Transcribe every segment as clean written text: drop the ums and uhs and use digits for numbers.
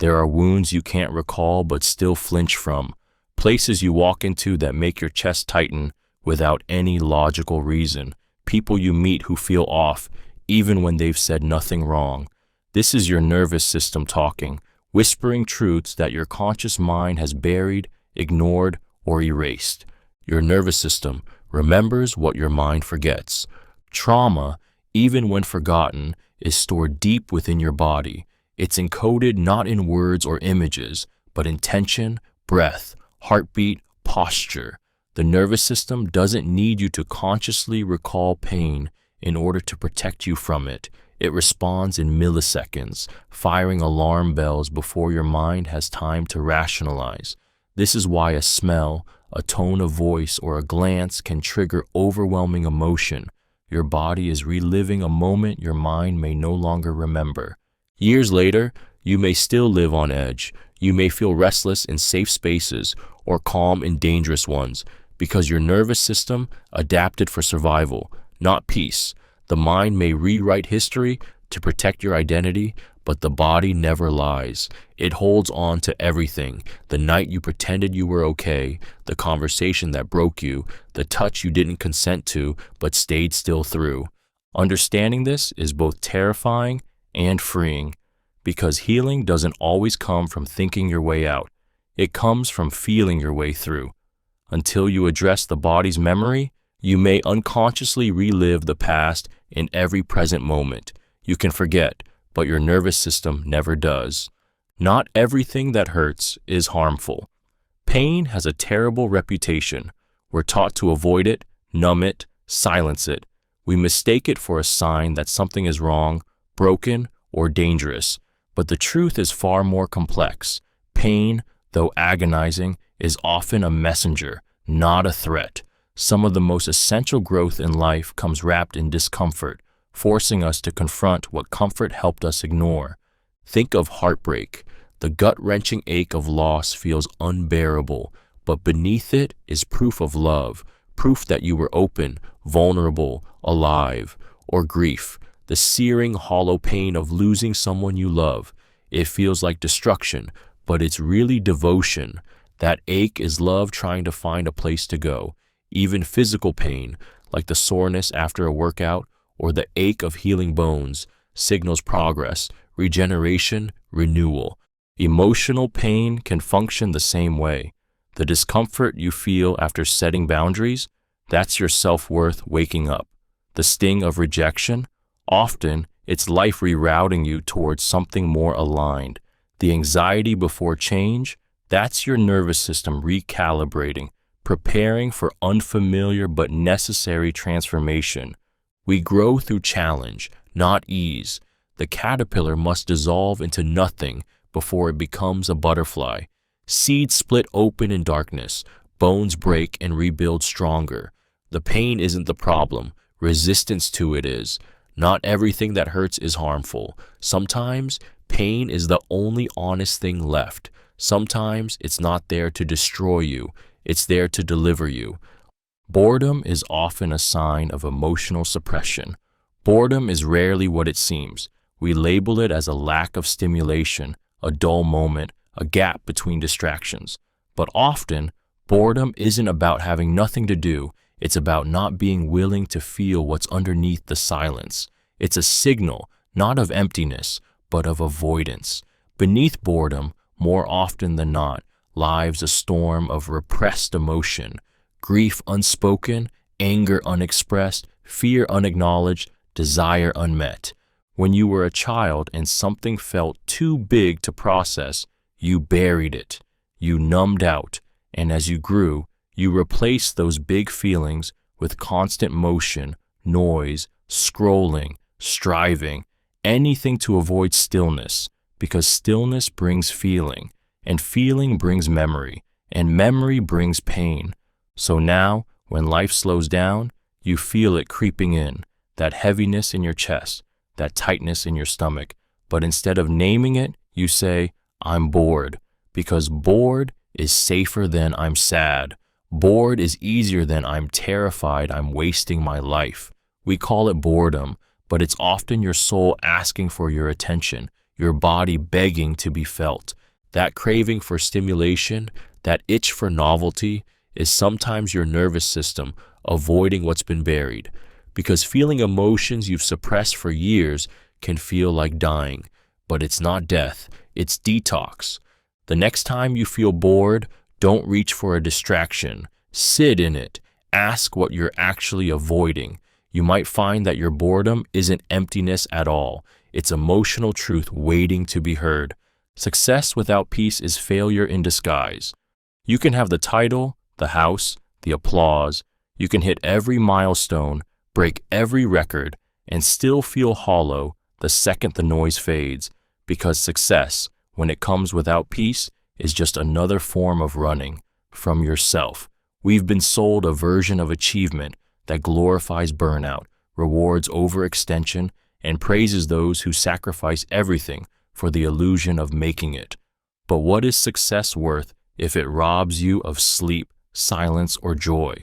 There are wounds you can't recall but still flinch from, places you walk into that make your chest tighten without any logical reason, people you meet who feel off even when they've said nothing wrong. This is your nervous system talking, whispering truths that your conscious mind has buried, ignored, or erased. Your nervous system remembers what your mind forgets. Trauma, even when forgotten, is stored deep within your body. It's encoded not in words or images, but in tension, breath, heartbeat, posture. The nervous system doesn't need you to consciously recall pain in order to protect you from it. It responds in milliseconds, firing alarm bells before your mind has time to rationalize. This is why a smell, a tone of voice, or a glance can trigger overwhelming emotion. Your body is reliving a moment your mind may no longer remember. Years later, you may still live on edge. You may feel restless in safe spaces or calm in dangerous ones because your nervous system adapted for survival, not peace. The mind may rewrite history to protect your identity, but the body never lies. It holds on to everything. The night you pretended you were okay, the conversation that broke you, the touch you didn't consent to but stayed still through. Understanding this is both terrifying and freeing, because healing doesn't always come from thinking your way out. It comes from feeling your way through. Until you address the body's memory, you may unconsciously relive the past in every present moment. You can forget, but your nervous system never does. Not everything that hurts is harmful. Pain has a terrible reputation. We're taught to avoid it, numb it, silence it. We mistake it for a sign that something is wrong, broken, or dangerous. But the truth is far more complex. Pain, though agonizing, is often a messenger, not a threat. Some of the most essential growth in life comes wrapped in discomfort, forcing us to confront what comfort helped us ignore. Think of heartbreak. The gut-wrenching ache of loss feels unbearable, but beneath it is proof of love, proof that you were open, vulnerable, alive. Or grief, the searing, hollow pain of losing someone you love. It feels like destruction, but it's really devotion. That ache is love trying to find a place to go. Even physical pain, like the soreness after a workout or the ache of healing bones, signals progress, regeneration, renewal. Emotional pain can function the same way. The discomfort you feel after setting boundaries, that's your self-worth waking up. The sting of rejection, often it's life rerouting you towards something more aligned. The anxiety before change, that's your nervous system recalibrating, preparing for unfamiliar but necessary transformation. We grow through challenge, not ease. The caterpillar must dissolve into nothing before it becomes a butterfly. Seeds split open in darkness, bones break and rebuild stronger. The pain isn't the problem, resistance to it is. Not everything that hurts is harmful. Sometimes pain is the only honest thing left. Sometimes it's not there to destroy you, it's there to deliver you. Boredom is often a sign of emotional suppression. Boredom is rarely what it seems. We label it as a lack of stimulation, a dull moment, a gap between distractions. But often, boredom isn't about having nothing to do. It's about not being willing to feel what's underneath the silence. It's a signal, not of emptiness, but of avoidance. Beneath boredom, more often than not, lies a storm of repressed emotion. Grief unspoken, anger unexpressed, fear unacknowledged, desire unmet. When you were a child and something felt too big to process, you buried it. You numbed out, and as you grew, you replaced those big feelings with constant motion, noise, scrolling, striving, anything to avoid stillness, because stillness brings feeling, and feeling brings memory, and memory brings pain. So now, when life slows down, you feel it creeping in, that heaviness in your chest, that tightness in your stomach. But instead of naming it, you say, I'm bored, because bored is safer than I'm sad. Bored is easier than I'm terrified I'm wasting my life. We call it boredom, but it's often your soul asking for your attention, your body begging to be felt. That craving for stimulation, that itch for novelty, is sometimes your nervous system avoiding what's been buried. Because feeling emotions you've suppressed for years can feel like dying. But it's not death, it's detox. The next time you feel bored, don't reach for a distraction. Sit in it. Ask what you're actually avoiding. You might find that your boredom isn't emptiness at all. It's emotional truth waiting to be heard. Success without peace is failure in disguise. You can have the title, the house, the applause. You can hit every milestone, break every record, and still feel hollow the second the noise fades. Because success, when it comes without peace, is just another form of running from yourself. We've been sold a version of achievement that glorifies burnout, rewards overextension, and praises those who sacrifice everything for the illusion of making it. But what is success worth if it robs you of sleep, silence, or joy?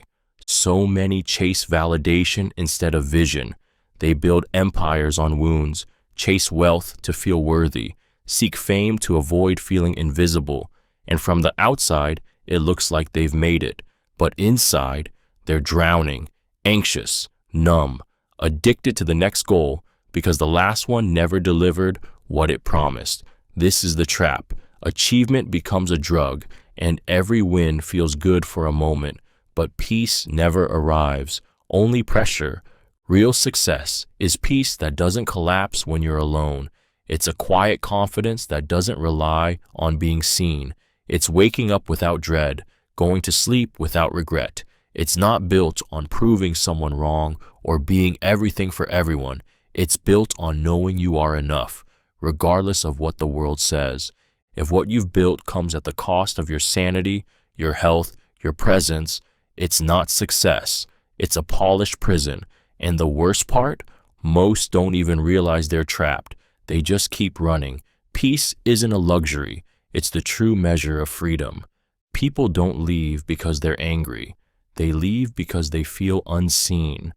So many chase validation instead of vision. They build empires on wounds, chase wealth to feel worthy, seek fame to avoid feeling invisible, and from the outside, it looks like they've made it. But inside, they're drowning, anxious, numb, addicted to the next goal because the last one never delivered what it promised. This is the trap. Achievement becomes a drug, and every win feels good for a moment, but peace never arrives, only pressure. Real success is peace that doesn't collapse when you're alone. It's a quiet confidence that doesn't rely on being seen. It's waking up without dread, going to sleep without regret. It's not built on proving someone wrong or being everything for everyone. It's built on knowing you are enough, regardless of what the world says. If what you've built comes at the cost of your sanity, your health, your presence, it's not success. It's a polished prison. And the worst part, most don't even realize they're trapped. They just keep running. Peace isn't a luxury. It's the true measure of freedom. People don't leave because they're angry. They leave because they feel unseen.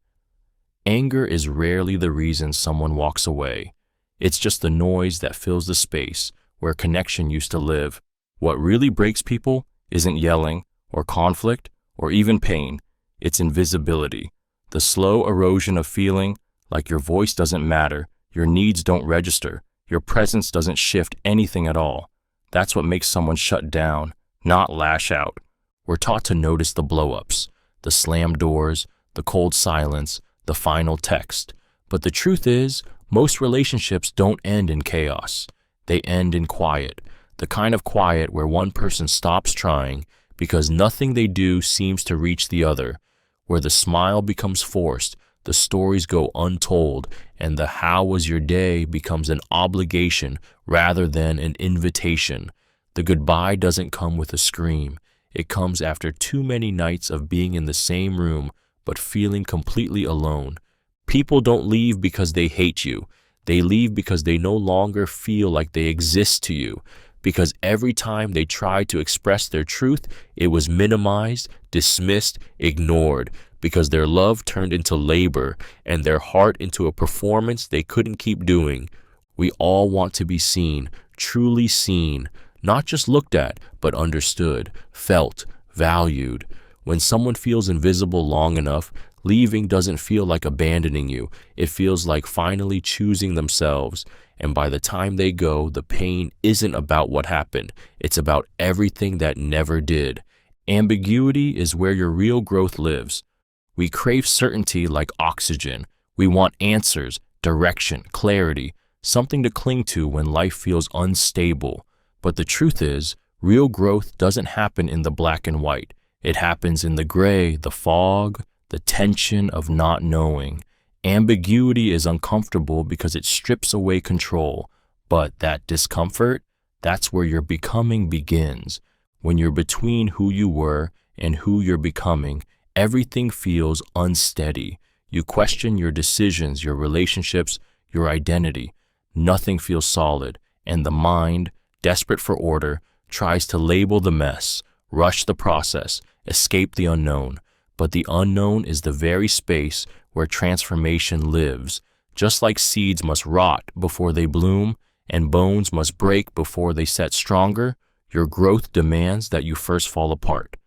Anger is rarely the reason someone walks away. It's just the noise that fills the space where connection used to live. What really breaks people isn't yelling or conflict or even pain. It's invisibility. The slow erosion of feeling like your voice doesn't matter, your needs don't register, your presence doesn't shift anything at all. That's what makes someone shut down, not lash out. We're taught to notice the blow-ups, the slammed doors, the cold silence, the final text. But the truth is, most relationships don't end in chaos. They end in quiet, the kind of quiet where one person stops trying because nothing they do seems to reach the other, where the smile becomes forced, the stories go untold, and the "how was your day" becomes an obligation rather than an invitation. The goodbye doesn't come with a scream. It comes after too many nights of being in the same room but feeling completely alone. People don't leave because they hate you. They leave because they no longer feel like they exist to you. Because every time they tried to express their truth, it was minimized, dismissed, ignored. Because their love turned into labor and their heart into a performance they couldn't keep doing. We all want to be seen, truly seen, not just looked at, but understood, felt, valued. When someone feels invisible long enough, leaving doesn't feel like abandoning you. It feels like finally choosing themselves. And by the time they go, the pain isn't about what happened. It's about everything that never did. Ambiguity is where your real growth lives. We crave certainty like oxygen. We want answers, direction, clarity, something to cling to when life feels unstable. But the truth is, real growth doesn't happen in the black and white. It happens in the gray, the fog, the tension of not knowing. Ambiguity is uncomfortable because it strips away control. But that discomfort, that's where your becoming begins. When you're between who you were and who you're becoming, everything feels unsteady. You question your decisions, your relationships, your identity. Nothing feels solid, and the mind, desperate for order, tries to label the mess, rush the process, escape the unknown. But the unknown is the very space where transformation lives. Just like seeds must rot before they bloom, and bones must break before they set stronger, your growth demands that you first fall apart.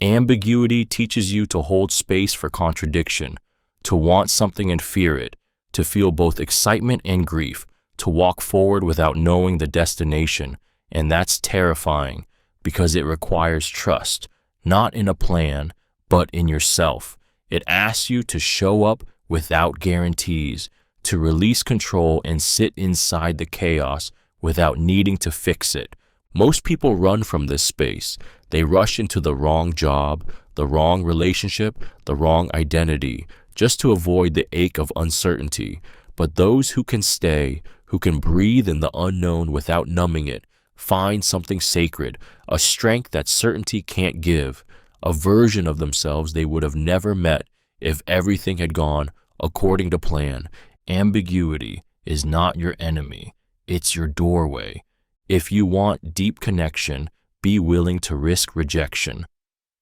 Ambiguity teaches you to hold space for contradiction, to want something and fear it, to feel both excitement and grief, to walk forward without knowing the destination, and that's terrifying because it requires trust, not in a plan, but in yourself. It asks you to show up without guarantees, to release control and sit inside the chaos without needing to fix it. Most people run from this space. They rush into the wrong job, the wrong relationship, the wrong identity, just to avoid the ache of uncertainty. But those who can stay, who can breathe in the unknown without numbing it, find something sacred, a strength that certainty can't give, a version of themselves they would have never met if everything had gone according to plan. Ambiguity is not your enemy, it's your doorway. If you want deep connection, be willing to risk rejection.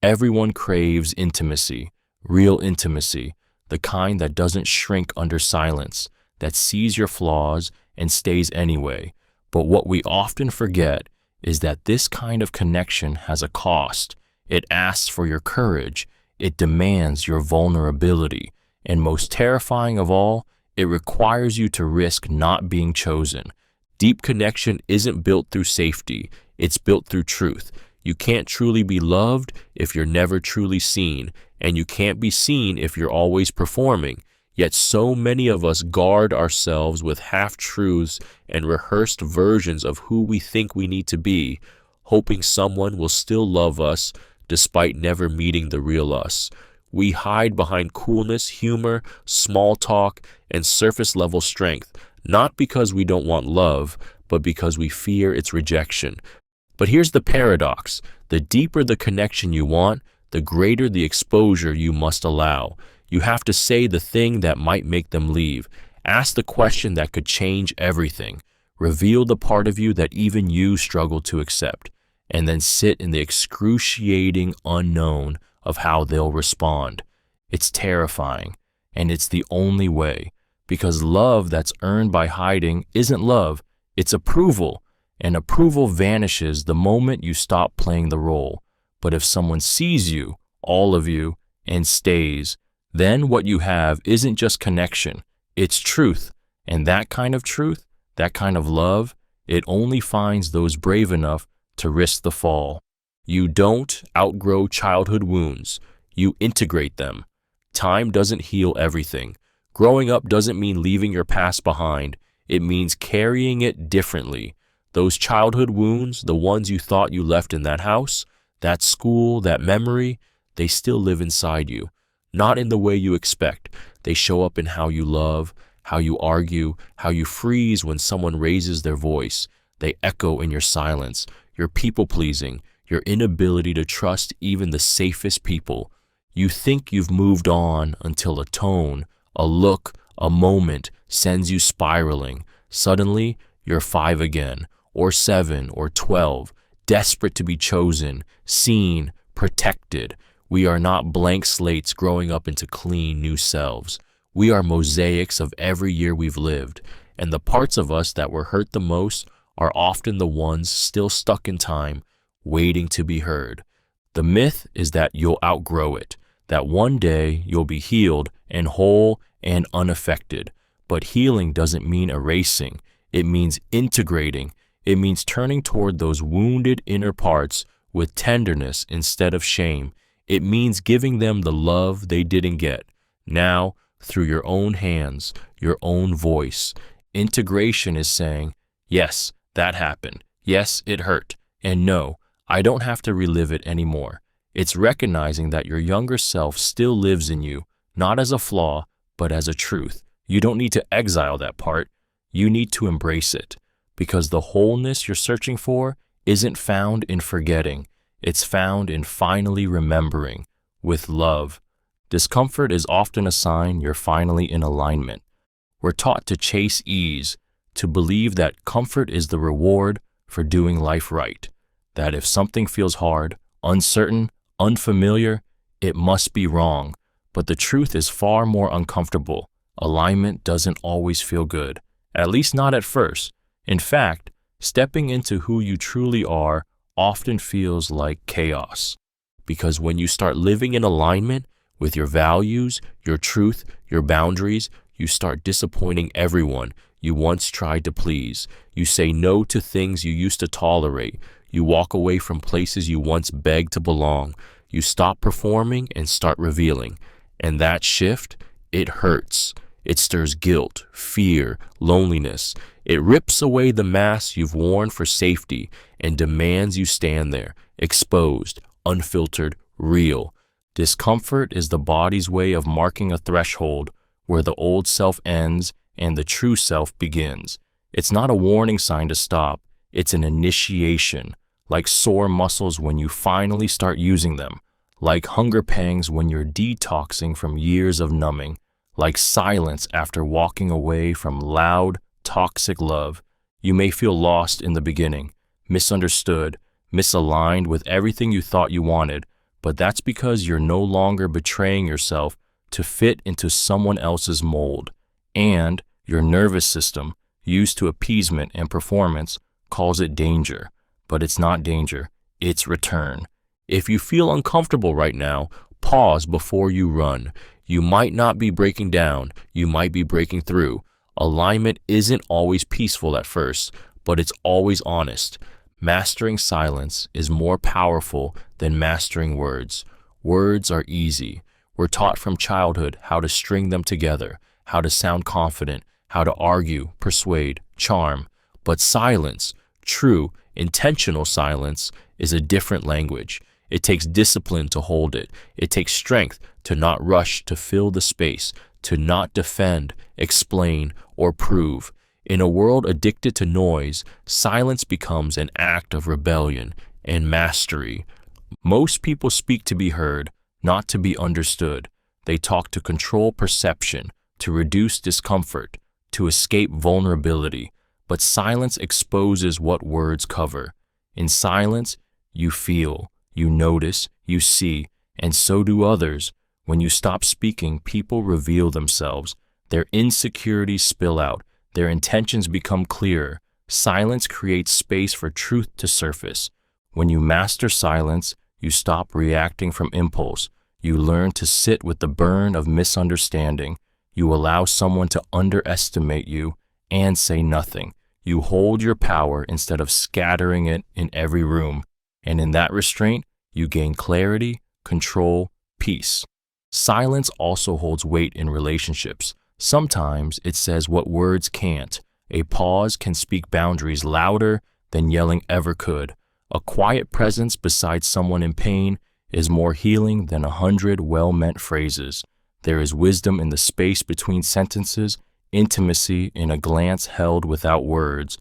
Everyone craves intimacy, real intimacy, the kind that doesn't shrink under silence, that sees your flaws and stays anyway. But what we often forget is that this kind of connection has a cost. It asks for your courage, it demands your vulnerability, and most terrifying of all, it requires you to risk not being chosen. Deep connection isn't built through safety, it's built through truth. You can't truly be loved if you're never truly seen, and you can't be seen if you're always performing. Yet so many of us guard ourselves with half-truths and rehearsed versions of who we think we need to be, hoping someone will still love us despite never meeting the real us. We hide behind coolness, humor, small talk, and surface-level strength, not because we don't want love, but because we fear its rejection. But here's the paradox. The deeper the connection you want, the greater the exposure you must allow. You have to say the thing that might make them leave. Ask the question that could change everything. Reveal the part of you that even you struggle to accept. And then sit in the excruciating unknown of how they'll respond. It's terrifying, and it's the only way. Because love that's earned by hiding isn't love, it's approval. And approval vanishes the moment you stop playing the role. But if someone sees you, all of you, and stays, then what you have isn't just connection, it's truth. And that kind of truth, that kind of love, it only finds those brave enough to risk the fall. You don't outgrow childhood wounds, you integrate them. Time doesn't heal everything. Growing up doesn't mean leaving your past behind, it means carrying it differently. Those childhood wounds, the ones you thought you left in that house, that school, that memory, they still live inside you. Not in the way you expect. They show up in how you love, how you argue, how you freeze when someone raises their voice. They echo in your silence, your people-pleasing, your inability to trust even the safest people. You think you've moved on until a tone, a look, a moment sends you spiraling. Suddenly, you're 5 again, or 7, or 12, desperate to be chosen, seen, protected. We are not blank slates growing up into clean new selves. We are mosaics of every year we've lived, and the parts of us that were hurt the most are often the ones still stuck in time, waiting to be heard. The myth is that you'll outgrow it, that one day you'll be healed and whole and unaffected. But healing doesn't mean erasing. It means integrating. It means turning toward those wounded inner parts with tenderness instead of shame. It means giving them the love they didn't get. Now, through your own hands, your own voice. Integration is saying, yes, that happened. Yes, it hurt. And no, I don't have to relive it anymore. It's recognizing that your younger self still lives in you, not as a flaw, but as a truth. You don't need to exile that part. You need to embrace it. Because the wholeness you're searching for isn't found in forgetting. It's found in finally remembering, with love. Discomfort is often a sign you're finally in alignment. We're taught to chase ease, to believe that comfort is the reward for doing life right. That if something feels hard, uncertain, unfamiliar, it must be wrong. But the truth is far more uncomfortable. Alignment doesn't always feel good, at least not at first. In fact, stepping into who you truly are often feels like chaos. Because when you start living in alignment with your values, your truth, your boundaries, you start disappointing everyone you once tried to please. You say no to things you used to tolerate. You walk away from places you once begged to belong. You stop performing and start revealing. And that shift, it hurts. It stirs guilt, fear, loneliness. It rips away the mask you've worn for safety and demands you stand there, exposed, unfiltered, real. Discomfort is the body's way of marking a threshold where the old self ends and the true self begins. It's not a warning sign to stop, it's an initiation, like sore muscles when you finally start using them, like hunger pangs when you're detoxing from years of numbing, like silence after walking away from loud, toxic love. You may feel lost in the beginning, misunderstood, misaligned with everything you thought you wanted, but that's because you're no longer betraying yourself to fit into someone else's mold. And your nervous system, used to appeasement and performance, calls it danger. But it's not danger, it's return. If you feel uncomfortable right now, pause before you run. You might not be breaking down, you might be breaking through. Alignment isn't always peaceful at first, but it's always honest. Mastering silence is more powerful than mastering words. Words are easy. We're taught from childhood how to string them together, how to sound confident, how to argue, persuade, charm. But silence, true, intentional silence, is a different language. It takes discipline to hold it. It takes strength to not rush to fill the space, to not defend, explain, or prove. In a world addicted to noise, silence becomes an act of rebellion and mastery. Most people speak to be heard, not to be understood. They talk to control perception, to reduce discomfort, to escape vulnerability. But silence exposes what words cover. In silence, you feel, you notice, you see, and so do others. When you stop speaking, people reveal themselves. Their insecurities spill out. Their intentions become clearer. Silence creates space for truth to surface. When you master silence, you stop reacting from impulse. You learn to sit with the burn of misunderstanding. You allow someone to underestimate you and say nothing. You hold your power instead of scattering it in every room. And in that restraint, you gain clarity, control, peace. Silence also holds weight in relationships. Sometimes it says what words can't. A pause can speak boundaries louder than yelling ever could. A quiet presence beside someone in pain is more healing than 100 well-meant phrases. There is wisdom in the space between sentences, intimacy in a glance held without words.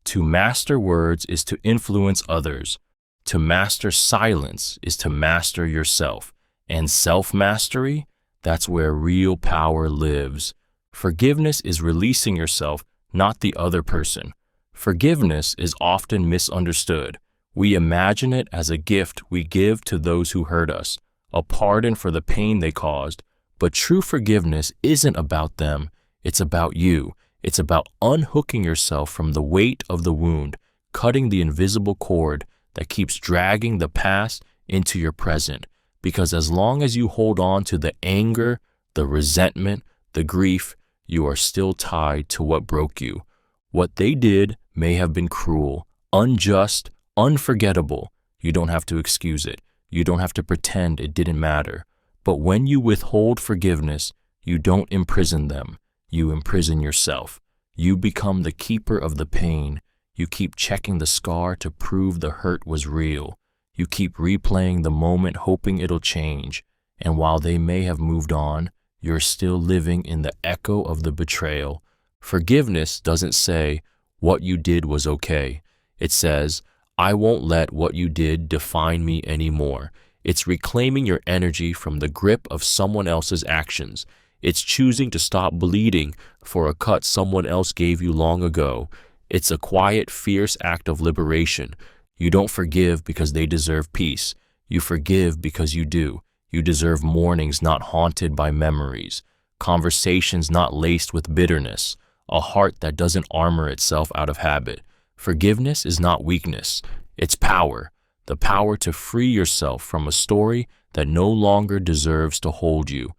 To master words is to influence others. To master silence is to master yourself. And self-mastery, that's where real power lives. Forgiveness is releasing yourself, not the other person. Forgiveness is often misunderstood. We imagine it as a gift we give to those who hurt us, a pardon for the pain they caused. But true forgiveness isn't about them, it's about you. It's about unhooking yourself from the weight of the wound, cutting the invisible cord that keeps dragging the past into your present. Because as long as you hold on to the anger, the resentment, the grief, you are still tied to what broke you. What they did may have been cruel, unjust, unforgettable. You don't have to excuse it. You don't have to pretend it didn't matter. But when you withhold forgiveness, you don't imprison them. You imprison yourself. You become the keeper of the pain. You keep checking the scar to prove the hurt was real. You keep replaying the moment hoping it'll change. And while they may have moved on, you're still living in the echo of the betrayal. Forgiveness doesn't say, what you did was okay. It says, I won't let what you did define me anymore. It's reclaiming your energy from the grip of someone else's actions. It's choosing to stop bleeding for a cut someone else gave you long ago. It's a quiet, fierce act of liberation. You don't forgive because they deserve peace. You forgive because you do. You deserve mornings not haunted by memories, conversations not laced with bitterness, a heart that doesn't armor itself out of habit. Forgiveness is not weakness, it's power. The power to free yourself from a story that no longer deserves to hold you.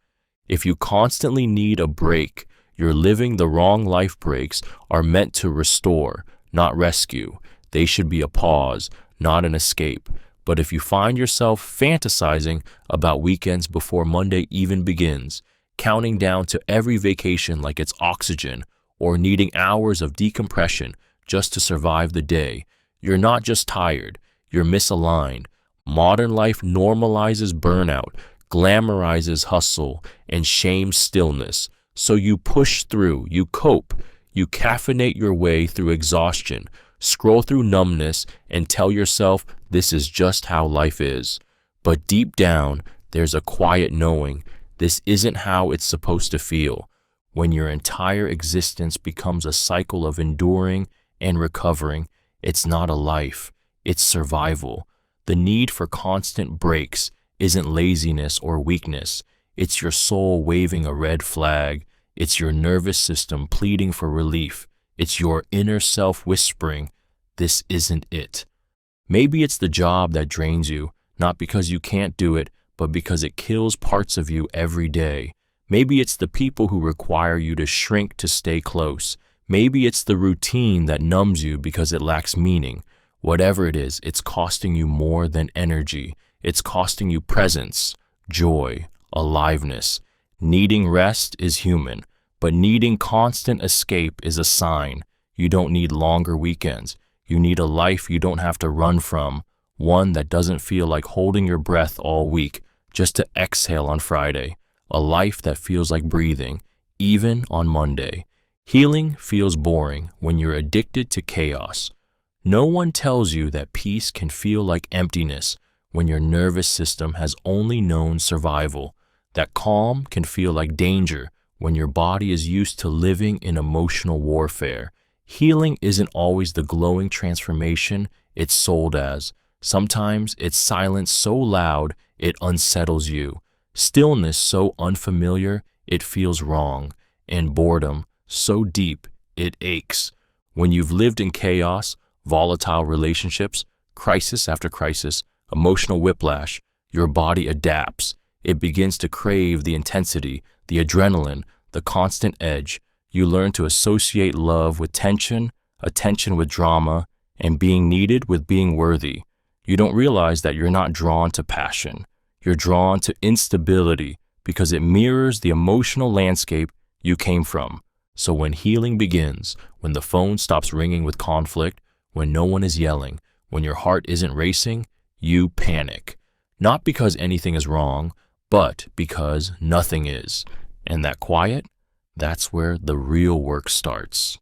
If you constantly need a break, you're living the wrong life. Breaks are meant to restore, not rescue. They should be a pause, not an escape. But if you find yourself fantasizing about weekends before Monday even begins, counting down to every vacation like it's oxygen, or needing hours of decompression just to survive the day, you're not just tired, you're misaligned. Modern life normalizes burnout, glamorizes hustle, and shames stillness. So you push through, you cope, you caffeinate your way through exhaustion, scroll through numbness, and tell yourself this is just how life is. But deep down, there's a quiet knowing this isn't how it's supposed to feel. When your entire existence becomes a cycle of enduring and recovering, it's not a life, it's survival. The need for constant breaks isn't laziness or weakness. It's your soul waving a red flag. It's your nervous system pleading for relief. It's your inner self whispering, this isn't it. Maybe it's the job that drains you, not because you can't do it, but because it kills parts of you every day. Maybe it's the people who require you to shrink to stay close. Maybe it's the routine that numbs you because it lacks meaning. Whatever it is, it's costing you more than energy. It's costing you presence, joy, aliveness. Needing rest is human, but needing constant escape is a sign. You don't need longer weekends. You need a life you don't have to run from, one that doesn't feel like holding your breath all week just to exhale on Friday, a life that feels like breathing, even on Monday. Healing feels boring when you're addicted to chaos. No one tells you that peace can feel like emptiness when your nervous system has only known survival, that calm can feel like danger when your body is used to living in emotional warfare. Healing isn't always the glowing transformation it's sold as. Sometimes it's silence so loud it unsettles you, stillness so unfamiliar it feels wrong, and boredom so deep it aches. When you've lived in chaos, volatile relationships, crisis after crisis, emotional whiplash, your body adapts. It begins to crave the intensity, the adrenaline, the constant edge. You learn to associate love with tension, attention with drama, and being needed with being worthy. You don't realize that you're not drawn to passion. You're drawn to instability because it mirrors the emotional landscape you came from. So when healing begins, when the phone stops ringing with conflict, when no one is yelling, when your heart isn't racing, you panic. Not because anything is wrong, but because nothing is. And that quiet, that's where the real work starts.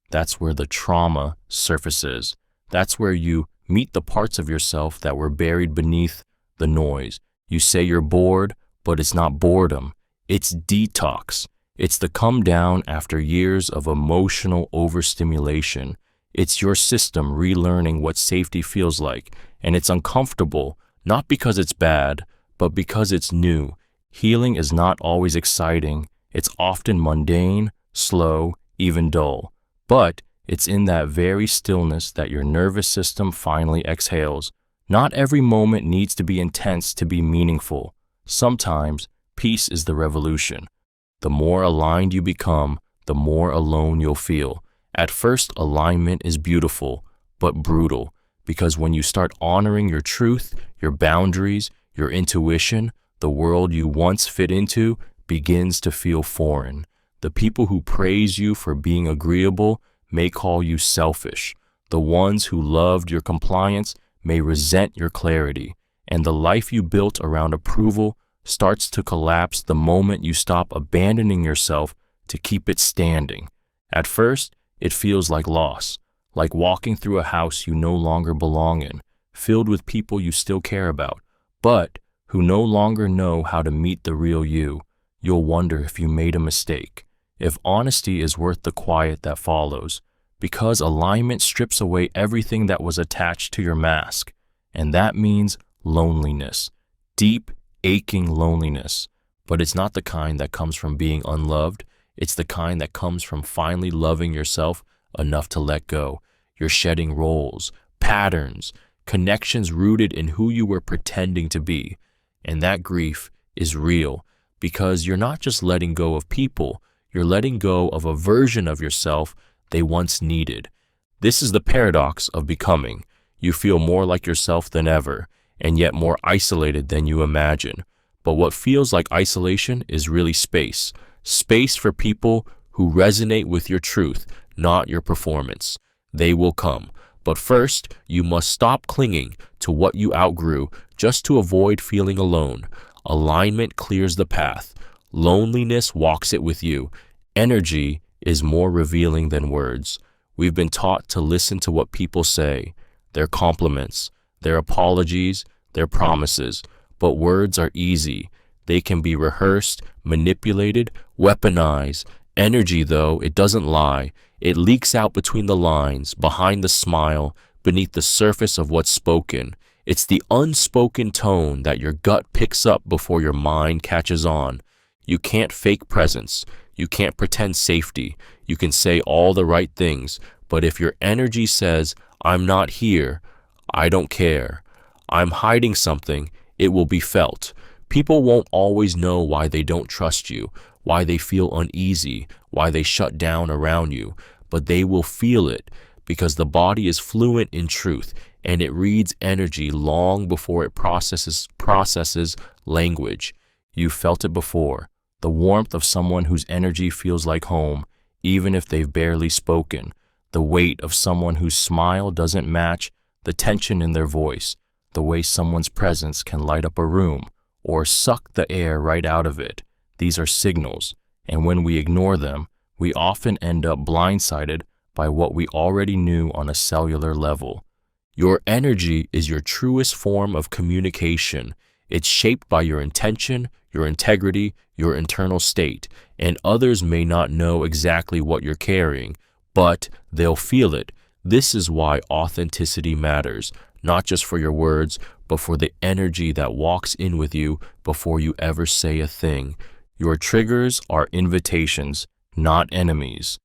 That's where the trauma surfaces. That's where you meet the parts of yourself that were buried beneath the noise. You say you're bored, but it's not boredom. It's detox. It's the come down after years of emotional overstimulation. It's your system relearning what safety feels like, and it's uncomfortable, not because it's bad, but because it's new. Healing is not always exciting. It's often mundane, slow, even dull. But it's in that very stillness that your nervous system finally exhales. Not every moment needs to be intense to be meaningful. Sometimes, peace is the revolution. The more aligned you become, the more alone you'll feel. At first, alignment is beautiful, but brutal, because when you start honoring your truth, your boundaries, your intuition, the world you once fit into begins to feel foreign. The people who praise you for being agreeable may call you selfish. The ones who loved your compliance may resent your clarity, and the life you built around approval starts to collapse the moment you stop abandoning yourself to keep it standing. At first, it feels like loss, like walking through a house you no longer belong in, filled with people you still care about, but who no longer know how to meet the real you. You'll wonder if you made a mistake, if honesty is worth the quiet that follows, because alignment strips away everything that was attached to your mask, and that means loneliness, deep, aching loneliness. But it's not the kind that comes from being unloved. It's the kind that comes from finally loving yourself enough to let go. You're shedding roles, patterns, connections rooted in who you were pretending to be. And that grief is real because you're not just letting go of people, you're letting go of a version of yourself they once needed. This is the paradox of becoming. You feel more like yourself than ever, and yet more isolated than you imagine. But what feels like isolation is really space. Space for people who resonate with your truth, not your performance. They will come. But first, you must stop clinging to what you outgrew just to avoid feeling alone. Alignment clears the path. Loneliness walks it with you. Energy is more revealing than words. We've been taught to listen to what people say, their compliments, their apologies, their promises. But words are easy. They can be rehearsed, manipulated, weaponized. Energy, though, it doesn't lie. It leaks out between the lines, behind the smile, beneath the surface of what's spoken. It's the unspoken tone that your gut picks up before your mind catches on. You can't fake presence. You can't pretend safety. You can say all the right things, but if your energy says, "I'm not here," "I don't care," "I'm hiding something," it will be felt. People won't always know why they don't trust you, why they feel uneasy, why they shut down around you, but they will feel it because the body is fluent in truth and it reads energy long before it processes language. You've felt it before. The warmth of someone whose energy feels like home, even if they've barely spoken. The weight of someone whose smile doesn't match the tension in their voice. The way someone's presence can light up a room or suck the air right out of it. These are signals, and when we ignore them, we often end up blindsided by what we already knew on a cellular level. Your energy is your truest form of communication. It's shaped by your intention, your integrity, your internal state, and others may not know exactly what you're carrying, but they'll feel it. This is why authenticity matters, not just for your words, but for the energy that walks in with you before you ever say a thing. Your triggers are invitations, not enemies.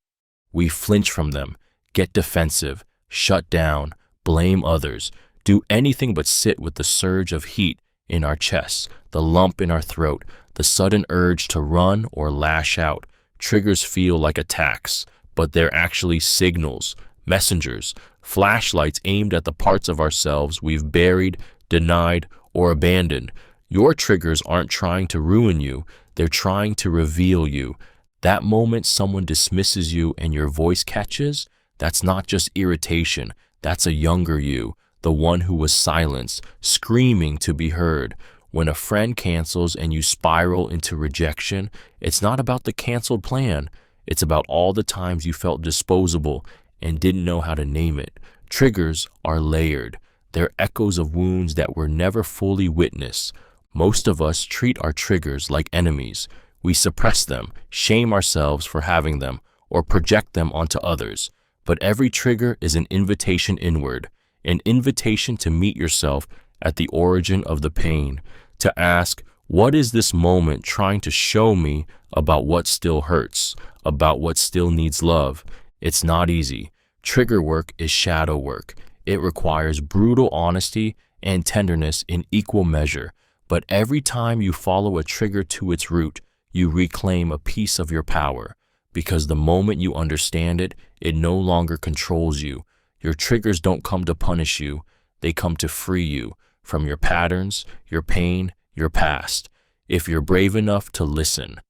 We flinch from them, get defensive, shut down, blame others, do anything but sit with the surge of heat in our chests, the lump in our throat, the sudden urge to run or lash out. Triggers feel like attacks, but they're actually signals, messengers, flashlights aimed at the parts of ourselves we've buried, denied, or abandoned. Your triggers aren't trying to ruin you, they're trying to reveal you. That moment someone dismisses you and your voice catches, that's not just irritation, that's a younger you, the one who was silenced, screaming to be heard. When a friend cancels and you spiral into rejection, it's not about the canceled plan. It's about all the times you felt disposable and didn't know how to name it. Triggers are layered. They're echoes of wounds that were never fully witnessed. Most of us treat our triggers like enemies. We suppress them, shame ourselves for having them, or project them onto others. But every trigger is an invitation inward, an invitation to meet yourself at the origin of the pain, to ask, what is this moment trying to show me about what still hurts, about what still needs love? It's not easy. Trigger work is shadow work. It requires brutal honesty and tenderness in equal measure. But every time you follow a trigger to its root, you reclaim a piece of your power. Because the moment you understand it, it no longer controls you. Your triggers don't come to punish you. They come to free you from your patterns, your pain, your past. If you're brave enough to listen.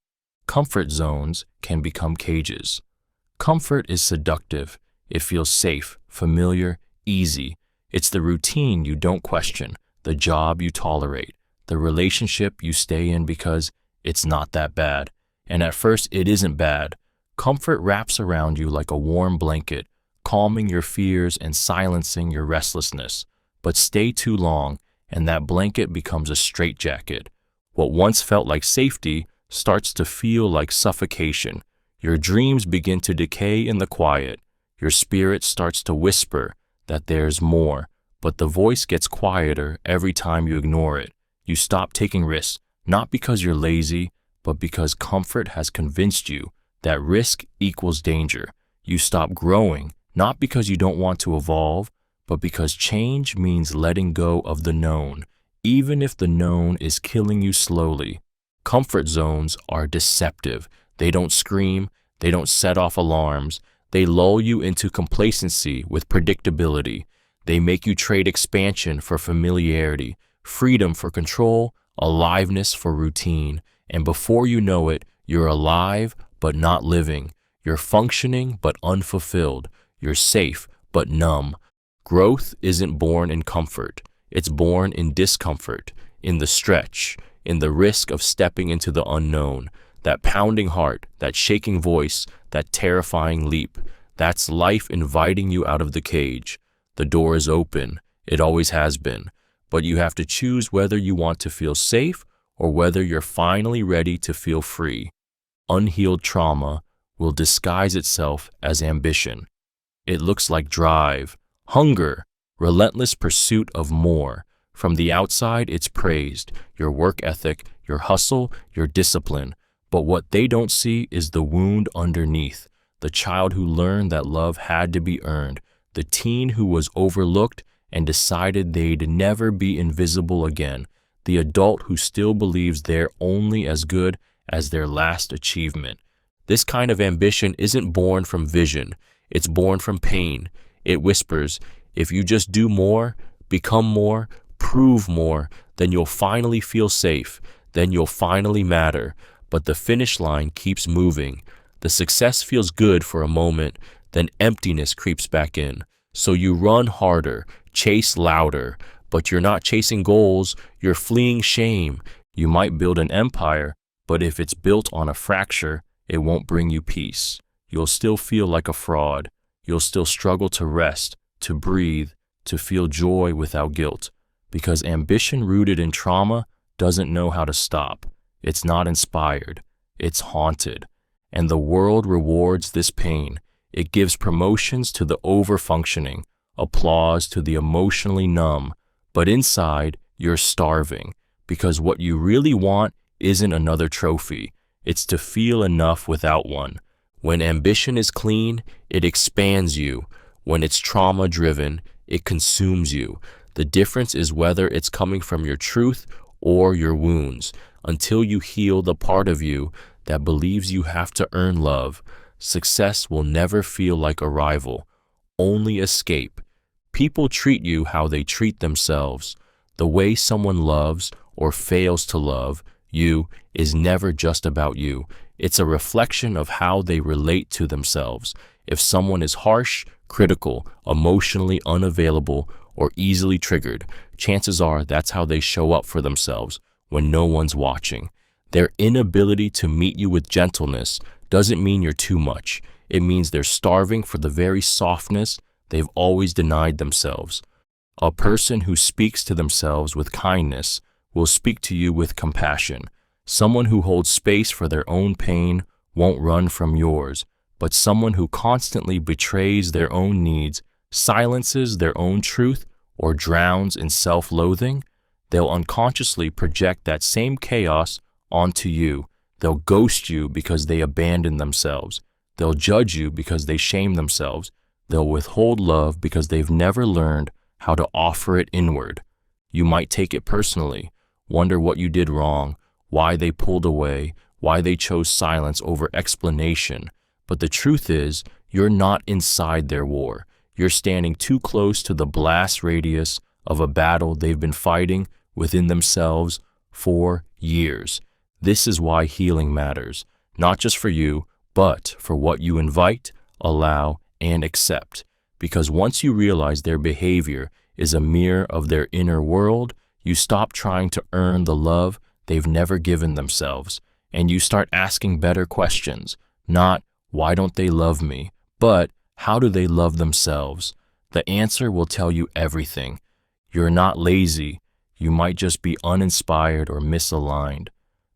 Comfort zones can become cages. Comfort is seductive. It feels safe, familiar, easy. It's the routine you don't question, the job you tolerate, the relationship you stay in because it's not that bad. And at first, it isn't bad. Comfort wraps around you like a warm blanket, calming your fears and silencing your restlessness. But stay too long, and that blanket becomes a straitjacket. What once felt like safety starts to feel like suffocation. Your dreams begin to decay in the quiet. Your spirit starts to whisper that there's more, but the voice gets quieter every time you ignore it. You stop taking risks, not because you're lazy, but because comfort has convinced you that risk equals danger. You stop growing, not because you don't want to evolve, but because change means letting go of the known, even if the known is killing you slowly. Comfort zones are deceptive. They don't scream, they don't set off alarms. They lull you into complacency with predictability. They make you trade expansion for familiarity, freedom for control, aliveness for routine. And before you know it, you're alive but not living. You're functioning but unfulfilled. You're safe but numb. Growth isn't born in comfort. It's born in discomfort, in the stretch, in the risk of stepping into the unknown. That pounding heart, that shaking voice, that terrifying leap. That's life inviting you out of the cage. The door is open. It always has been. But you have to choose whether you want to feel safe or whether you're finally ready to feel free. Unhealed trauma will disguise itself as ambition. It looks like drive, hunger, relentless pursuit of more. From the outside, it's praised, your work ethic, your hustle, your discipline. But what they don't see is the wound underneath, the child who learned that love had to be earned, the teen who was overlooked and decided they'd never be invisible again, the adult who still believes they're only as good as their last achievement. This kind of ambition isn't born from vision, it's born from pain. It whispers, if you just do more, become more, prove more, then you'll finally feel safe, then you'll finally matter. But the finish line keeps moving. The success feels good for a moment, then emptiness creeps back in. So you run harder, chase louder, but you're not chasing goals, you're fleeing shame. You might build an empire, but if it's built on a fracture, it won't bring you peace. You'll still feel like a fraud. You'll still struggle to rest, to breathe, to feel joy without guilt. Because ambition rooted in trauma doesn't know how to stop. It's not inspired, it's haunted. And the world rewards this pain. It gives promotions to the over-functioning, applause to the emotionally numb. But inside, you're starving, because what you really want isn't another trophy. It's to feel enough without one. When ambition is clean, it expands you. When it's trauma-driven, it consumes you. The difference is whether it's coming from your truth or your wounds. Until you heal the part of you that believes you have to earn love, success will never feel like arrival, only escape. People treat you how they treat themselves. The way someone loves or fails to love you is never just about you. It's a reflection of how they relate to themselves. If someone is harsh, critical, emotionally unavailable, or easily triggered, chances are that's how they show up for themselves when no one's watching. Their inability to meet you with gentleness doesn't mean you're too much. It means they're starving for the very softness they've always denied themselves. A person who speaks to themselves with kindness will speak to you with compassion. Someone who holds space for their own pain won't run from yours, but someone who constantly betrays their own needs, silences their own truth, or drowns in self-loathing, they'll unconsciously project that same chaos onto you. They'll ghost you because they abandon themselves. They'll judge you because they shame themselves. They'll withhold love because they've never learned how to offer it inward. You might take it personally, wonder what you did wrong, why they pulled away, why they chose silence over explanation. But the truth is, you're not inside their war. You're standing too close to the blast radius of a battle they've been fighting within themselves for years. This is why healing matters, not just for you, but for what you invite, allow, and accept. Because once you realize their behavior is a mirror of their inner world, you stop trying to earn the love they've never given themselves, and you start asking better questions. Not, why don't they love me? But, how do they love themselves? The answer will tell you everything. You're not lazy. You might just be uninspired or misaligned.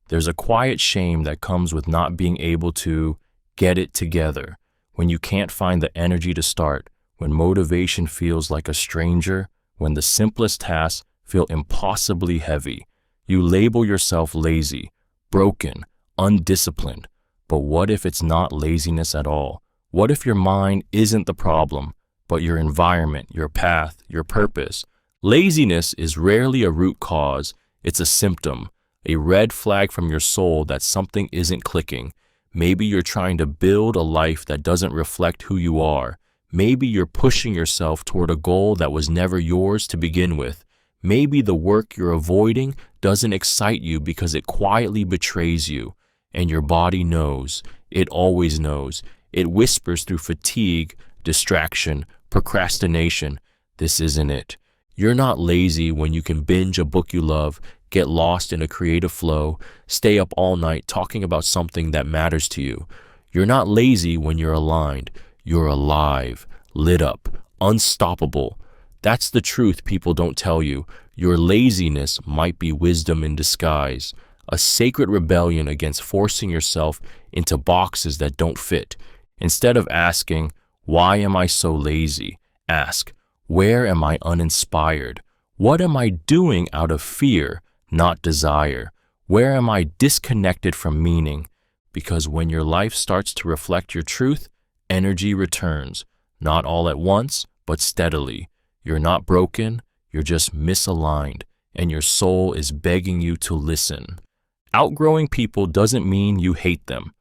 There's a quiet shame that comes with not being able to get it together, when you can't find the energy to start, when motivation feels like a stranger, when the simplest tasks feel impossibly heavy. You label yourself lazy, broken, undisciplined. But what if it's not laziness at all? What if your mind isn't the problem, but your environment, your path, your purpose? Laziness is rarely a root cause, it's a symptom, a red flag from your soul that something isn't clicking. Maybe you're trying to build a life that doesn't reflect who you are. Maybe you're pushing yourself toward a goal that was never yours to begin with. Maybe the work you're avoiding doesn't excite you because it quietly betrays you. And your body knows. It always knows. It whispers through fatigue, distraction, procrastination. This isn't it. You're not lazy when you can binge a book you love, get lost in a creative flow, stay up all night talking about something that matters to you. You're not lazy when you're aligned. You're alive, lit up, unstoppable. That's the truth people don't tell you. Your laziness might be wisdom in disguise, a sacred rebellion against forcing yourself into boxes that don't fit. Instead of asking, "Why am I so lazy?" ask, "Where am I uninspired? What am I doing out of fear, not desire? Where am I disconnected from meaning?" Because when your life starts to reflect your truth, energy returns, not all at once, but steadily. You're not broken, you're just misaligned, and your soul is begging you to listen. Outgrowing people doesn't mean you hate them.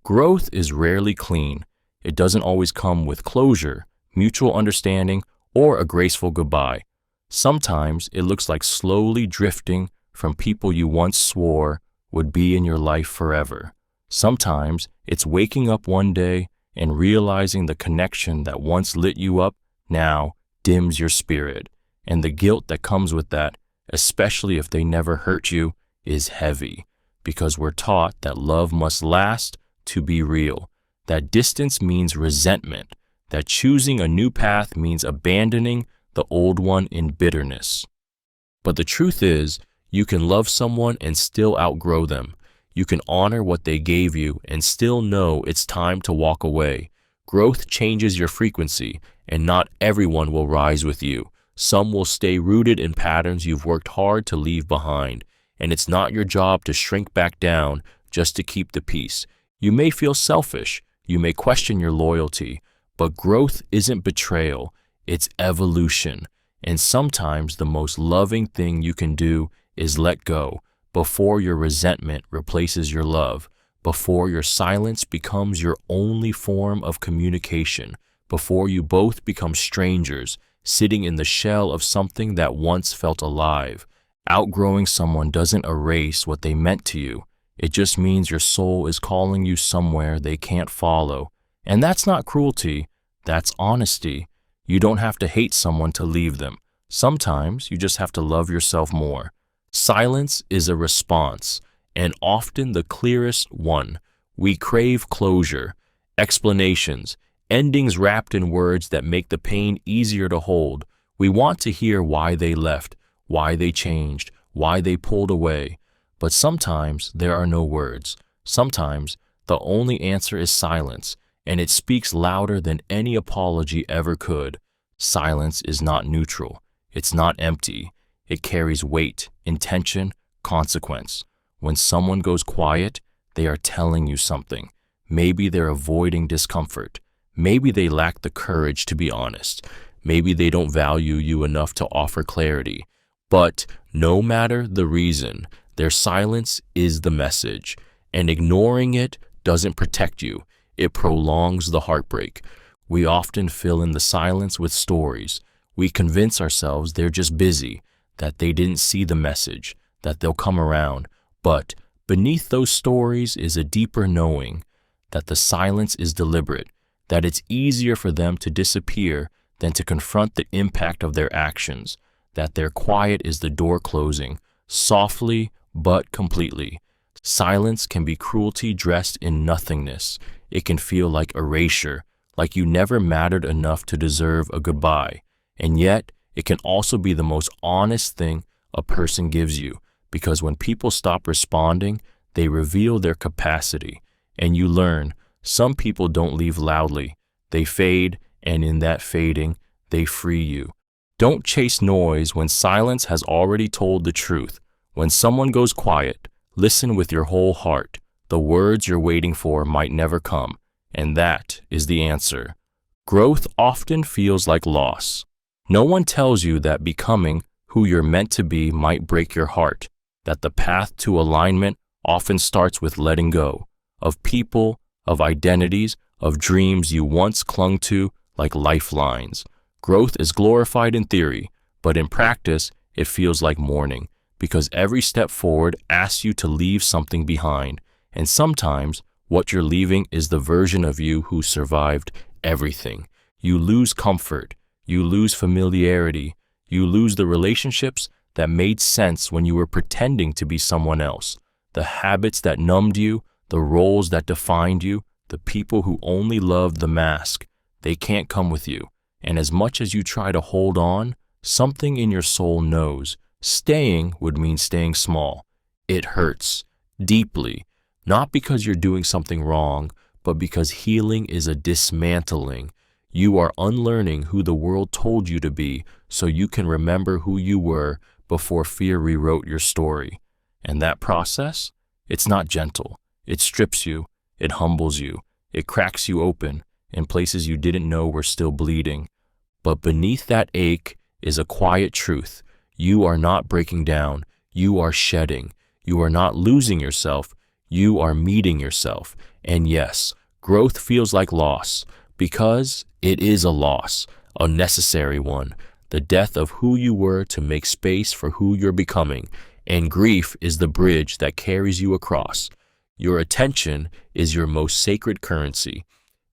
Growth is rarely clean. It doesn't always come with closure, mutual understanding, or a graceful goodbye. Sometimes it looks like slowly drifting from people you once swore would be in your life forever. Sometimes it's waking up one day and realizing the connection that once lit you up now dims your spirit. And the guilt that comes with that, especially if they never hurt you, is heavy. Because we're taught that love must last to be real, that distance means resentment, that choosing a new path means abandoning the old one in bitterness. But the truth is, you can love someone and still outgrow them. You can honor what they gave you and still know it's time to walk away. Growth changes your frequency, and not everyone will rise with you. Some will stay rooted in patterns you've worked hard to leave behind, and it's not your job to shrink back down just to keep the peace. You may feel selfish, you may question your loyalty, but growth isn't betrayal, it's evolution. And sometimes the most loving thing you can do is let go before your resentment replaces your love, before your silence becomes your only form of communication, before you both become strangers sitting in the shell of something that once felt alive. Outgrowing someone doesn't erase what they meant to you. It just means your soul is calling you somewhere they can't follow. And that's not cruelty, that's honesty. You don't have to hate someone to leave them. Sometimes you just have to love yourself more. Silence is a response, and often the clearest one. We crave closure, explanations, endings wrapped in words that make the pain easier to hold. We want to hear why they left, why they changed, why they pulled away. But sometimes there are no words. Sometimes the only answer is silence, and it speaks louder than any apology ever could. Silence is not neutral. It's not empty. It carries weight, intention, consequence. When someone goes quiet, they are telling you something. Maybe they're avoiding discomfort. Maybe they lack the courage to be honest. Maybe they don't value you enough to offer clarity. But no matter the reason, their silence is the message. And ignoring it doesn't protect you. It prolongs the heartbreak. We often fill in the silence with stories. We convince ourselves they're just busy, that they didn't see the message, that they'll come around. But beneath those stories is a deeper knowing, that the silence is deliberate, that it's easier for them to disappear than to confront the impact of their actions, that their quiet is the door closing, softly but completely. Silence can be cruelty dressed in nothingness. It can feel like erasure, like you never mattered enough to deserve a goodbye. And yet, it can also be the most honest thing a person gives you, because when people stop responding, they reveal their capacity. And you learn, some people don't leave loudly. They fade, and in that fading, they free you. Don't chase noise when silence has already told the truth. When someone goes quiet, listen with your whole heart. The words you're waiting for might never come, and that is the answer. Growth often feels like loss. No one tells you that becoming who you're meant to be might break your heart, that the path to alignment often starts with letting go of people, of identities, of dreams you once clung to like lifelines. Growth is glorified in theory, but in practice, it feels like mourning, because every step forward asks you to leave something behind, and sometimes what you're leaving is the version of you who survived everything. You lose comfort, you lose familiarity, you lose the relationships that made sense when you were pretending to be someone else, the habits that numbed you, the roles that defined you, the people who only loved the mask. They can't come with you, and as much as you try to hold on, something in your soul knows staying would mean staying small. It hurts deeply, not because you're doing something wrong, but because healing is a dismantling. You are unlearning who the world told you to be so you can remember who you were before fear rewrote your story. And that process, it's not gentle. It strips you, it humbles you, it cracks you open in places you didn't know were still bleeding. But beneath that ache is a quiet truth. You are not breaking down, you are shedding. You are not losing yourself, you are meeting yourself. And yes, growth feels like loss, because it is a loss, a necessary one, the death of who you were to make space for who you're becoming. And grief is the bridge that carries you across. Your attention is your most sacred currency.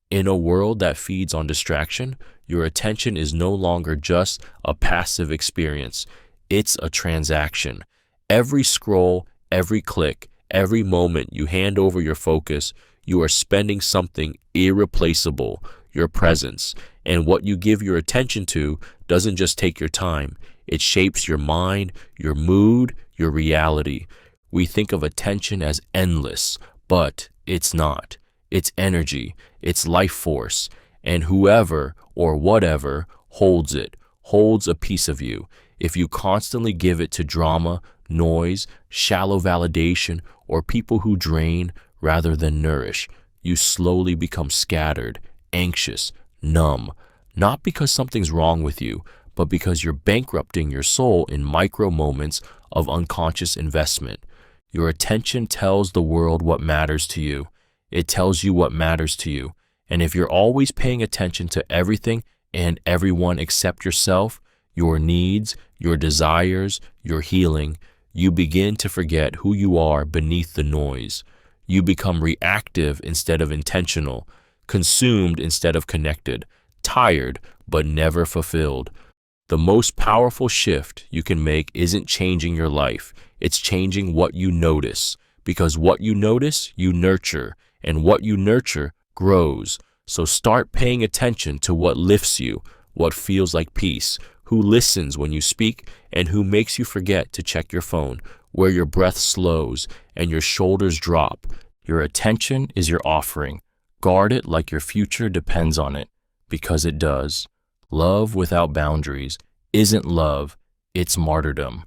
In a world that feeds on distraction, your attention is no longer just a passive experience. It's a transaction. Every scroll, every click, every moment you hand over your focus, you are spending something irreplaceable, your presence. And what you give your attention to doesn't just take your time. It shapes your mind, your mood, your reality. We think of attention as endless, but it's not. It's energy, it's life force, and whoever or whatever holds it, holds a piece of you. If you constantly give it to drama, noise, shallow validation, or people who drain rather than nourish, you slowly become scattered, anxious, numb, not because something's wrong with you, but because you're bankrupting your soul in micro moments of unconscious investment. Your attention tells the world what matters to you. It tells you what matters to you. And if you're always paying attention to everything and everyone except yourself, your needs, your desires, your healing, you begin to forget who you are beneath the noise. You become reactive instead of intentional, consumed instead of connected, tired but never fulfilled. The most powerful shift you can make isn't changing your life, it's changing what you notice. Because what you notice, you nurture, and what you nurture grows. So start paying attention to what lifts you, what feels like peace, who listens when you speak, and who makes you forget to check your phone, where your breath slows and your shoulders drop. Your attention is your offering. Guard it like your future depends on it, because it does. Love without boundaries isn't love, it's martyrdom.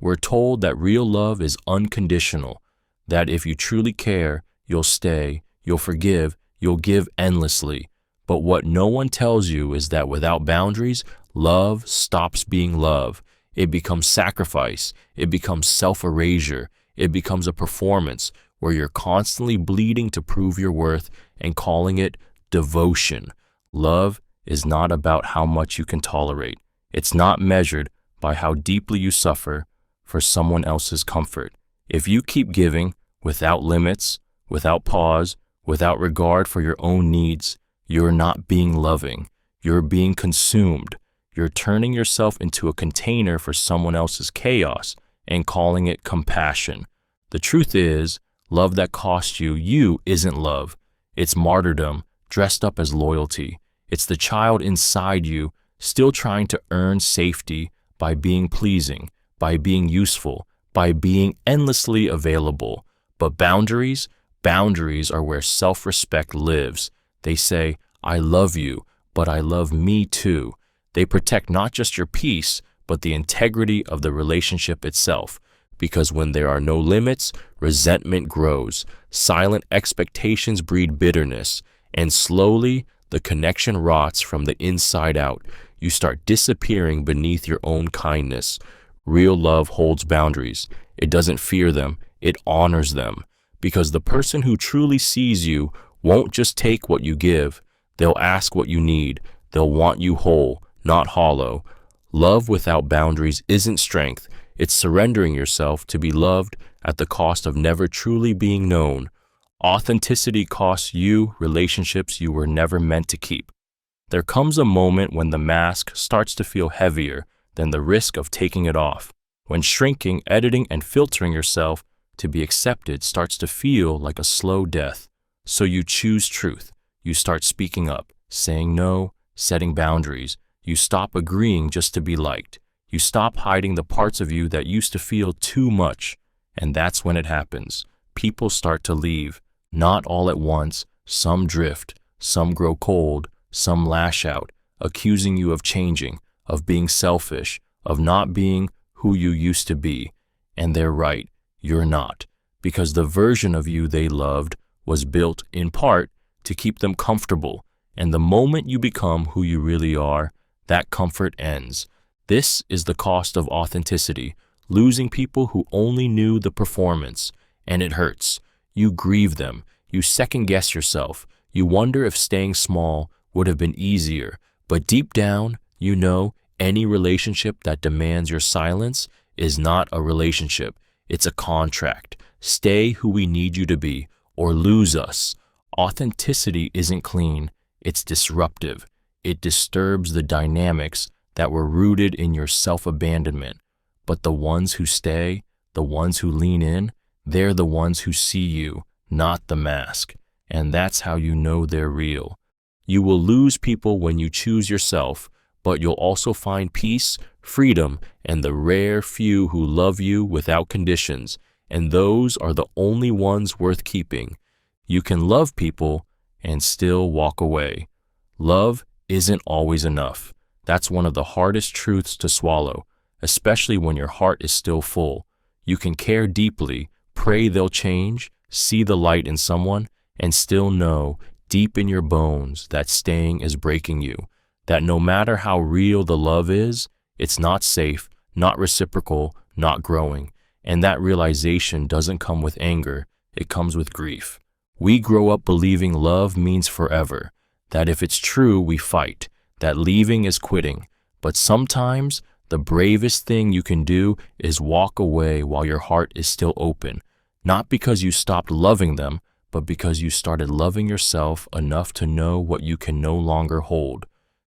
We're told that real love is unconditional, that if you truly care, you'll stay, you'll forgive, you'll give endlessly. But what no one tells you is that without boundaries, love stops being love. It becomes sacrifice. It becomes self-erasure. It becomes a performance where you're constantly bleeding to prove your worth and calling it devotion. Love is not about how much you can tolerate. It's not measured by how deeply you suffer for someone else's comfort. If you keep giving without limits, without pause, without regard for your own needs, you're not being loving. You're being consumed. You're turning yourself into a container for someone else's chaos and calling it compassion. The truth is, love that costs you isn't love. It's martyrdom dressed up as loyalty. It's the child inside you still trying to earn safety by being pleasing, by being useful, by being endlessly available. But boundaries are where self-respect lives. They say, I love you, but I love me too. They protect not just your peace, but the integrity of the relationship itself. because when there are no limits, resentment grows. Silent expectations breed bitterness, and slowly the connection rots from the inside out. You start disappearing beneath your own kindness. Real love holds boundaries. It doesn't fear them, it honors them. Because the person who truly sees you won't just take what you give, they'll ask what you need. They'll want you whole, not hollow. Love without boundaries isn't strength. It's surrendering yourself to be loved at the cost of never truly being known. Authenticity costs you relationships you were never meant to keep. There comes a moment when the mask starts to feel heavier than the risk of taking it off, when shrinking, editing, and filtering yourself to be accepted starts to feel like a slow death. So you choose truth. You start speaking up, saying no, setting boundaries. You stop agreeing just to be liked. You stop hiding the parts of you that used to feel too much. And that's when it happens. People start to leave, not all at once. Some drift, some grow cold, some lash out, accusing you of changing, of being selfish, of not being who you used to be. And they're right, you're not, because the version of you they loved was built, in part, to keep them comfortable. And the moment you become who you really are, that comfort ends. This is the cost of authenticity, losing people who only knew the performance, and it hurts. You grieve them, you second-guess yourself, you wonder if staying small would have been easier, but deep down, you know any relationship that demands your silence is not a relationship, it's a contract. Stay who we need you to be, or lose us. Authenticity isn't clean, it's disruptive. It disturbs the dynamics that were rooted in your self-abandonment. But the ones who stay, the ones who lean in, they're the ones who see you, not the mask. And that's how you know they're real. You will lose people when you choose yourself, but you'll also find peace, freedom, and the rare few who love you without conditions. And those are the only ones worth keeping. You can love people and still walk away. Love isn't always enough. That's one of the hardest truths to swallow, especially when your heart is still full. You can care deeply, pray they'll change, see the light in someone, and still know deep in your bones that staying is breaking you, that no matter how real the love is, it's not safe, not reciprocal, not growing. And that realization doesn't come with anger, it comes with grief. We grow up believing love means forever, that if it's true, we fight, that leaving is quitting. But sometimes the bravest thing you can do is walk away while your heart is still open, not because you stopped loving them, but because you started loving yourself enough to know what you can no longer hold.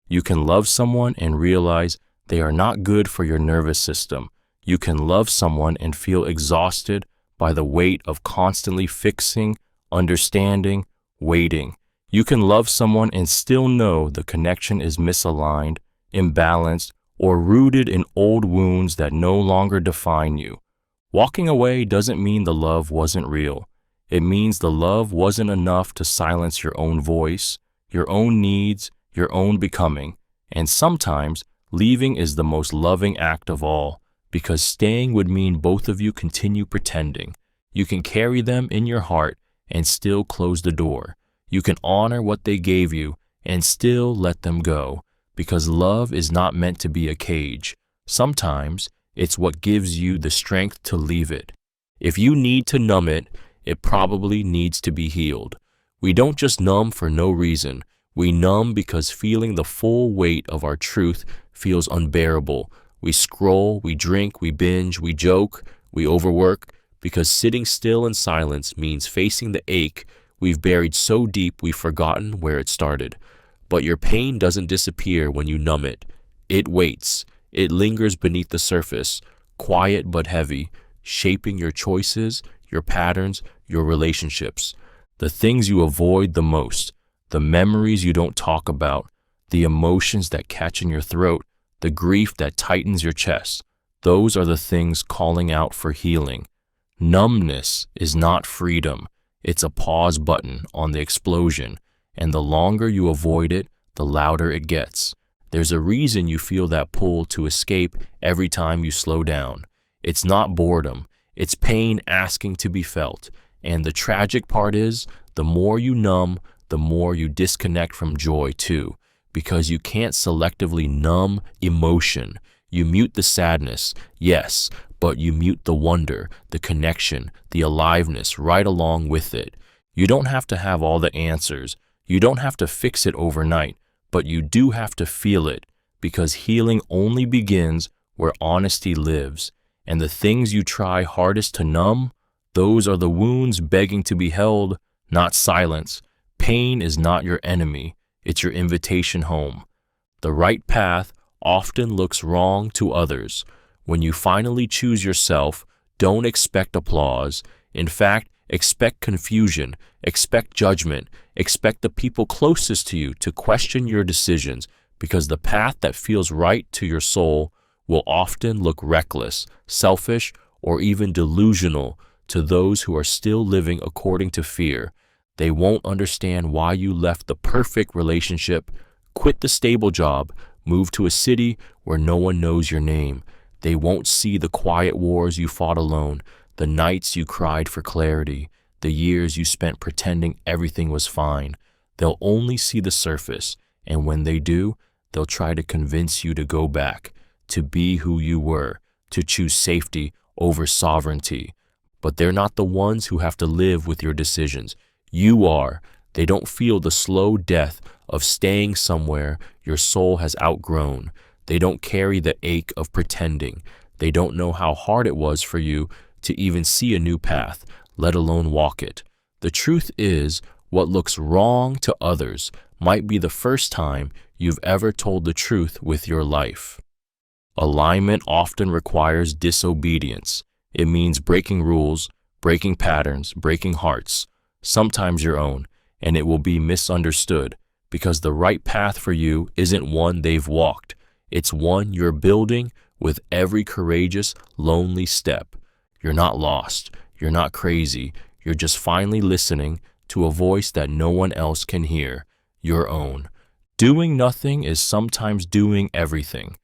You can love someone and realize they are not good for your nervous system. You can love someone and feel exhausted by the weight of constantly fixing, understanding, waiting. You can love someone and still know the connection is misaligned, imbalanced, or rooted in old wounds that no longer define you. Walking away doesn't mean the love wasn't real. It means the love wasn't enough to silence your own voice, your own needs, your own becoming. And sometimes leaving is the most loving act of all, because staying would mean both of you continue pretending. You can carry them in your heart and still close the door. You can honor what they gave you and still let them go, because love is not meant to be a cage. Sometimes it's what gives you the strength to leave it. If you need to numb it, it probably needs to be healed. We don't just numb for no reason. We numb because feeling the full weight of our truth feels unbearable. We scroll, we drink, we binge, we joke, we overwork, because sitting still in silence means facing the ache we've buried so deep we've forgotten where it started. But your pain doesn't disappear when you numb it. It waits. It lingers beneath the surface, quiet but heavy, shaping your choices, your patterns, your relationships. The things you avoid the most, the memories you don't talk about, the emotions that catch in your throat, the grief that tightens your chest. Those are the things calling out for healing. Numbness is not freedom. It's a pause button on the explosion, and the longer you avoid it, the louder it gets. There's a reason you feel that pull to escape every time you slow down. It's not boredom. It's pain asking to be felt. And the tragic part is, the more you numb, the more you disconnect from joy too, because you can't selectively numb emotion. You mute the sadness, yes, but you mute the wonder, the connection, the aliveness right along with it. You don't have to have all the answers. You don't have to fix it overnight, but you do have to feel it, because healing only begins where honesty lives. And the things you try hardest to numb, those are the wounds begging to be held, not silence. Pain is not your enemy, it's your invitation home. The right path often looks wrong to others. When you finally choose yourself, don't expect applause. In fact, expect confusion, expect judgment, expect the people closest to you to question your decisions, because the path that feels right to your soul will often look reckless, selfish, or even delusional to those who are still living according to fear. They won't understand why you left the perfect relationship, quit the stable job, move to a city where no one knows your name. They won't see the quiet wars you fought alone, the nights you cried for clarity, the years you spent pretending everything was fine. They'll only see the surface, and when they do, they'll try to convince you to go back, to be who you were, to choose safety over sovereignty. But they're not the ones who have to live with your decisions. You are. They don't feel the slow death of staying somewhere your soul has outgrown. They don't carry the ache of pretending. They don't know how hard it was for you to even see a new path, let alone walk it. The truth is, what looks wrong to others might be the first time you've ever told the truth with your life. Alignment often requires disobedience. It means breaking rules, breaking patterns, breaking hearts, sometimes your own, and it will be misunderstood, because the right path for you isn't one they've walked. It's one you're building with every courageous, lonely step. You're not lost. You're not crazy. You're just finally listening to a voice that no one else can hear, your own. Doing nothing is sometimes doing everything.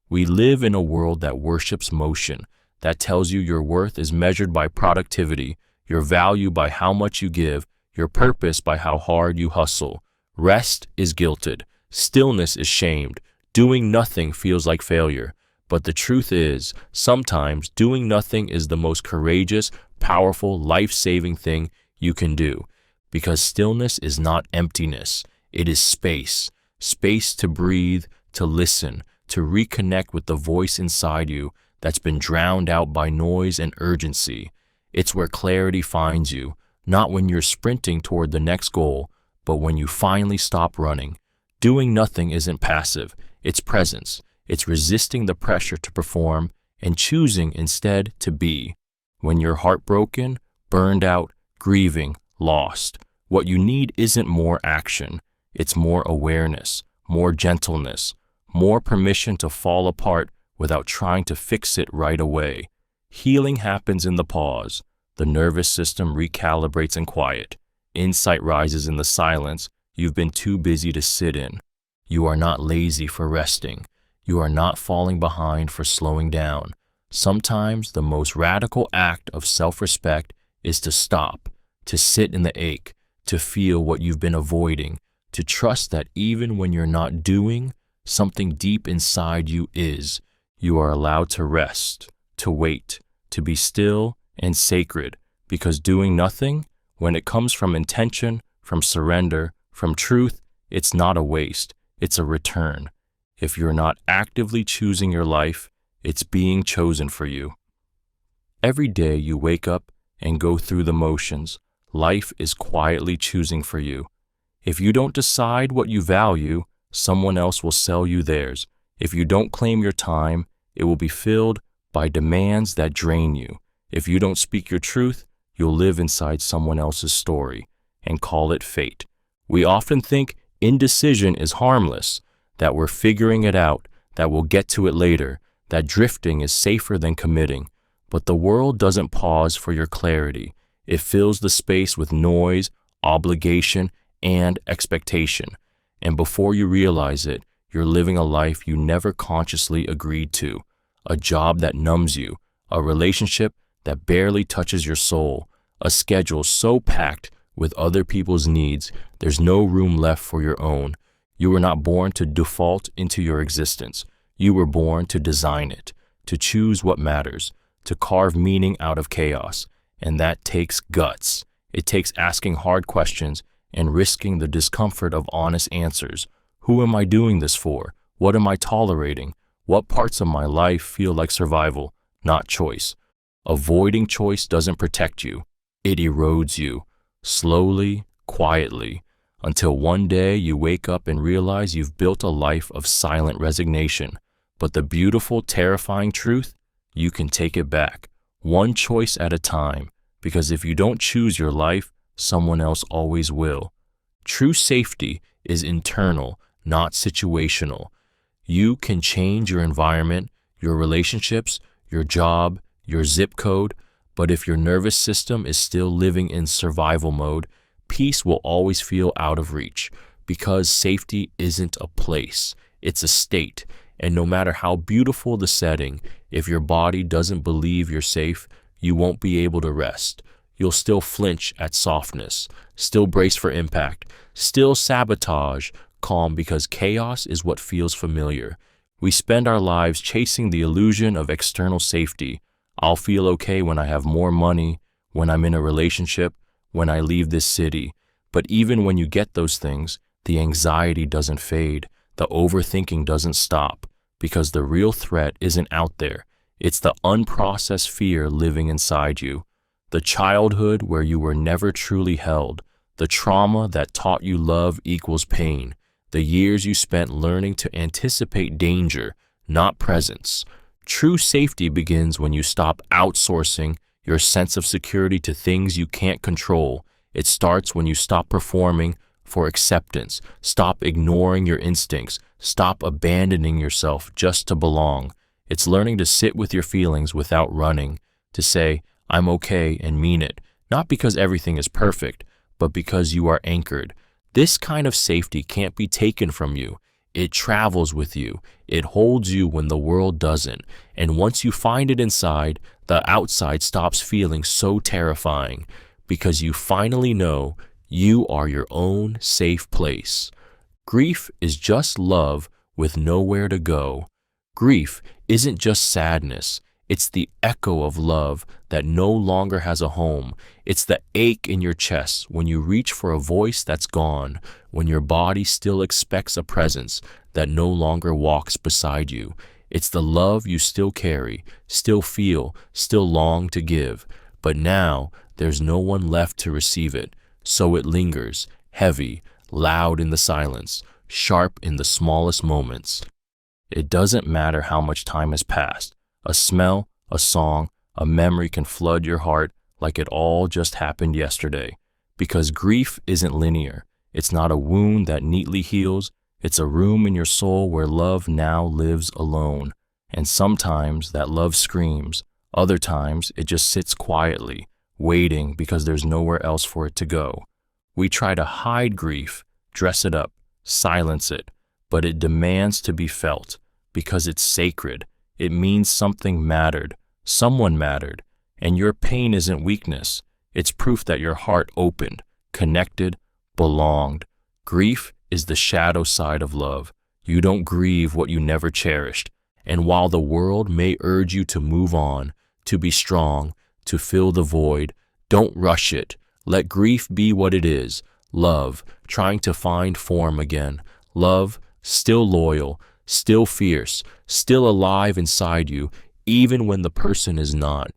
We live in a world that worships motion, that tells you your worth is measured by productivity, your value by how much you give, your purpose by how hard you hustle. Rest is guilted. Stillness is shamed. Doing nothing feels like failure. But the truth is, sometimes doing nothing is the most courageous, powerful, life-saving thing you can do. Because stillness is not emptiness. It is space. Space to breathe, to listen, to reconnect with the voice inside you that's been drowned out by noise and urgency. It's where clarity finds you, not when you're sprinting toward the next goal, but when you finally stop running. Doing nothing isn't passive. It's presence. It's resisting the pressure to perform and choosing instead to be. When you're heartbroken, burned out, grieving, lost, what you need isn't more action. It's more awareness, more gentleness, more permission to fall apart without trying to fix it right away. Healing happens in the pause. The nervous system recalibrates in quiet. Insight rises in the silence you've been too busy to sit in. You are not lazy for resting. You are not falling behind for slowing down. Sometimes the most radical act of self-respect is to stop, to sit in the ache, to feel what you've been avoiding, to trust that even when you're not doing, something deep inside you is. You are allowed to rest, to wait, to be still and sacred, because doing nothing, when it comes from intention, from surrender, from truth, it's not a waste, it's a return. If you're not actively choosing your life, it's being chosen for you. Every day you wake up and go through the motions, life is quietly choosing for you. If you don't decide what you value, someone else will sell you theirs. If you don't claim your time, it will be filled by demands that drain you. If you don't speak your truth, you'll live inside someone else's story and call it fate. We often think indecision is harmless, that we're figuring it out, that we'll get to it later, that drifting is safer than committing. But the world doesn't pause for your clarity. It fills the space with noise, obligation, and expectation. And before you realize it, you're living a life you never consciously agreed to, a job that numbs you, a relationship that barely touches your soul, a schedule so packed with other people's needs, there's no room left for your own. You were not born to default into your existence. You were born to design it, to choose what matters, to carve meaning out of chaos. And that takes guts. It takes asking hard questions and risking the discomfort of honest answers. Who am I doing this for? What am I tolerating? What parts of my life feel like survival, not choice? Avoiding choice doesn't protect you. It erodes you, slowly, quietly, until one day you wake up and realize you've built a life of silent resignation. But the beautiful, terrifying truth, you can take it back, one choice at a time, because if you don't choose your life, someone else always will. True safety is internal, not situational. You can change your environment, your relationships, your job, your zip code, but if your nervous system is still living in survival mode, peace will always feel out of reach, because safety isn't a place, it's a state. And no matter how beautiful the setting, if your body doesn't believe you're safe, you won't be able to rest. You'll still flinch at softness, still brace for impact, still sabotage calm, because chaos is what feels familiar. We spend our lives chasing the illusion of external safety. I'll feel okay when I have more money, when I'm in a relationship, when I leave this city. But even when you get those things, the anxiety doesn't fade. The overthinking doesn't stop, because the real threat isn't out there. It's the unprocessed fear living inside you. The childhood where you were never truly held. The trauma that taught you love equals pain. The years you spent learning to anticipate danger, not presence. True safety begins when you stop outsourcing your sense of security to things you can't control. It starts when you stop performing for acceptance, stop ignoring your instincts, stop abandoning yourself just to belong. It's learning to sit with your feelings without running, to say, I'm okay, and mean it, not because everything is perfect, but because you are anchored. This kind of safety can't be taken from you. It travels with you. It holds you when the world doesn't. And once you find it inside, the outside stops feeling so terrifying, because you finally know you are your own safe place. Grief is just love with nowhere to go. Grief isn't just sadness. It's the echo of love that no longer has a home. It's the ache in your chest when you reach for a voice that's gone, when your body still expects a presence that no longer walks beside you. It's the love you still carry, still feel, still long to give. But now there's no one left to receive it. So it lingers, heavy, loud in the silence, sharp in the smallest moments. It doesn't matter how much time has passed. A smell, a song, a memory can flood your heart like it all just happened yesterday. Because grief isn't linear. It's not a wound that neatly heals. It's a room in your soul where love now lives alone. And sometimes that love screams. Other times it just sits quietly, waiting because there's nowhere else for it to go. We try to hide grief, dress it up, silence it, but it demands to be felt because it's sacred. It means something mattered, someone mattered, and your pain isn't weakness. It's proof that your heart opened, connected, belonged. Grief is the shadow side of love. You don't grieve what you never cherished. And while the world may urge you to move on, to be strong, to fill the void, don't rush it. Let grief be what it is. Love, trying to find form again. Love, still loyal, still fierce, still alive inside you, even when the person is not.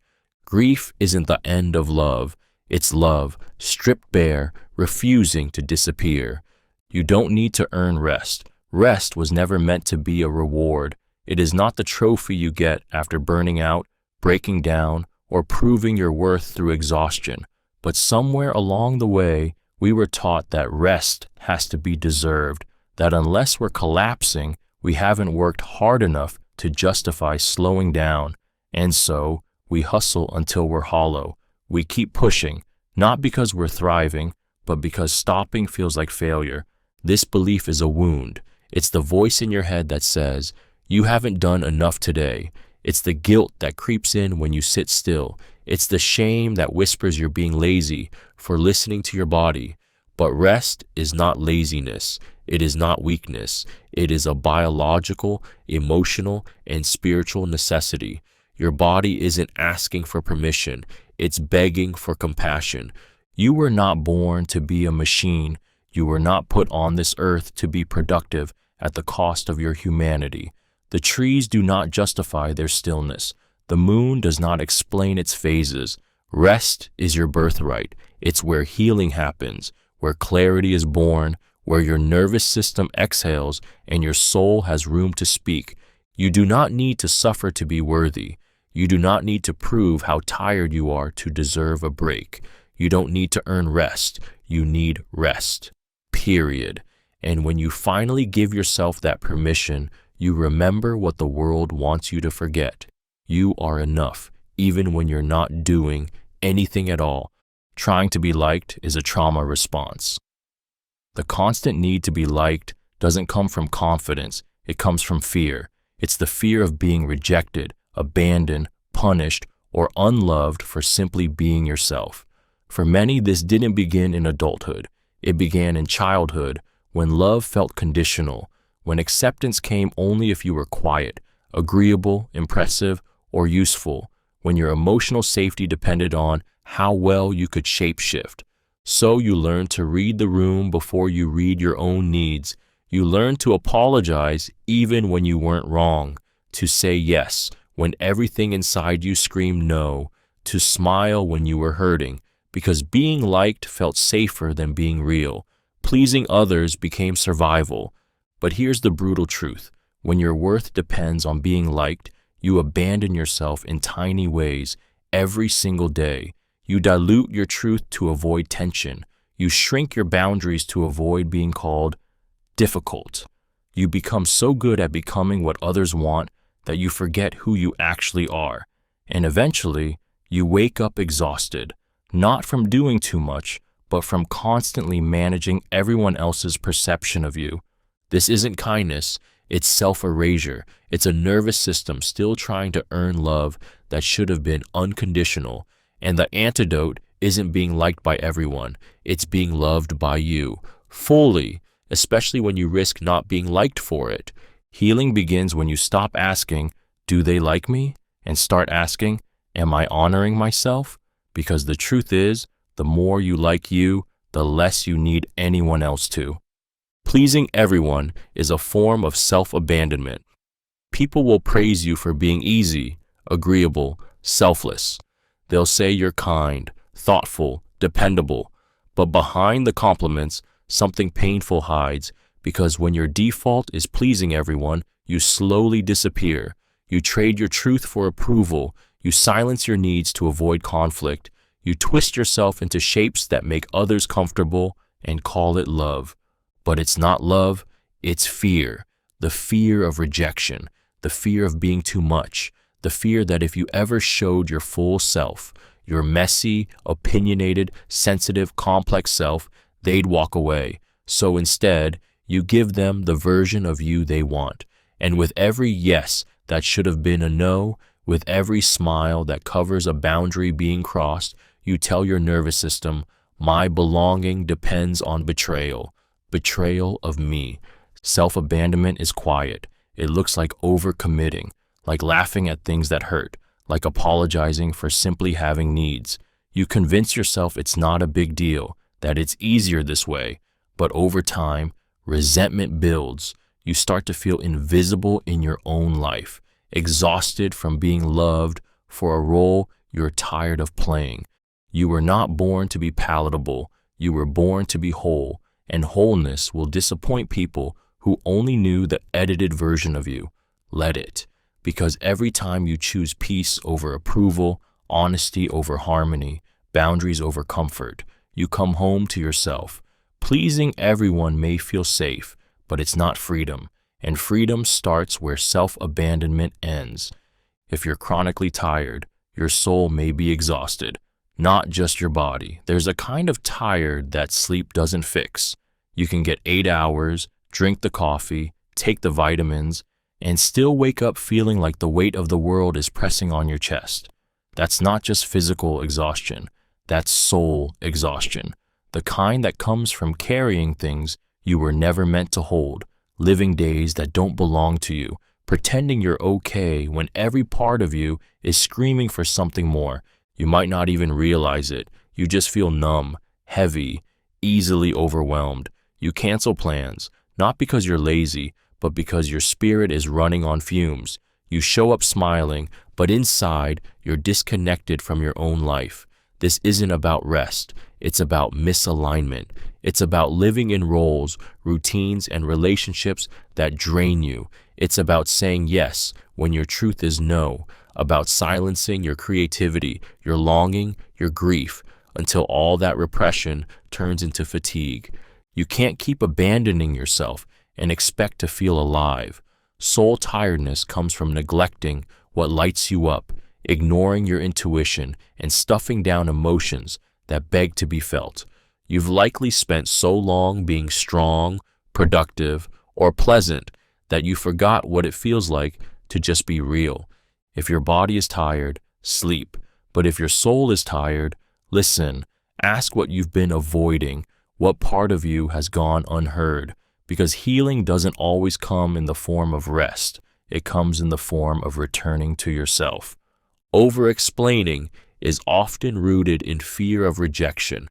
Grief isn't the end of love. It's love, stripped bare, refusing to disappear. You don't need to earn rest. Rest was never meant to be a reward. It is not the trophy you get after burning out, breaking down, or proving your worth through exhaustion. But somewhere along the way, we were taught that rest has to be deserved, that unless we're collapsing, we haven't worked hard enough to justify slowing down. And so, we hustle until we're hollow. We keep pushing, not because we're thriving, but because stopping feels like failure. This belief is a wound. It's the voice in your head that says, you haven't done enough today. It's the guilt that creeps in when you sit still. It's the shame that whispers you're being lazy for listening to your body. But rest is not laziness. It is not weakness. It is a biological, emotional, and spiritual necessity. Your body isn't asking for permission. It's begging for compassion. You were not born to be a machine. You were not put on this earth to be productive at the cost of your humanity. The trees do not justify their stillness. The moon does not explain its phases. Rest is your birthright. It's where healing happens, where clarity is born, where your nervous system exhales and your soul has room to speak. You do not need to suffer to be worthy. You do not need to prove how tired you are to deserve a break. You don't need to earn rest. You need rest. Period. And when you finally give yourself that permission, you remember what the world wants you to forget. You are enough, even when you're not doing anything at all. Trying to be liked is a trauma response. The constant need to be liked doesn't come from confidence. It comes from fear. It's the fear of being rejected, abandoned, punished, or unloved for simply being yourself. For many, this didn't begin in adulthood. It began in childhood, when love felt conditional, when acceptance came only if you were quiet, agreeable, impressive, or useful, when your emotional safety depended on how well you could shapeshift. So you learned to read the room before you read your own needs. You learned to apologize even when you weren't wrong, to say yes when everything inside you screamed no, to smile when you were hurting, because being liked felt safer than being real. Pleasing others became survival. But here's the brutal truth. When your worth depends on being liked, you abandon yourself in tiny ways every single day. You dilute your truth to avoid tension. You shrink your boundaries to avoid being called difficult. You become so good at becoming what others want that you forget who you actually are. And eventually, you wake up exhausted, not from doing too much, but from constantly managing everyone else's perception of you. This isn't kindness, it's self-erasure. It's a nervous system still trying to earn love that should have been unconditional. And the antidote isn't being liked by everyone, it's being loved by you, fully, especially when you risk not being liked for it. Healing begins when you stop asking, "Do they like me?" and start asking, "Am I honoring myself?" Because the truth is, the more you like you, the less you need anyone else to. Pleasing everyone is a form of self-abandonment. People will praise you for being easy, agreeable, selfless. They'll say you're kind, thoughtful, dependable. But behind the compliments, something painful hides, because when your default is pleasing everyone, you slowly disappear. You trade your truth for approval. You silence your needs to avoid conflict. You twist yourself into shapes that make others comfortable and call it love. But it's not love, it's fear. The fear of rejection, the fear of being too much, the fear that if you ever showed your full self, your messy, opinionated, sensitive, complex self, they'd walk away. So instead, you give them the version of you they want. And with every yes that should have been a no, with every smile that covers a boundary being crossed, you tell your nervous system, "My belonging depends on betrayal. Betrayal of me." Self-abandonment is quiet. It looks like overcommitting, like laughing at things that hurt, like apologizing for simply having needs. You convince yourself it's not a big deal, that it's easier this way. But over time, resentment builds. You start to feel invisible in your own life, exhausted from being loved for a role you're tired of playing. You were not born to be palatable. You were born to be whole, and wholeness will disappoint people who only knew the edited version of you. Let it, because every time you choose peace over approval, honesty over harmony, boundaries over comfort, you come home to yourself. Pleasing everyone may feel safe, but it's not freedom, and freedom starts where self-abandonment ends. If you're chronically tired, your soul may be exhausted, not just your body. There's a kind of tired that sleep doesn't fix. You can get 8 hours, drink the coffee, take the vitamins, and still wake up feeling like the weight of the world is pressing on your chest. That's not just physical exhaustion, that's soul exhaustion. The kind that comes from carrying things you were never meant to hold, living days that don't belong to you, pretending you're okay when every part of you is screaming for something more. You might not even realize it. You just feel numb, heavy, easily overwhelmed. You cancel plans, not because you're lazy, but because your spirit is running on fumes. You show up smiling, but inside, you're disconnected from your own life. This isn't about rest. It's about misalignment. It's about living in roles, routines, and relationships that drain you. It's about saying yes when your truth is no, about silencing your creativity, your longing, your grief, until all that repression turns into fatigue. You can't keep abandoning yourself and expect to feel alive. Soul tiredness comes from neglecting what lights you up, ignoring your intuition, and stuffing down emotions that beg to be felt. You've likely spent so long being strong, productive, or pleasant that you forgot what it feels like to just be real. If your body is tired, sleep. But if your soul is tired, listen. Ask what you've been avoiding, what part of you has gone unheard. Because healing doesn't always come in the form of rest. It comes in the form of returning to yourself. Overexplaining is often rooted in fear of rejection.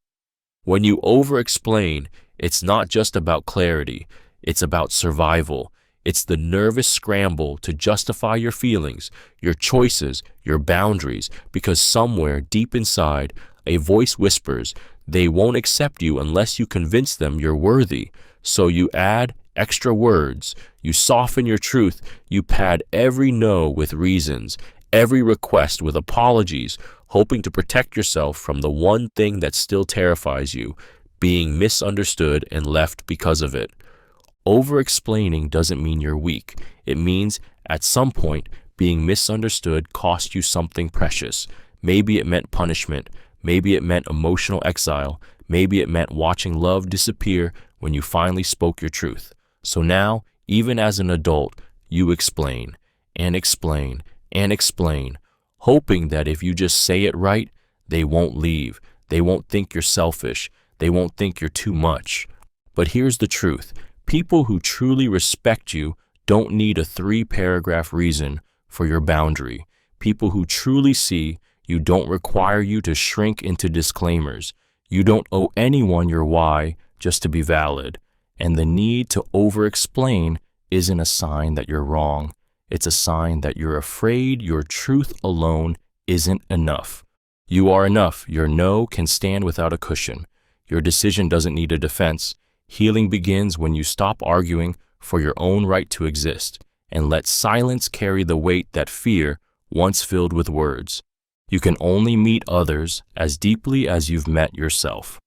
When you overexplain, it's not just about clarity, it's about survival. It's the nervous scramble to justify your feelings, your choices, your boundaries, because somewhere deep inside, a voice whispers, they won't accept you unless you convince them you're worthy. So you add extra words, you soften your truth, you pad every no with reasons, every request with apologies, hoping to protect yourself from the one thing that still terrifies you, being misunderstood and left because of it. Over-explaining doesn't mean you're weak. It means, at some point, being misunderstood cost you something precious. Maybe it meant punishment. Maybe it meant emotional exile. Maybe it meant watching love disappear when you finally spoke your truth. So now, even as an adult, you explain, and explain, and explain, hoping that if you just say it right, they won't leave. They won't think you're selfish. They won't think you're too much. But here's the truth. People who truly respect you don't need a 3-paragraph reason for your boundary. People who truly see you don't require you to shrink into disclaimers. You don't owe anyone your why just to be valid. And the need to over-explain isn't a sign that you're wrong. It's a sign that you're afraid your truth alone isn't enough. You are enough. Your no can stand without a cushion. Your decision doesn't need a defense. Healing begins when you stop arguing for your own right to exist and let silence carry the weight that fear once filled with words. You can only meet others as deeply as you've met yourself.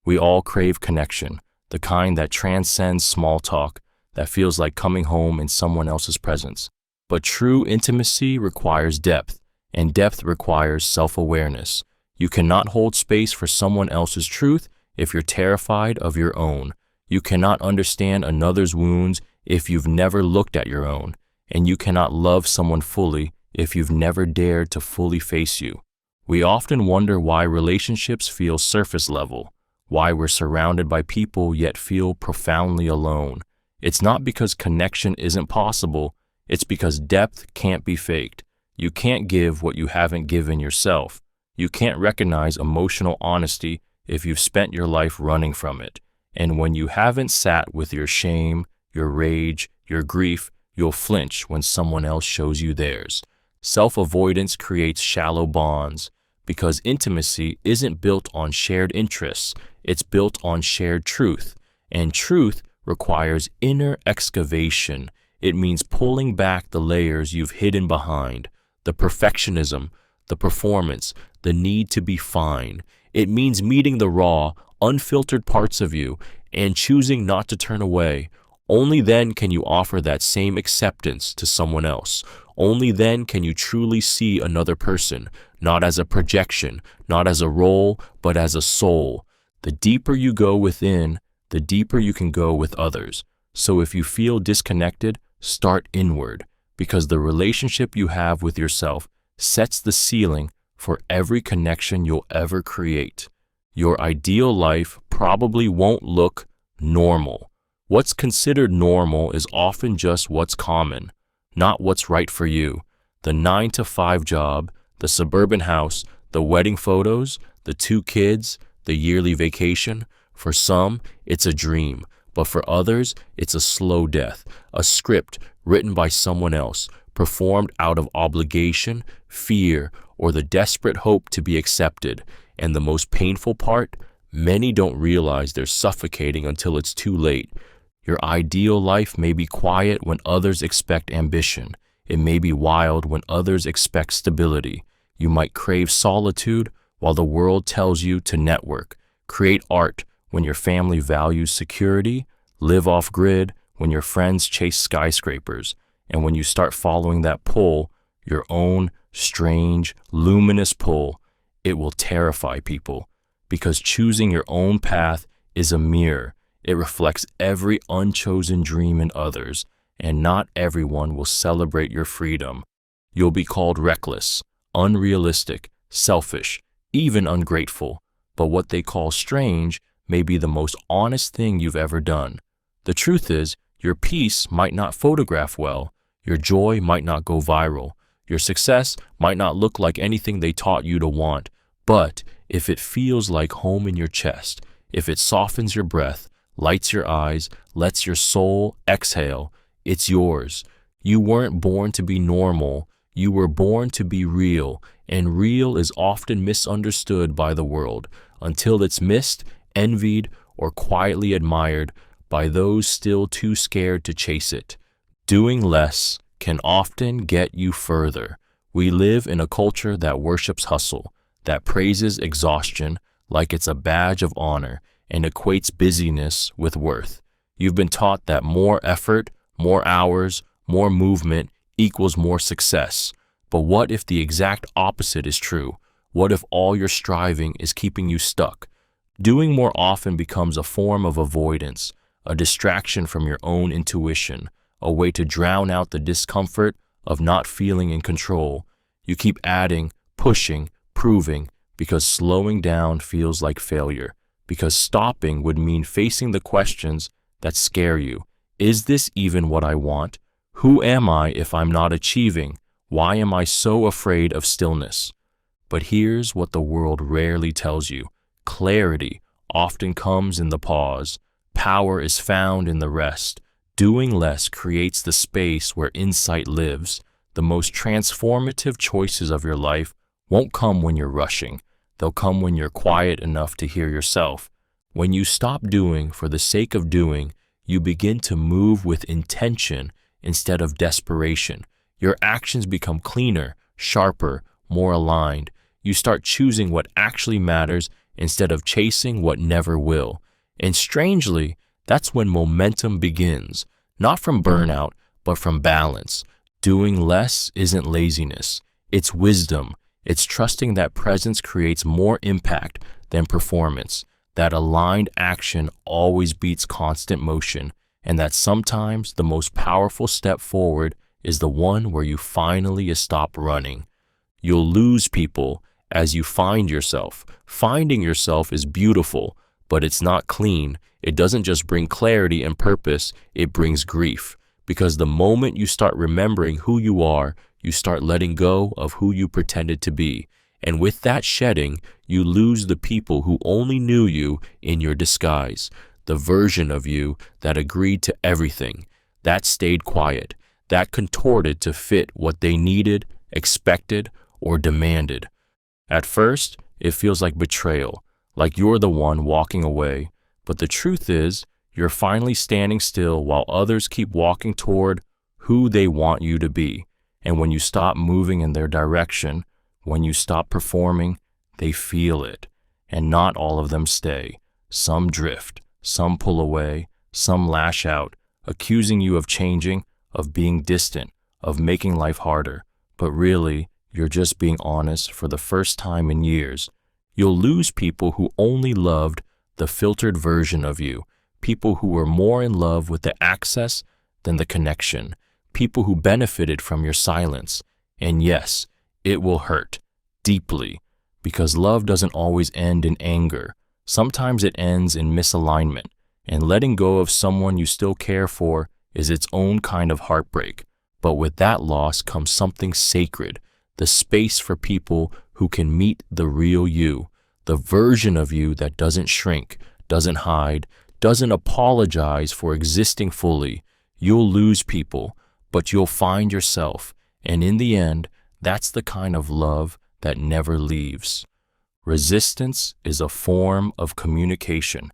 We all crave connection, the kind that transcends small talk, that feels like coming home in someone else's presence. But true intimacy requires depth, and depth requires self-awareness. You cannot hold space for someone else's truth if you're terrified of your own. You cannot understand another's wounds if you've never looked at your own, and you cannot love someone fully if you've never dared to fully face you. We often wonder why relationships feel surface level, why we're surrounded by people yet feel profoundly alone. It's not because connection isn't possible, it's because depth can't be faked. You can't give what you haven't given yourself. You can't recognize emotional honesty if you've spent your life running from it. And when you haven't sat with your shame, your rage, your grief, you'll flinch when someone else shows you theirs. Self-avoidance creates shallow bonds because intimacy isn't built on shared interests, it's built on shared truth. And truth requires inner excavation. It means pulling back the layers you've hidden behind, the perfectionism, the performance, the need to be fine. It means meeting the raw, unfiltered parts of you and choosing not to turn away. Only then can you offer that same acceptance to someone else. Only then can you truly see another person, not as a projection, not as a role, but as a soul. The deeper you go within, the deeper you can go with others. So if you feel disconnected, start inward, because the relationship you have with yourself sets the ceiling for every connection you'll ever create. Your ideal life probably won't look normal. What's considered normal is often just what's common, not what's right for you. The 9-to-5 job, the suburban house, the wedding photos, the 2 kids, the yearly vacation. For some, it's a dream, but for others, it's a slow death, a script written by someone else, performed out of obligation, fear, or the desperate hope to be accepted. And the most painful part, many don't realize they're suffocating until it's too late. Your ideal life may be quiet when others expect ambition. It may be wild when others expect stability. You might crave solitude while the world tells you to network. Create art when your family values security. Live off-grid when your friends chase skyscrapers. And when you start following that pull, your own strange, luminous pull, it will terrify people. Because choosing your own path is a mirror. It reflects every unchosen dream in others, and not everyone will celebrate your freedom. You'll be called reckless, unrealistic, selfish, even ungrateful. But what they call strange may be the most honest thing you've ever done. The truth is, your peace might not photograph well. Your joy might not go viral. Your success might not look like anything they taught you to want. But if it feels like home in your chest, if it softens your breath, lights your eyes, lets your soul exhale, it's yours. You weren't born to be normal. You were born to be real, and real is often misunderstood by the world until it's missed, envied, or quietly admired by those still too scared to chase it. Doing less can often get you further. We live in a culture that worships hustle, that praises exhaustion like it's a badge of honor, and equates busyness with worth. You've been taught that more effort, more hours, more movement equals more success. But what if the exact opposite is true? What if all your striving is keeping you stuck? Doing more often becomes a form of avoidance, a distraction from your own intuition, a way to drown out the discomfort of not feeling in control. You keep adding, pushing, proving, because slowing down feels like failure, because stopping would mean facing the questions that scare you. Is this even what I want? Who am I if I'm not achieving? Why am I so afraid of stillness? But here's what the world rarely tells you. Clarity often comes in the pause. Power is found in the rest. Doing less creates the space where insight lives. The most transformative choices of your life won't come when you're rushing. They'll come when you're quiet enough to hear yourself. When you stop doing for the sake of doing, you begin to move with intention instead of desperation. Your actions become cleaner, sharper, more aligned. You start choosing what actually matters instead of chasing what never will. And strangely, that's when momentum begins, not from burnout, but from balance. Doing less isn't laziness. It's wisdom. It's trusting that presence creates more impact than performance, that aligned action always beats constant motion, and that sometimes the most powerful step forward is the one where you finally stop running. You'll lose people as you find yourself. Finding yourself is beautiful, but it's not clean. It doesn't just bring clarity and purpose, it brings grief. Because the moment you start remembering who you are, you start letting go of who you pretended to be. And with that shedding, you lose the people who only knew you in your disguise, the version of you that agreed to everything, that stayed quiet, that contorted to fit what they needed, expected, or demanded. At first, it feels like betrayal, like you're the one walking away. But the truth is, you're finally standing still while others keep walking toward who they want you to be. And when you stop moving in their direction, when you stop performing, they feel it. And not all of them stay. Some drift, some pull away, some lash out, accusing you of changing, of being distant, of making life harder. But really, you're just being honest for the first time in years. You'll lose people who only loved the filtered version of you, people who were more in love with the access than the connection, people who benefited from your silence. And yes, it will hurt. deeply, because love doesn't always end in anger. Sometimes it ends in misalignment, and letting go of someone you still care for is its own kind of heartbreak. But with that loss comes something sacred, the space for people who can meet the real you, the version of you that doesn't shrink, doesn't hide, doesn't apologize for existing fully. You'll lose people, but you'll find yourself, and in the end, that's the kind of love that never leaves. Resistance is a form of communication.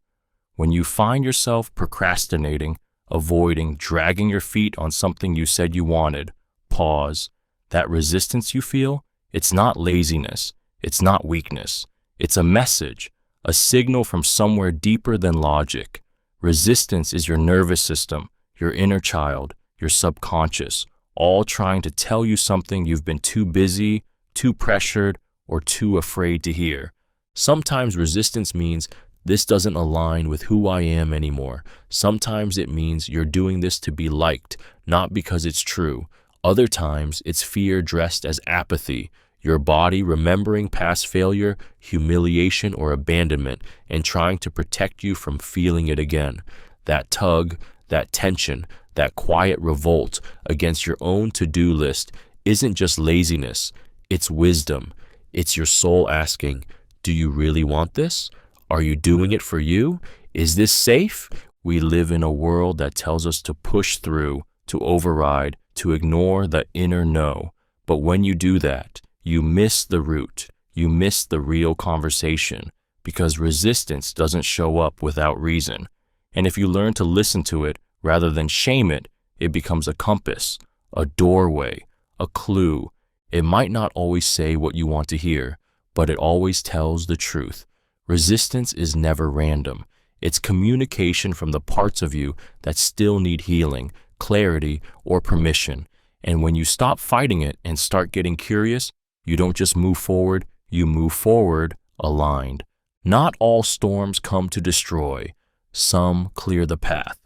When you find yourself procrastinating, avoiding, dragging your feet on something you said you wanted, pause. That resistance you feel, it's not laziness, it's not weakness. It's a message, a signal from somewhere deeper than logic. Resistance is your nervous system, your inner child, your subconscious, all trying to tell you something you've been too busy, too pressured, or too afraid to hear. Sometimes resistance means this doesn't align with who I am anymore. Sometimes it means you're doing this to be liked, not because it's true. Other times it's fear dressed as apathy, your body remembering past failure, humiliation, or abandonment and trying to protect you from feeling it again. That tug, that tension, that quiet revolt against your own to-do list isn't just laziness, it's wisdom. It's your soul asking, do you really want this? Are you doing it for you? Is this safe? We live in a world that tells us to push through, to override, to ignore the inner no. But when you do that, you miss the root. You miss the real conversation, because resistance doesn't show up without reason. And if you learn to listen to it rather than shame it, it becomes a compass, a doorway, a clue. It might not always say what you want to hear, but it always tells the truth. Resistance is never random. It's communication from the parts of you that still need healing, clarity, or permission. And when you stop fighting it and start getting curious, you don't just move forward, you move forward aligned. Not all storms come to destroy. Some clear the path.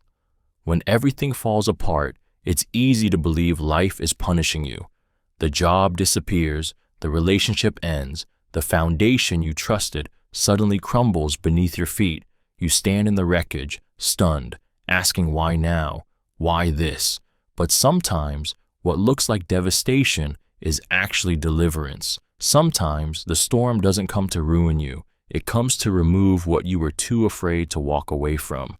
When everything falls apart, it's easy to believe life is punishing you. The job disappears, the relationship ends, the foundation you trusted suddenly crumbles beneath your feet. You stand in the wreckage, stunned, asking why now? Why this? But sometimes what looks like devastation is actually deliverance. Sometimes the storm doesn't come to ruin you. It comes to remove what you were too afraid to walk away from.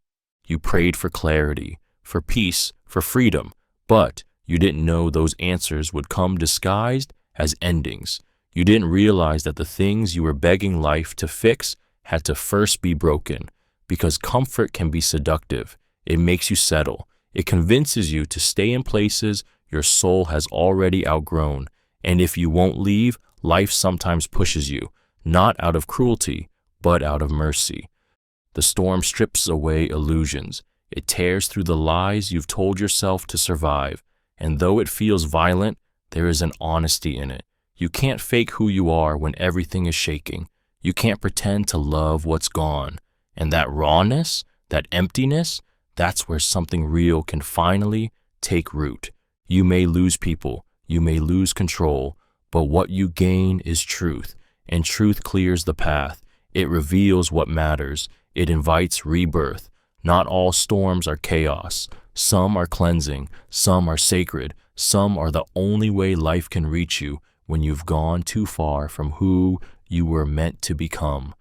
You prayed for clarity, for peace, for freedom, but you didn't know those answers would come disguised as endings. You didn't realize that the things you were begging life to fix had to first be broken, because comfort can be seductive. It makes you settle. It convinces you to stay in places your soul has already outgrown. And if you won't leave, life sometimes pushes you, not out of cruelty, but out of mercy. The storm strips away illusions. It tears through the lies you've told yourself to survive. And though it feels violent, there is an honesty in it. You can't fake who you are when everything is shaking. You can't pretend to love what's gone. And that rawness, that emptiness, that's where something real can finally take root. You may lose people, you may lose control, but what you gain is truth, and truth clears the path. It reveals what matters. It invites rebirth. Not all storms are chaos. Some are cleansing, some are sacred, some are the only way life can reach you when you've gone too far from who you were meant to become.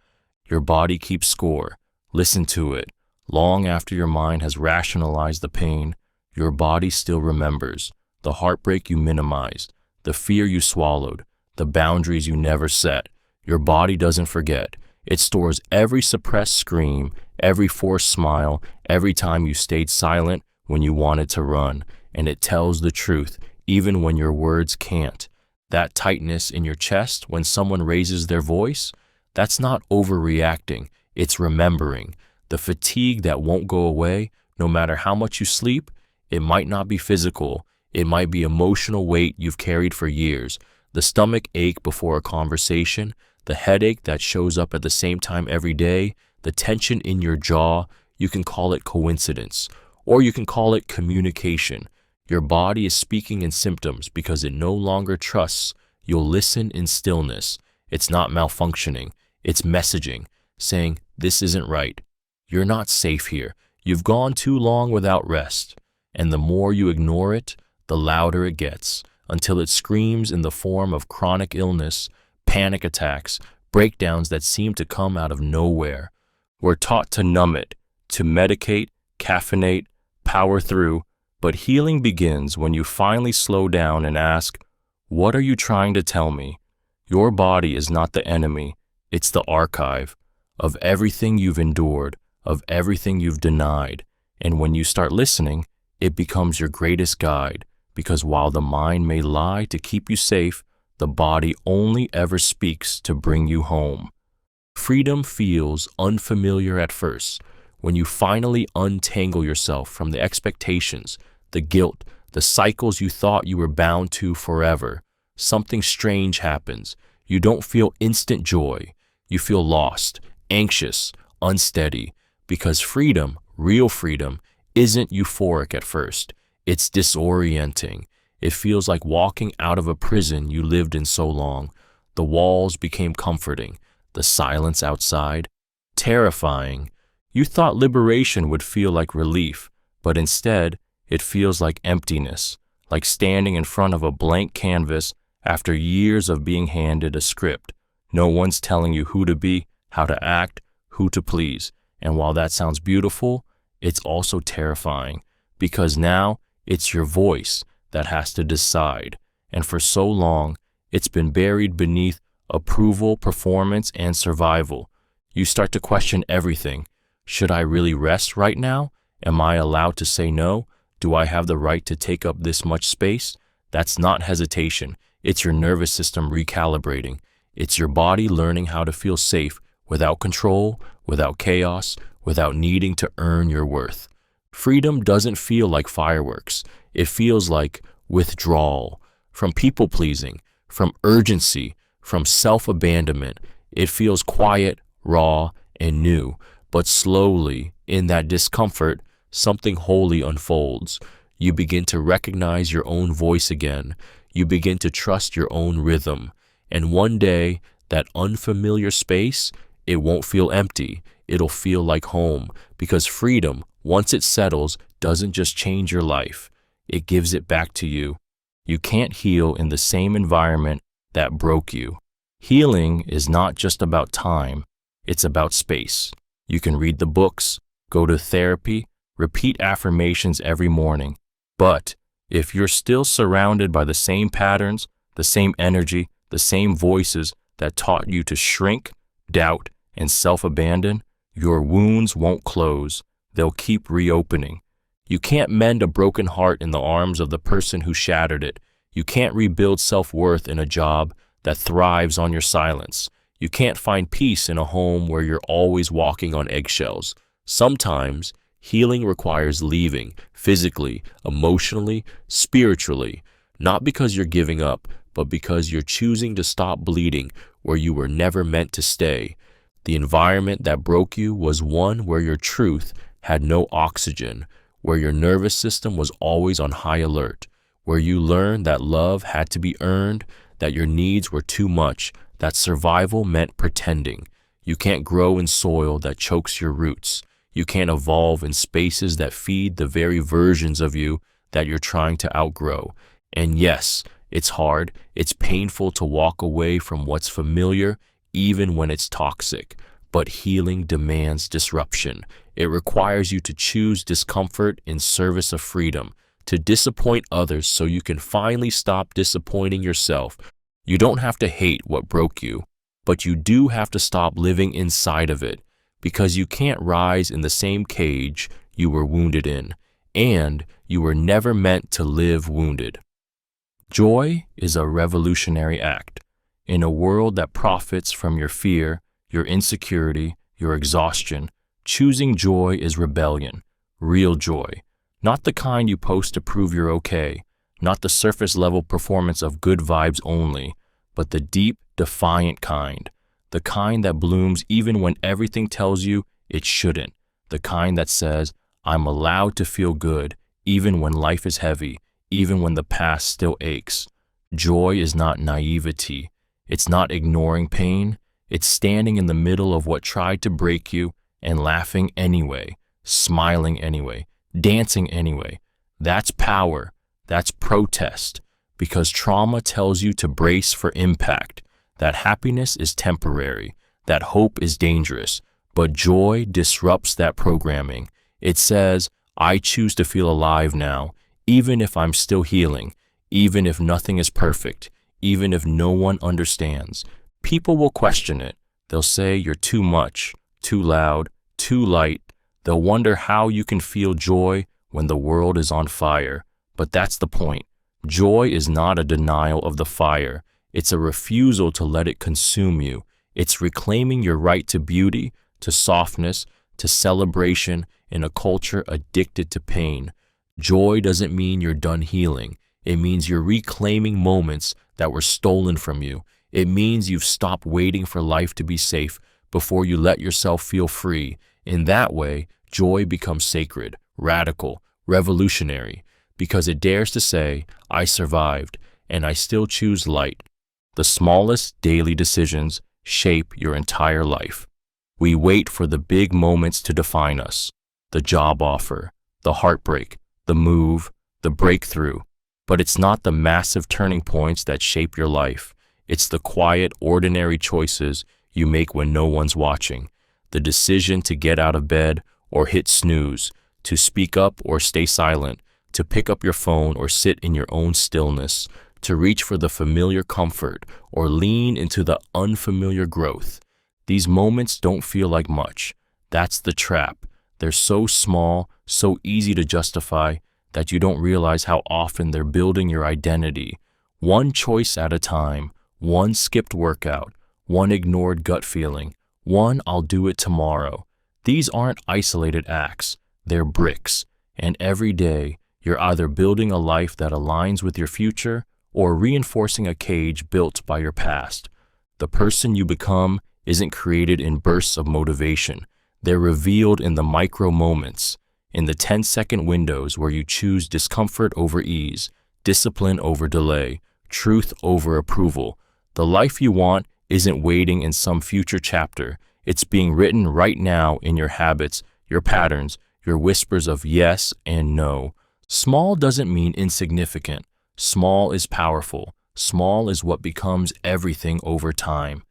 Your body keeps score. Listen to it. Long after your mind has rationalized the pain, your body still remembers. The heartbreak you minimized, the fear you swallowed, the boundaries you never set. Your body doesn't forget. It stores every suppressed scream, every forced smile, every time you stayed silent when you wanted to run. And it tells the truth, even when your words can't. That tightness in your chest when someone raises their voice, that's not overreacting, it's remembering. The fatigue that won't go away, no matter how much you sleep, it might not be physical. It might be emotional weight you've carried for years. The stomach ache before a conversation, the headache that shows up at the same time every day, the tension in your jaw. You can call it coincidence, or you can call it communication. Your body is speaking in symptoms because it no longer trusts you'll listen in stillness. It's not malfunctioning. It's messaging, saying, this isn't right. You're not safe here. You've gone too long without rest. And the more you ignore it, the louder it gets, until it screams in the form of chronic illness, panic attacks, breakdowns that seem to come out of nowhere. We're taught to numb it, to medicate, caffeinate, power through, but healing begins when you finally slow down and ask, what are you trying to tell me? Your body is not the enemy, it's the archive of everything you've endured, of everything you've denied. And when you start listening, it becomes your greatest guide, because while the mind may lie to keep you safe, the body only ever speaks to bring you home. Freedom feels unfamiliar at first. When you finally untangle yourself from the expectations, the guilt, the cycles you thought you were bound to forever, something strange happens. You don't feel instant joy. You feel lost, anxious, unsteady, because freedom, real freedom, isn't euphoric at first. It's disorienting. It feels like walking out of a prison you lived in so long. The walls became comforting, the silence outside terrifying. You thought liberation would feel like relief, but instead, it feels like emptiness, like standing in front of a blank canvas after years of being handed a script. No one's telling you who to be, how to act, who to please. And while that sounds beautiful, it's also terrifying, because now it's your voice that has to decide. And for so long, it's been buried beneath approval, performance, and survival. You start to question everything. Should I really rest right now? Am I allowed to say no? Do I have the right to take up this much space? That's not hesitation. It's your nervous system recalibrating. It's your body learning how to feel safe without control, without chaos, without needing to earn your worth. Freedom doesn't feel like fireworks. It feels like withdrawal from people-pleasing, from urgency, from self-abandonment. It feels quiet, raw, and new. But slowly, in that discomfort, something holy unfolds. You begin to recognize your own voice again. You begin to trust your own rhythm. And one day, that unfamiliar space, it won't feel empty. It'll feel like home, because freedom, once it settles, doesn't just change your life. It gives it back to you. You can't heal in the same environment that broke you. Healing is not just about time. It's about space. You can read the books, go to therapy, repeat affirmations every morning. But if you're still surrounded by the same patterns, the same energy, the same voices that taught you to shrink, doubt, and self-abandon, your wounds won't close. They'll keep reopening. You can't mend a broken heart in the arms of the person who shattered it. You can't rebuild self-worth in a job that thrives on your silence. You can't find peace in a home where you're always walking on eggshells. Sometimes, healing requires leaving, physically, emotionally, spiritually, not because you're giving up, but because you're choosing to stop bleeding where you were never meant to stay. The environment that broke you was one where your truth had no oxygen, where your nervous system was always on high alert, where you learned that love had to be earned, that your needs were too much, that survival meant pretending. You can't grow in soil that chokes your roots. You can't evolve in spaces that feed the very versions of you that you're trying to outgrow. And yes, it's hard. It's painful to walk away from what's familiar, even when it's toxic. But healing demands disruption. It requires you to choose discomfort in service of freedom, to disappoint others so you can finally stop disappointing yourself. You don't have to hate what broke you, but you do have to stop living inside of it, because you can't rise in the same cage you were wounded in, and you were never meant to live wounded. Joy is a revolutionary act. In a world that profits from your fear, your insecurity, your exhaustion, choosing joy is rebellion, real joy. Not the kind you post to prove you're okay, not the surface-level performance of good vibes only, but the deep, defiant kind, the kind that blooms even when everything tells you it shouldn't, the kind that says, I'm allowed to feel good, even when life is heavy, even when the past still aches. Joy is not naivety, It's not ignoring pain. It's standing in the middle of what tried to break you and laughing anyway, smiling anyway, dancing anyway. That's power. That's protest. Because trauma tells you to brace for impact, that happiness is temporary, that hope is dangerous, but joy disrupts that programming. It says, I choose to feel alive now, even if I'm still healing, even if nothing is perfect, even if no one understands. People will question it. They'll say you're too much, too loud, too light. They'll wonder how you can feel joy when the world is on fire. But that's the point. Joy is not a denial of the fire. It's a refusal to let it consume you. It's reclaiming your right to beauty, to softness, to celebration in a culture addicted to pain. Joy doesn't mean you're done healing. It means you're reclaiming moments that were stolen from you. It means you've stopped waiting for life to be safe before you let yourself feel free. In that way, joy becomes sacred, radical, revolutionary, because it dares to say, I survived, and I still choose light. The smallest daily decisions shape your entire life. We wait for the big moments to define us, the job offer, the heartbreak, the move, the breakthrough. But it's not the massive turning points that shape your life. It's the quiet, ordinary choices you make when no one's watching. The decision to get out of bed or hit snooze, to speak up or stay silent, to pick up your phone or sit in your own stillness, to reach for the familiar comfort or lean into the unfamiliar growth. These moments don't feel like much. That's the trap. They're so small, so easy to justify, that you don't realize how often they're building your identity. One choice at a time, one skipped workout, one ignored gut feeling, one I'll do it tomorrow. These aren't isolated acts, they're bricks. And every day, you're either building a life that aligns with your future or reinforcing a cage built by your past. The person you become isn't created in bursts of motivation. They're revealed in the micro moments, in the 10-second windows where you choose discomfort over ease, discipline over delay, truth over approval. The life you want isn't waiting in some future chapter. It's being written right now in your habits, your patterns, your whispers of yes and no. Small doesn't mean insignificant. Small is powerful. Small is what becomes everything over time.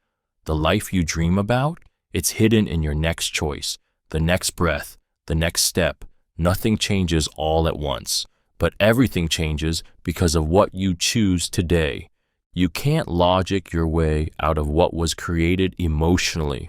The life you dream about, it's hidden in your next choice, the next breath, the next step. Nothing changes all at once, but everything changes because of what you choose today. You can't logic your way out of what was created emotionally.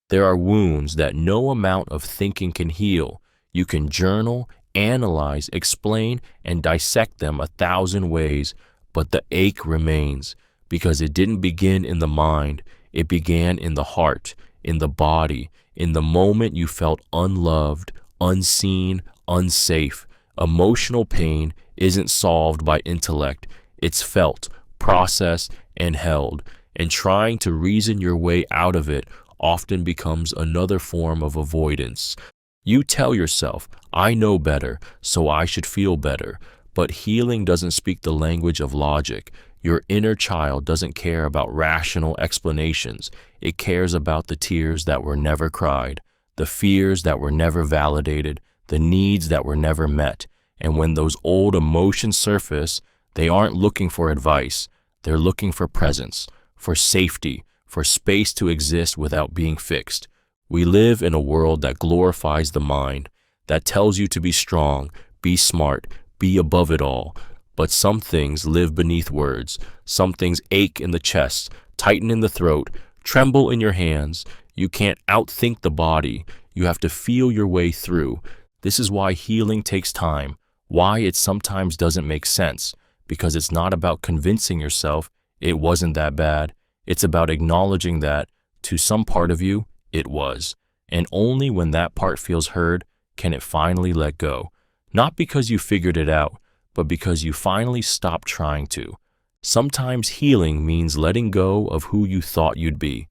There are wounds that no amount of thinking can heal. You can journal, analyze, explain, and dissect them 1,000 ways, but the ache remains because it didn't begin in the mind. It began in the heart, in the body, in the moment you felt unloved, unseen, unsafe. Emotional pain isn't solved by intellect. It's felt, processed, and held. And trying to reason your way out of it often becomes another form of avoidance. You tell yourself, I know better, so I should feel better. But healing doesn't speak the language of logic. Your inner child doesn't care about rational explanations. It cares about the tears that were never cried, the fears that were never validated, the needs that were never met. And when those old emotions surface, they aren't looking for advice. They're looking for presence, for safety, for space to exist without being fixed. We live in a world that glorifies the mind, that tells you to be strong, be smart, be above it all. But some things live beneath words. Some things ache in the chest, tighten in the throat, tremble in your hands. You can't outthink the body. You have to feel your way through. This is why healing takes time, why it sometimes doesn't make sense, because it's not about convincing yourself it wasn't that bad. It's about acknowledging that, to some part of you, it was. And only when that part feels heard can it finally let go. Not because you figured it out, but because you finally stopped trying to. Sometimes healing means letting go of who you thought you'd be.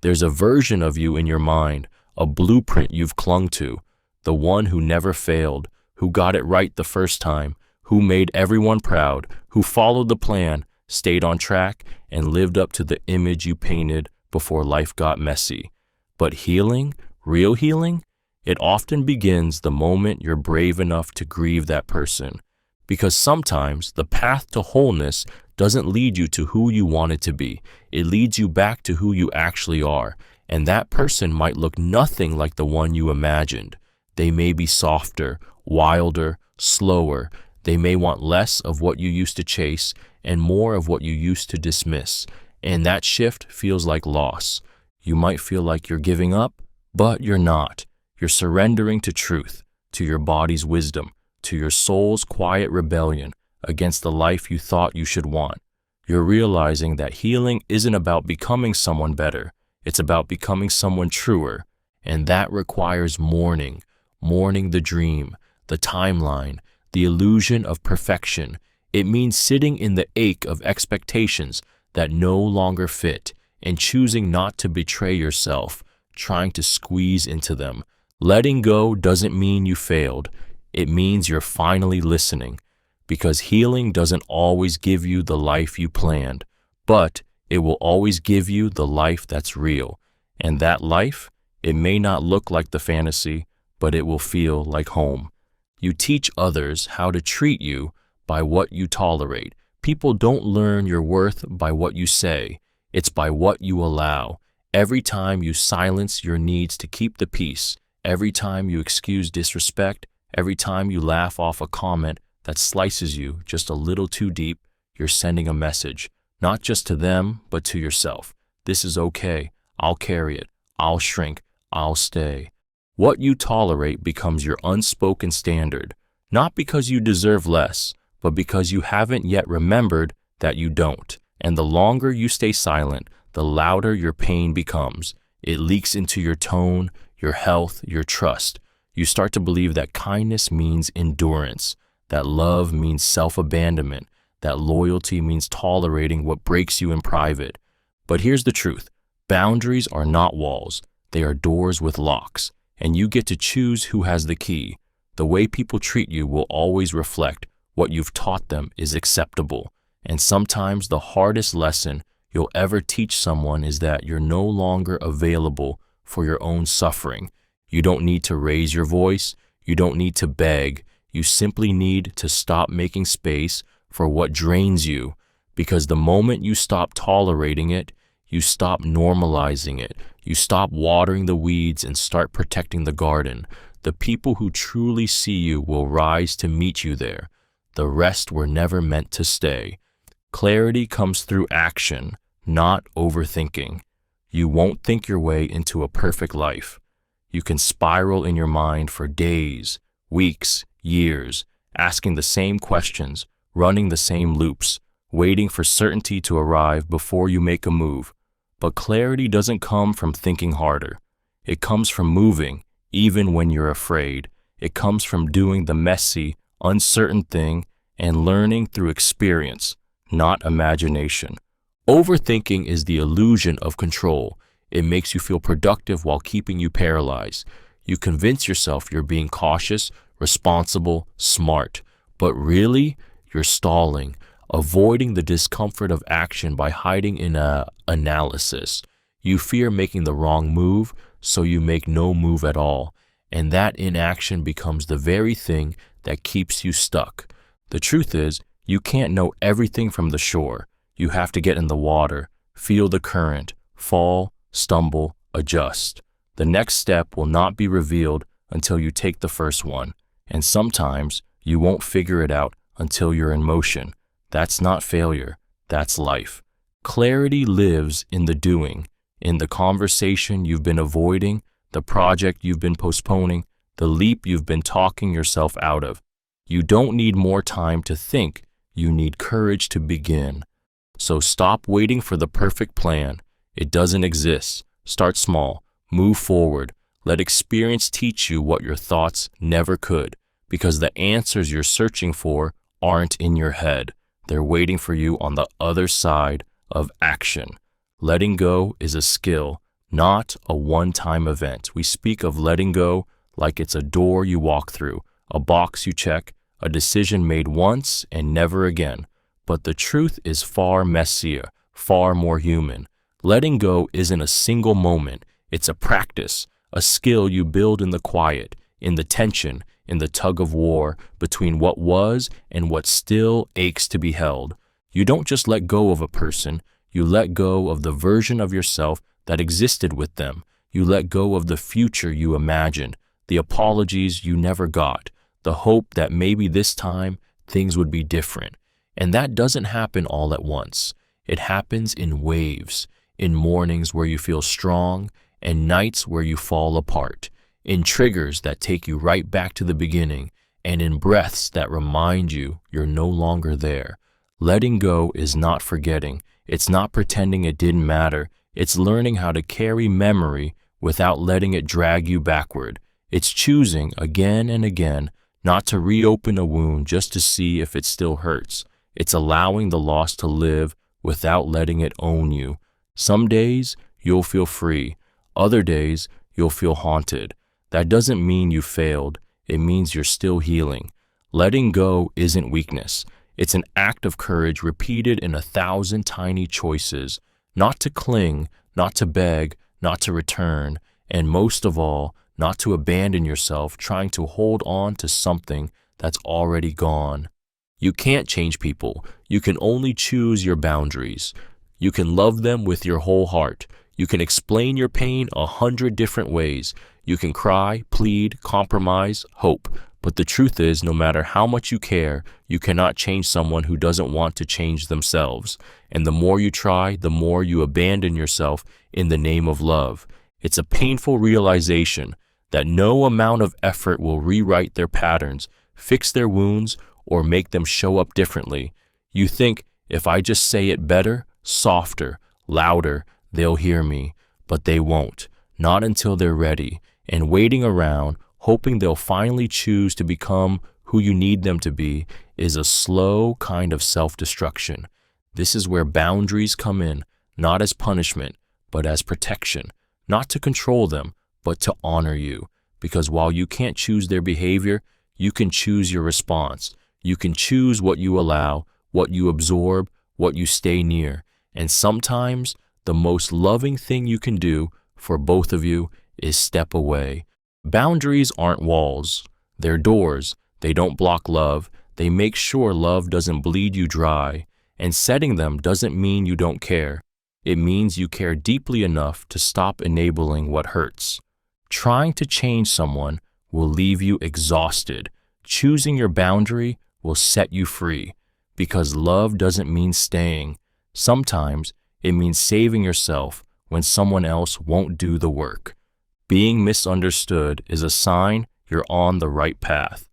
There's a version of you in your mind, a blueprint you've clung to, the one who never failed, who got it right the first time, who made everyone proud, who followed the plan, stayed on track, and lived up to the image you painted before life got messy. But healing, real healing, it often begins the moment you're brave enough to grieve that person. Because sometimes the path to wholeness doesn't lead you to who you want it to be. It leads you back to who you actually are. And that person might look nothing like the one you imagined. They may be softer, wilder, slower. They may want less of what you used to chase and more of what you used to dismiss. And that shift feels like loss. You might feel like you're giving up, but you're not. You're surrendering to truth, to your body's wisdom, to your soul's quiet rebellion against the life you thought you should want. You're realizing that healing isn't about becoming someone better. It's about becoming someone truer. And that requires mourning the dream, the timeline, the illusion of perfection. It means sitting in the ache of expectations that no longer fit and choosing not to betray yourself, trying to squeeze into them. Letting go doesn't mean you failed. It means you're finally listening, because healing doesn't always give you the life you planned, but it will always give you the life that's real. And that life, it may not look like the fantasy, but it will feel like home. You teach others how to treat you by what you tolerate. People don't learn your worth by what you say. It's by what you allow. Every time you silence your needs to keep the peace, every time you excuse disrespect, every time you laugh off a comment that slices you just a little too deep, you're sending a message, not just to them, but to yourself. This is okay. I'll carry it. I'll shrink. I'll stay. What you tolerate becomes your unspoken standard, not because you deserve less, but because you haven't yet remembered that you don't. And the longer you stay silent, the louder your pain becomes. It leaks into your tone, your health, your trust. You start to believe that kindness means endurance, that love means self-abandonment, that loyalty means tolerating what breaks you in private. But here's the truth. Boundaries are not walls. They are doors with locks, and you get to choose who has the key. The way people treat you will always reflect what you've taught them is acceptable. And sometimes the hardest lesson you'll ever teach someone is that you're no longer available for your own suffering. You don't need to raise your voice. You don't need to beg. You simply need to stop making space for what drains you, because the moment you stop tolerating it, you stop normalizing it. You stop watering the weeds and start protecting the garden. The people who truly see you will rise to meet you there. The rest were never meant to stay. Clarity comes through action, not overthinking. You won't think your way into a perfect life. You can spiral in your mind for days, weeks, years, asking the same questions, running the same loops, waiting for certainty to arrive before you make a move. But clarity doesn't come from thinking harder. It comes from moving, even when you're afraid. It comes from doing the messy, uncertain thing and learning through experience, not imagination. Overthinking is the illusion of control. It makes you feel productive while keeping you paralyzed. You convince yourself you're being cautious, responsible, smart, but really, you're stalling, avoiding the discomfort of action by hiding in analysis. You fear making the wrong move, so you make no move at all, and that inaction becomes the very thing that keeps you stuck. The truth is, you can't know everything from the shore. You have to get in the water, feel the current, fall, stumble, adjust. The next step will not be revealed until you take the first one, and sometimes you won't figure it out until you're in motion. That's not failure, that's life. Clarity lives in the doing, in the conversation you've been avoiding, the project you've been postponing, the leap you've been talking yourself out of. You don't need more time to think, you need courage to begin. So stop waiting for the perfect plan. It doesn't exist. Start small, move forward. Let experience teach you what your thoughts never could, because the answers you're searching for aren't in your head. They're waiting for you on the other side of action. Letting go is a skill, not a one-time event. We speak of letting go like it's a door you walk through, a box you check, a decision made once and never again. But the truth is far messier, far more human. Letting go isn't a single moment, it's a practice, a skill you build in the quiet, in the tension, in the tug of war between what was and what still aches to be held. You don't just let go of a person, you let go of the version of yourself that existed with them. You let go of the future you imagined, the apologies you never got, the hope that maybe this time things would be different. And that doesn't happen all at once. It happens in waves, in mornings where you feel strong and nights where you fall apart, in triggers that take you right back to the beginning, and in breaths that remind you you're no longer there. Letting go is not forgetting. It's not pretending it didn't matter. It's learning how to carry memory without letting it drag you backward. It's choosing again and again not to reopen a wound just to see if it still hurts. It's allowing the loss to live without letting it own you. Some days you'll feel free. Other days you'll feel haunted. That doesn't mean you failed. It means you're still healing. Letting go isn't weakness. It's an act of courage repeated in 1,000 tiny choices. Not to cling, not to beg, not to return, and most of all, not to abandon yourself trying to hold on to something that's already gone. You can't change people. You can only choose your boundaries. You can love them with your whole heart. You can explain your pain 100 different ways. You can cry, plead, compromise, hope. But the truth is, no matter how much you care, you cannot change someone who doesn't want to change themselves. And the more you try, the more you abandon yourself in the name of love. It's a painful realization that no amount of effort will rewrite their patterns, fix their wounds, or make them show up differently. You think, if I just say it better, softer, louder, they'll hear me. But they won't. Not until they're ready. And waiting around, hoping they'll finally choose to become who you need them to be, is a slow kind of self-destruction. This is where boundaries come in, not as punishment, but as protection. Not to control them, but to honor you. Because while you can't choose their behavior, you can choose your response. You can choose what you allow, what you absorb, what you stay near. And sometimes, the most loving thing you can do for both of you is step away. Boundaries aren't walls. They're doors. They don't block love. They make sure love doesn't bleed you dry. And setting them doesn't mean you don't care. It means you care deeply enough to stop enabling what hurts. Trying to change someone will leave you exhausted. Choosing your boundary will set you free. Because love doesn't mean staying. Sometimes it means saving yourself when someone else won't do the work. Being misunderstood is a sign you're on the right path.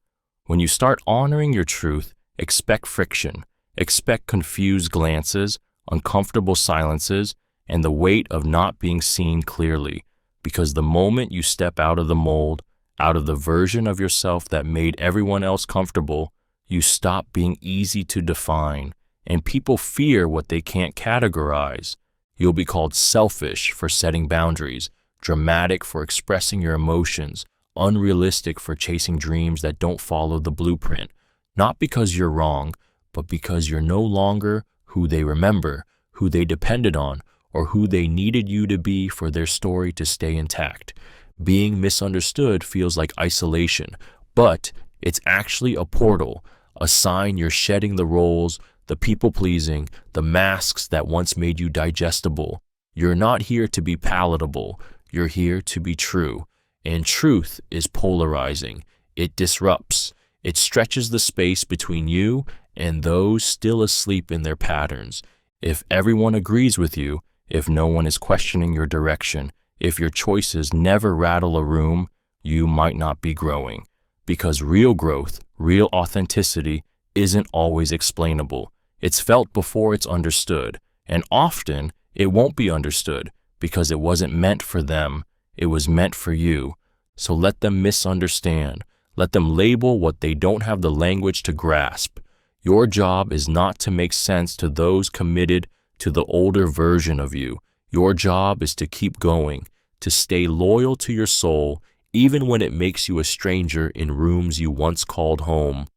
When you start honoring your truth, expect friction. Expect confused glances, uncomfortable silences, and the weight of not being seen clearly. Because the moment you step out of the mold, out of the version of yourself that made everyone else comfortable, you stop being easy to define, and people fear what they can't categorize. You'll be called selfish for setting boundaries, dramatic for expressing your emotions, unrealistic for chasing dreams that don't follow the blueprint. Not because you're wrong, but because you're no longer who they remember, who they depended on, or who they needed you to be for their story to stay intact. Being misunderstood feels like isolation, but it's actually a portal, a sign you're shedding the roles, the people-pleasing, the masks that once made you digestible. You're not here to be palatable. You're here to be true. And truth is polarizing. It disrupts. It stretches the space between you and those still asleep in their patterns. If everyone agrees with you, if no one is questioning your direction, if your choices never rattle a room, you might not be growing. Because real growth, real authenticity, isn't always explainable. It's felt before it's understood. And often, it won't be understood because it wasn't meant for them. It was meant for you. So let them misunderstand. Let them label what they don't have the language to grasp. Your job is not to make sense to those committed to the older version of you. Your job is to keep going, to stay loyal to your soul, even when it makes you a stranger in rooms you once called home.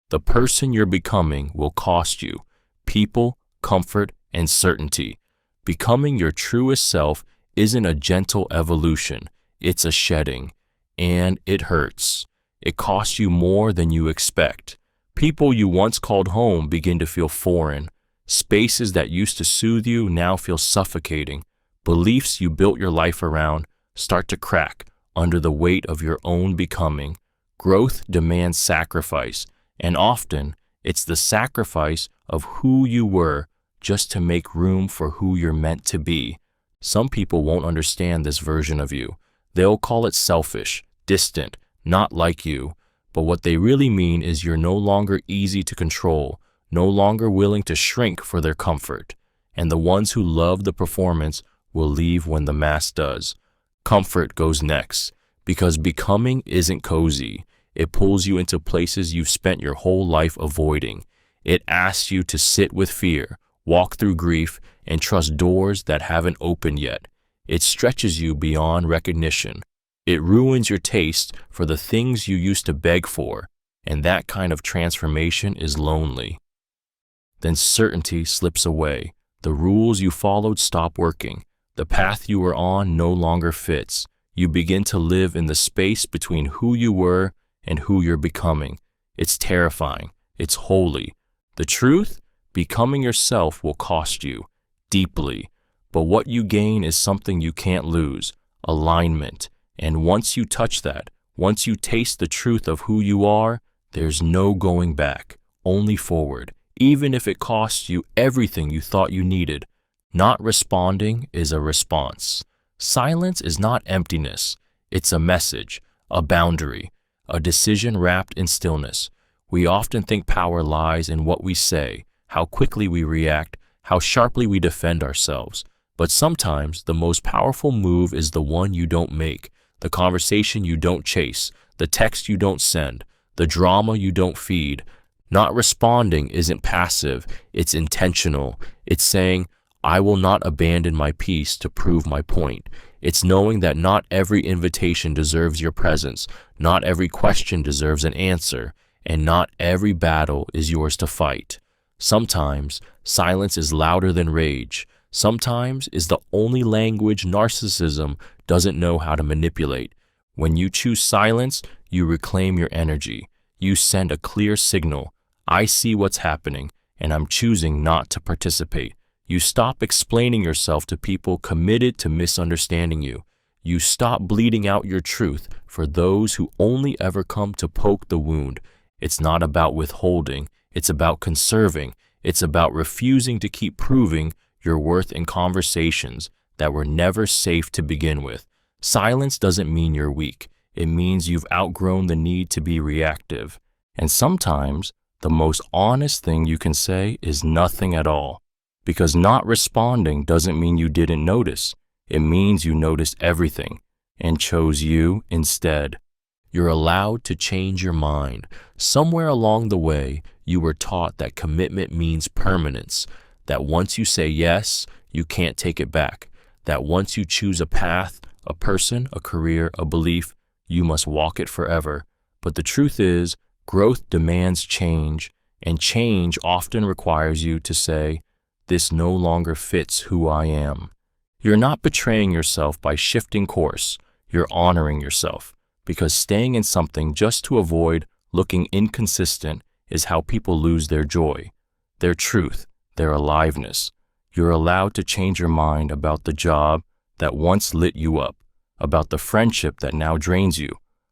The person you're becoming will cost you. people, comfort, and certainty. Becoming your truest self isn't a gentle evolution, it's a shedding. And it hurts. It costs you more than you expect. People you once called home begin to feel foreign. Spaces that used to soothe you now feel suffocating. Beliefs you built your life around start to crack under the weight of your own becoming. Growth demands sacrifice, and often it's the sacrifice of who you were just to make room for who you're meant to be. Some people won't understand this version of you. They'll call it selfish, distant, not like you. But what they really mean is you're no longer easy to control, no longer willing to shrink for their comfort. And the ones who love the performance will leave when the mask does. Comfort goes next, because becoming isn't cozy. It pulls you into places you've spent your whole life avoiding. It asks you to sit with fear, walk through grief, and trust doors that haven't opened yet. It stretches you beyond recognition. It ruins your taste for the things you used to beg for, and that kind of transformation is lonely. Then certainty slips away. The rules you followed stop working. The path you were on no longer fits. You begin to live in the space between who you were and who you're becoming. It's terrifying. It's holy. The truth? Becoming yourself will cost you deeply. But what you gain is something you can't lose: alignment. And once you touch that, once you taste the truth of who you are, there's no going back, only forward, even if it costs you everything you thought you needed. Not responding is a response. Silence is not emptiness. It's a message, a boundary, a decision wrapped in stillness. We often think power lies in what we say, how quickly we react, how sharply we defend ourselves. But sometimes the most powerful move is the one you don't make, the conversation you don't chase, the text you don't send, the drama you don't feed. Not responding isn't passive, it's intentional. It's saying, I will not abandon my peace to prove my point. It's knowing that not every invitation deserves your presence, not every question deserves an answer, and not every battle is yours to fight. Sometimes silence is louder than rage. Sometimes is the only language narcissism doesn't know how to manipulate. When you choose silence, you reclaim your energy. You send a clear signal. I see what's happening, and I'm choosing not to participate. You stop explaining yourself to people committed to misunderstanding you. You stop bleeding out your truth for those who only ever come to poke the wound. It's not about withholding. It's about conserving. It's about refusing to keep proving your worth in conversations that were never safe to begin with. Silence doesn't mean you're weak. It means you've outgrown the need to be reactive. And sometimes the most honest thing you can say is nothing at all. Because not responding doesn't mean you didn't notice. It means you noticed everything and chose you instead. You're allowed to change your mind. Somewhere along the way, you were taught that commitment means permanence, that once you say yes, you can't take it back, that once you choose a path, a person, a career, a belief, you must walk it forever. But the truth is, growth demands change, and change often requires you to say, this no longer fits who I am. You're not betraying yourself by shifting course. You're honoring yourself, because staying in something just to avoid looking inconsistent is how people lose their joy, their truth, their aliveness. You're allowed to change your mind about the job that once lit you up, about the friendship that now drains you,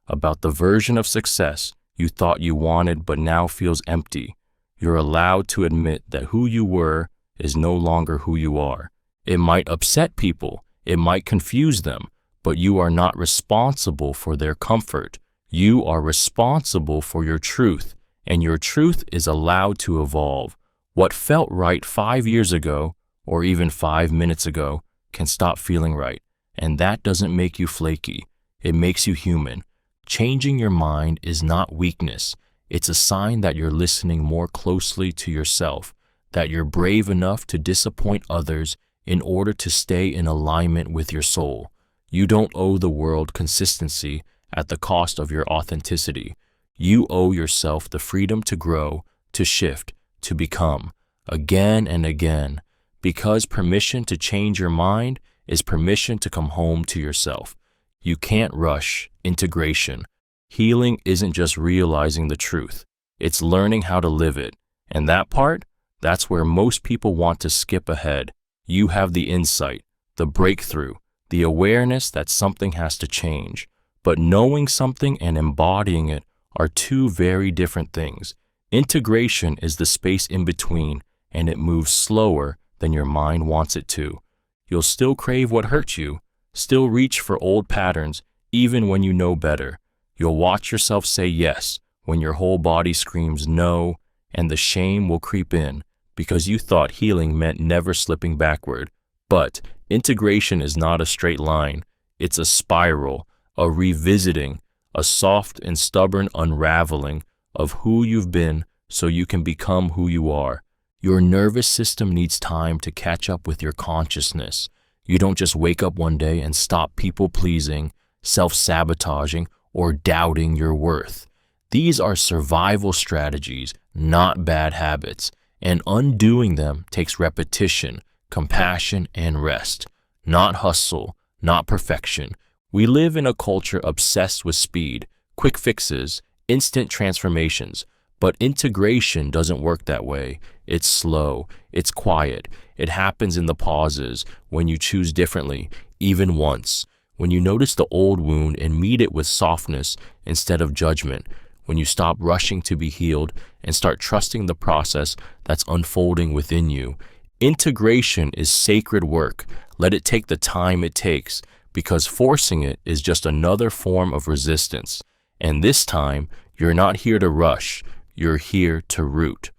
about the version of success you thought you wanted but now feels empty. You're allowed to admit that who you were is no longer who you are. It might upset people, it might confuse them, but you are not responsible for their comfort. You are responsible for your truth, and your truth is allowed to evolve. What felt right 5 years ago, or even 5 minutes ago, can stop feeling right, and that doesn't make you flaky. It makes you human. Changing your mind is not weakness. It's a sign that you're listening more closely to yourself, that you're brave enough to disappoint others in order to stay in alignment with your soul. You don't owe the world consistency at the cost of your authenticity. You owe yourself the freedom to grow, to shift, to become. again and again, because permission to change your mind is permission to come home to yourself. You can't rush integration. Healing isn't just realizing the truth. It's learning how to live it. And that part, that's where most people want to skip ahead. You have the insight, the breakthrough, the awareness that something has to change. But knowing something and embodying it are two very different things. Integration is the space in between, and it moves slower than your mind wants it to. You'll still crave what hurt you, still reach for old patterns, even when you know better. You'll watch yourself say yes when your whole body screams no, and the shame will creep in because you thought healing meant never slipping backward. But integration is not a straight line. It's a spiral, a revisiting, a soft and stubborn unraveling of who you've been so you can become who you are. Your nervous system needs time to catch up with your consciousness. You don't just wake up one day and stop people-pleasing, self-sabotaging, or doubting your worth. These are survival strategies, not bad habits, and undoing them takes repetition, compassion, and rest. Not hustle, not perfection. We live in a culture obsessed with speed, quick fixes, instant transformations, but integration doesn't work that way. It's slow, it's quiet, it happens in the pauses, when you choose differently, even once, when you notice the old wound and meet it with softness instead of judgment, when you stop rushing to be healed and start trusting the process that's unfolding within you. Integration is sacred work. Let it take the time it takes, because forcing it is just another form of resistance. And this time, you're not here to rush, you're here to root.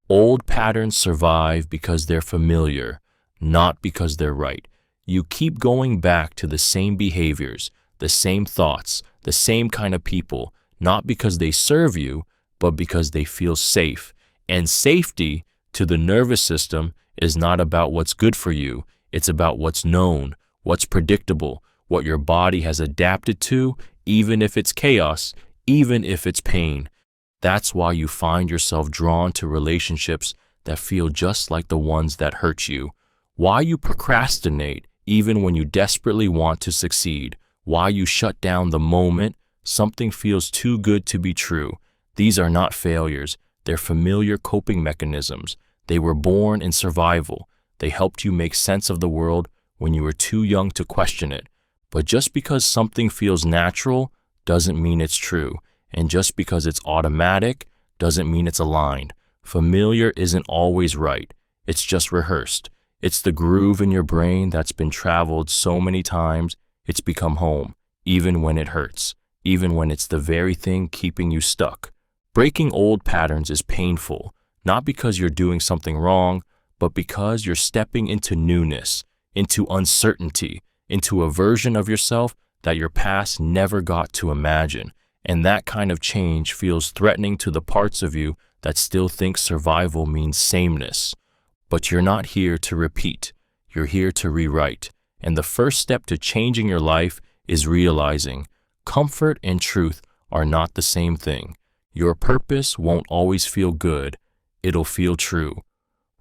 Old patterns survive because they're familiar, not because they're right. You keep going back to the same behaviors, the same thoughts, the same kind of people, not because they serve you, but because they feel safe. And safety to the nervous system is not about what's good for you. It's about what's known, what's predictable, what your body has adapted to, even if it's chaos, even if it's pain. That's why you find yourself drawn to relationships that feel just like the ones that hurt you. Why you procrastinate even when you desperately want to succeed. Why you shut down the moment something feels too good to be true. These are not failures. They're familiar coping mechanisms. They were born in survival. They helped you make sense of the world when you were too young to question it. But just because something feels natural doesn't mean it's true. And just because it's automatic doesn't mean it's aligned. Familiar isn't always right. It's just rehearsed. It's the groove in your brain that's been traveled so many times, it's become home, even when it hurts, even when it's the very thing keeping you stuck. Breaking old patterns is painful, not because you're doing something wrong, but because you're stepping into newness, into uncertainty, into a version of yourself that your past never got to imagine. And that kind of change feels threatening to the parts of you that still think survival means sameness. But you're not here to repeat. You're here to rewrite. And the first step to changing your life is realizing comfort and truth are not the same thing. Your purpose won't always feel good. It'll feel true.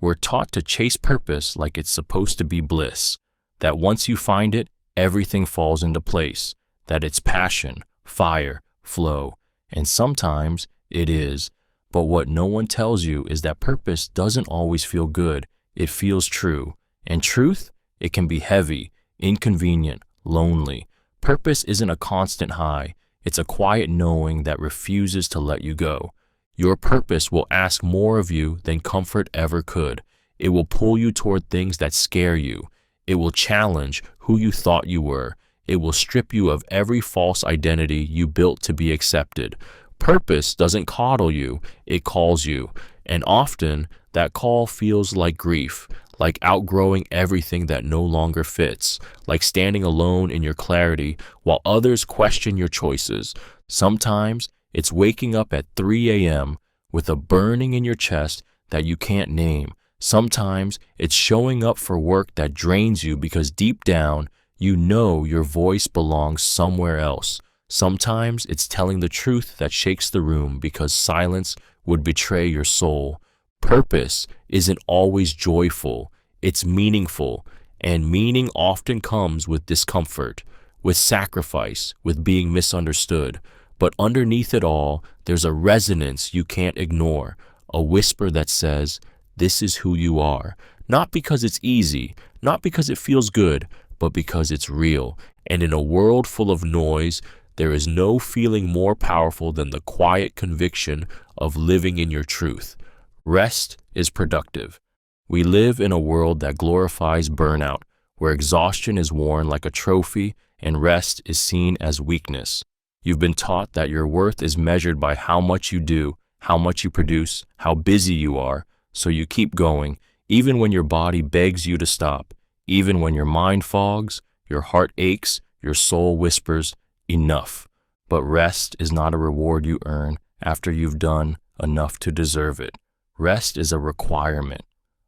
We're taught to chase purpose like it's supposed to be bliss. That once you find it, everything falls into place. That it's passion, fire, flow. And sometimes it is. But what no one tells you is that purpose doesn't always feel good. It feels true. And truth, it can be heavy, inconvenient, lonely. Purpose isn't a constant high. It's a quiet knowing that refuses to let you go. Your purpose will ask more of you than comfort ever could. It will pull you toward things that scare you. It will challenge who you thought you were. It will strip you of every false identity you built to be accepted. Purpose doesn't coddle you, it calls you. And often, that call feels like grief, like outgrowing everything that no longer fits, like standing alone in your clarity while others question your choices. Sometimes, it's waking up at 3 a.m. with a burning in your chest that you can't name. Sometimes, it's showing up for work that drains you because deep down, you know your voice belongs somewhere else. Sometimes it's telling the truth that shakes the room because silence would betray your soul. Purpose isn't always joyful, it's meaningful, and meaning often comes with discomfort, with sacrifice, with being misunderstood. But underneath it all, there's a resonance you can't ignore, a whisper that says, "This is who you are." Not because it's easy, not because it feels good, but because it's real. And in a world full of noise, there is no feeling more powerful than the quiet conviction of living in your truth. Rest is productive. We live in a world that glorifies burnout, where exhaustion is worn like a trophy and rest is seen as weakness. You've been taught that your worth is measured by how much you do, how much you produce, how busy you are, so you keep going, even when your body begs you to stop, even when your mind fogs, your heart aches, your soul whispers, enough. But rest is not a reward you earn after you've done enough to deserve it. Rest is a requirement,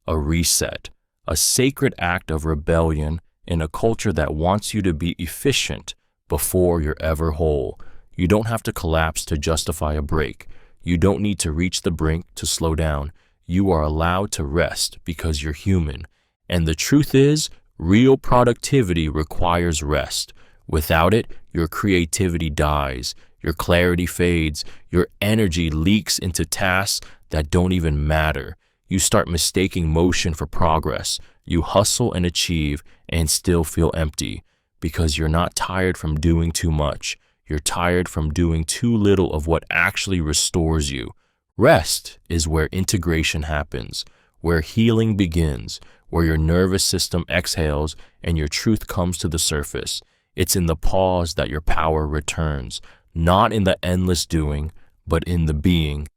a reset, a sacred act of rebellion in a culture that wants you to be efficient before you're ever whole. You don't have to collapse to justify a break. You don't need to reach the brink to slow down. You are allowed to rest because you're human. And the truth is, real productivity requires rest. Without it, your creativity dies, your clarity fades, your energy leaks into tasks that don't even matter. You start mistaking motion for progress. You hustle and achieve and still feel empty because you're not tired from doing too much. You're tired from doing too little of what actually restores you. Rest is where integration happens, where healing begins, where your nervous system exhales and your truth comes to the surface. It's in the pause that your power returns, not in the endless doing, but in the being.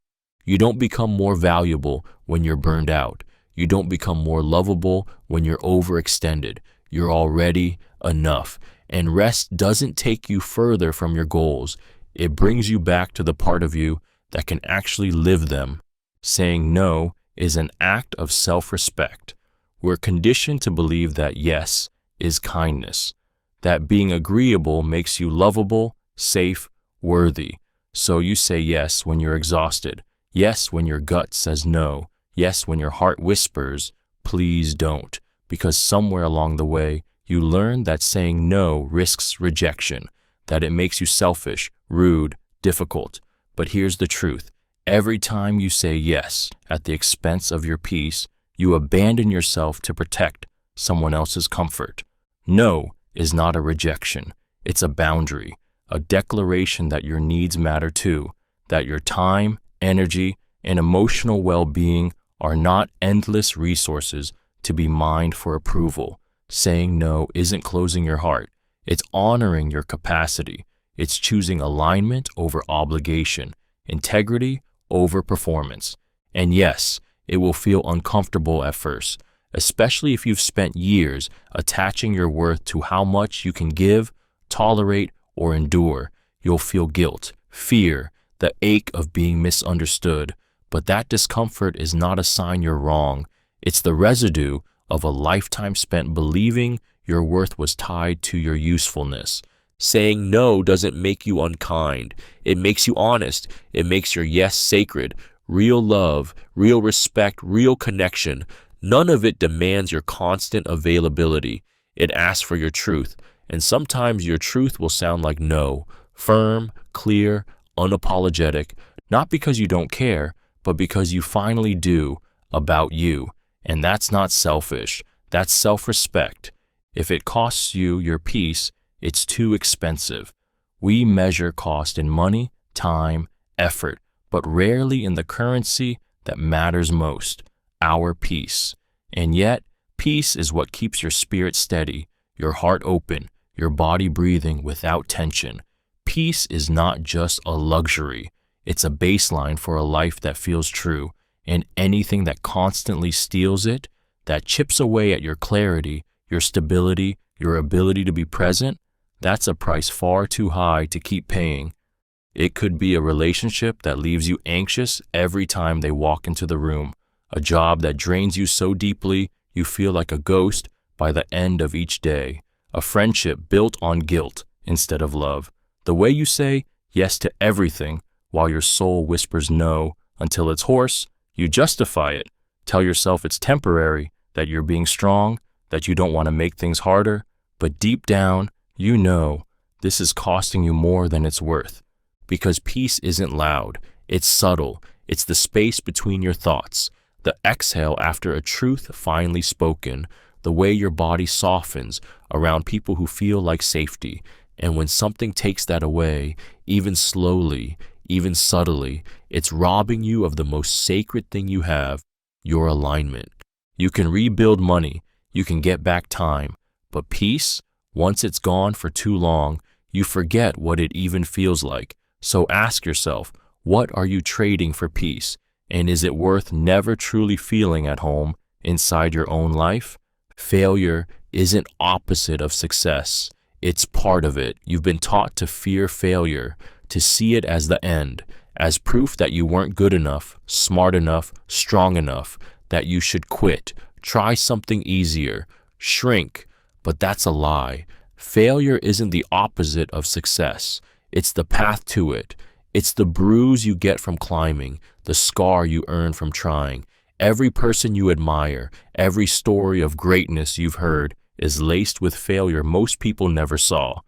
You don't become more valuable when you're burned out. You don't become more lovable when you're overextended. You're already enough. And rest doesn't take you further from your goals. It brings you back to the part of you that can actually live them. Saying no is an act of self-respect. We're conditioned to believe that yes is kindness, that being agreeable makes you lovable, safe, worthy. So you say yes when you're exhausted, yes when your gut says no, yes when your heart whispers, please don't, because somewhere along the way, you learn that saying no risks rejection, that it makes you selfish, rude, difficult. But here's the truth. Every time you say yes at the expense of your peace, you abandon yourself to protect someone else's comfort. No is not a rejection. It's a boundary, a declaration that your needs matter too, that your time, energy, and emotional well-being are not endless resources to be mined for approval. Saying no isn't closing your heart. It's honoring your capacity. It's choosing alignment over obligation, integrity over performance. And yes, it will feel uncomfortable at first, especially if you've spent years attaching your worth to how much you can give, tolerate, or endure. You'll feel guilt, fear, the ache of being misunderstood. But that discomfort is not a sign you're wrong. It's the residue of a lifetime spent believing your worth was tied to your usefulness. Saying no doesn't make you unkind. It makes you honest. It makes your yes sacred. Real love, real respect, real connection. None of it demands your constant availability. It asks for your truth. And sometimes your truth will sound like no, firm, clear, unapologetic, not because you don't care, but because you finally do, about you. And that's not selfish. That's self-respect. If it costs you your peace, it's too expensive. We measure cost in money, time, effort, but rarely in the currency that matters most, our peace. And yet, peace is what keeps your spirit steady, your heart open, your body breathing without tension. Peace is not just a luxury. It's a baseline for a life that feels true, and anything that constantly steals it, that chips away at your clarity, your stability, your ability to be present, that's a price far too high to keep paying. It could be a relationship that leaves you anxious every time they walk into the room, a job that drains you so deeply you feel like a ghost by the end of each day, a friendship built on guilt instead of love, the way you say yes to everything while your soul whispers no until it's hoarse, You justify it, tell yourself it's temporary, that you're being strong, that you don't want to make things harder, but deep down, you know this is costing you more than it's worth. Because peace isn't loud, it's subtle, it's the space between your thoughts, the exhale after a truth finally spoken, the way your body softens around people who feel like safety. And when something takes that away, even slowly, even subtly, it's robbing you of the most sacred thing you have, your alignment. You can rebuild money, you can get back time, but peace, once it's gone for too long, you forget what it even feels like. So ask yourself, what are you trading for peace? And is it worth never truly feeling at home inside your own life? Failure isn't opposite of success. It's part of it. You've been taught to fear failure, to see it as the end, as proof that you weren't good enough, smart enough, strong enough, that you should quit, try something easier, shrink. But that's a lie. Failure isn't the opposite of success. It's the path to it. It's the bruise you get from climbing, the scar you earn from trying. Every person you admire, every story of greatness you've heard is laced with failure most people never saw.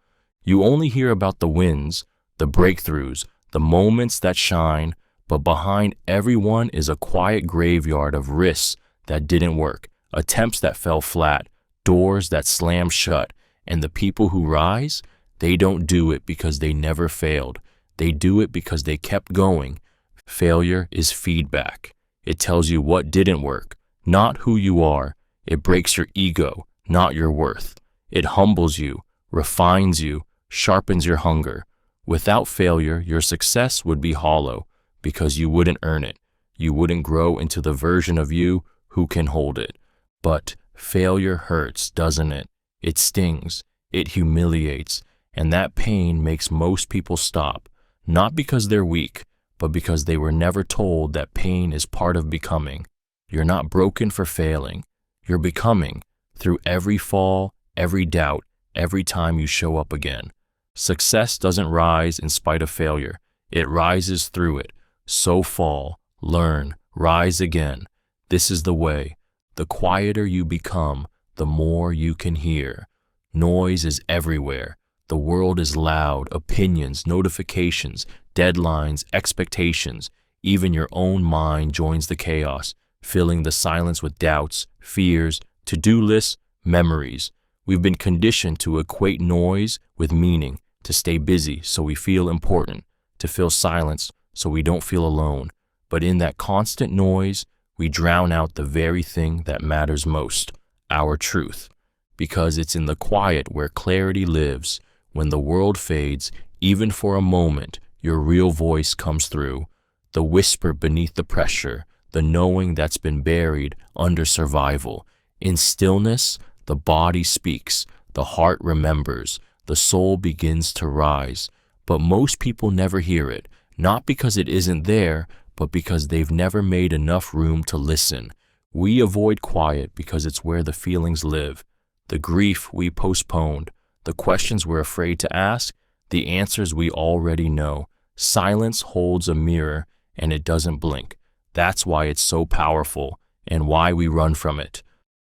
You only hear about the wins, the breakthroughs, the moments that shine, but behind everyone is a quiet graveyard of risks that didn't work, attempts that fell flat, doors that slammed shut, and the people who rise, they don't do it because they never failed. They do it because they kept going. Failure is feedback. It tells you what didn't work, not who you are. It breaks your ego, not your worth. It humbles you, refines you, sharpens your hunger. Without failure, your success would be hollow because you wouldn't earn it. You wouldn't grow into the version of you who can hold it. But failure hurts, doesn't it? It stings, it humiliates, and that pain makes most people stop, not because they're weak, but because they were never told that pain is part of becoming. You're not broken for failing. You're becoming through every fall, every doubt, every time you show up again. Success doesn't rise in spite of failure. It rises through it. So fall, learn, rise again. This is the way. The quieter you become, the more you can hear. Noise is everywhere. The world is loud, opinions, notifications, deadlines, expectations. Even your own mind joins the chaos, filling the silence with doubts, fears, to-do lists, memories. We've been conditioned to equate noise with meaning, to stay busy so we feel important, to fill silence so we don't feel alone. But in that constant noise, we drown out the very thing that matters most, our truth. Because it's in the quiet where clarity lives. When the world fades, even for a moment, your real voice comes through. The whisper beneath the pressure, the knowing that's been buried under survival. In stillness, the body speaks, the heart remembers, the soul begins to rise. But most people never hear it, not because it isn't there, but because they've never made enough room to listen. We avoid quiet because it's where the feelings live. The grief we postponed, the questions we're afraid to ask, the answers we already know. Silence holds a mirror and it doesn't blink. That's why it's so powerful and why we run from it.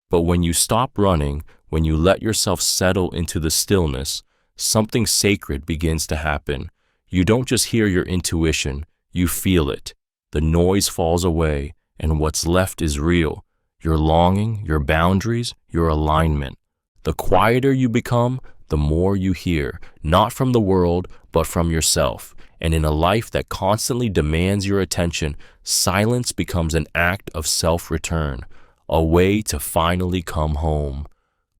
But when you stop running, when you let yourself settle into the stillness, something sacred begins to happen. You don't just hear your intuition, you feel it. The noise falls away and what's left is real. Your longing, your boundaries, your alignment. The quieter you become, the more you hear, not from the world, but from yourself. And in a life that constantly demands your attention, silence becomes an act of self-return, a way to finally come home.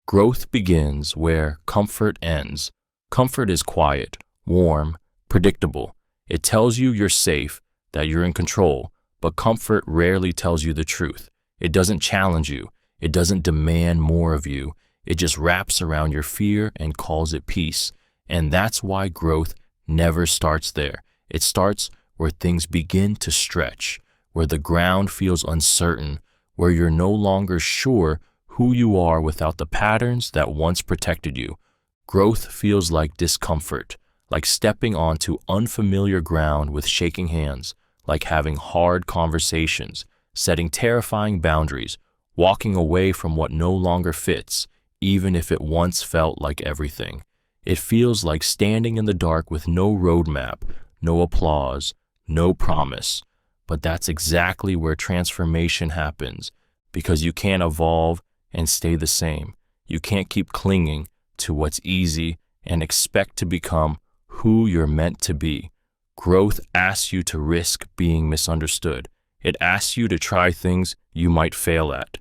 Growth begins where comfort ends. Comfort is quiet, warm, predictable. It tells you you're safe, that you're in control, but comfort rarely tells you the truth. It doesn't challenge you. It doesn't demand more of you. It just wraps around your fear and calls it peace. And that's why growth never starts there. It starts where things begin to stretch, where the ground feels uncertain, where you're no longer sure who you are without the patterns that once protected you. Growth feels like discomfort, like stepping onto unfamiliar ground with shaking hands, like having hard conversations, setting terrifying boundaries, walking away from what no longer fits, even if it once felt like everything. It feels like standing in the dark with no roadmap, no applause, no promise. But that's exactly where transformation happens, because you can't evolve and stay the same. You can't keep clinging to what's easy and expect to become who you're meant to be. Growth asks you to risk being misunderstood. It asks you to try things you might fail at,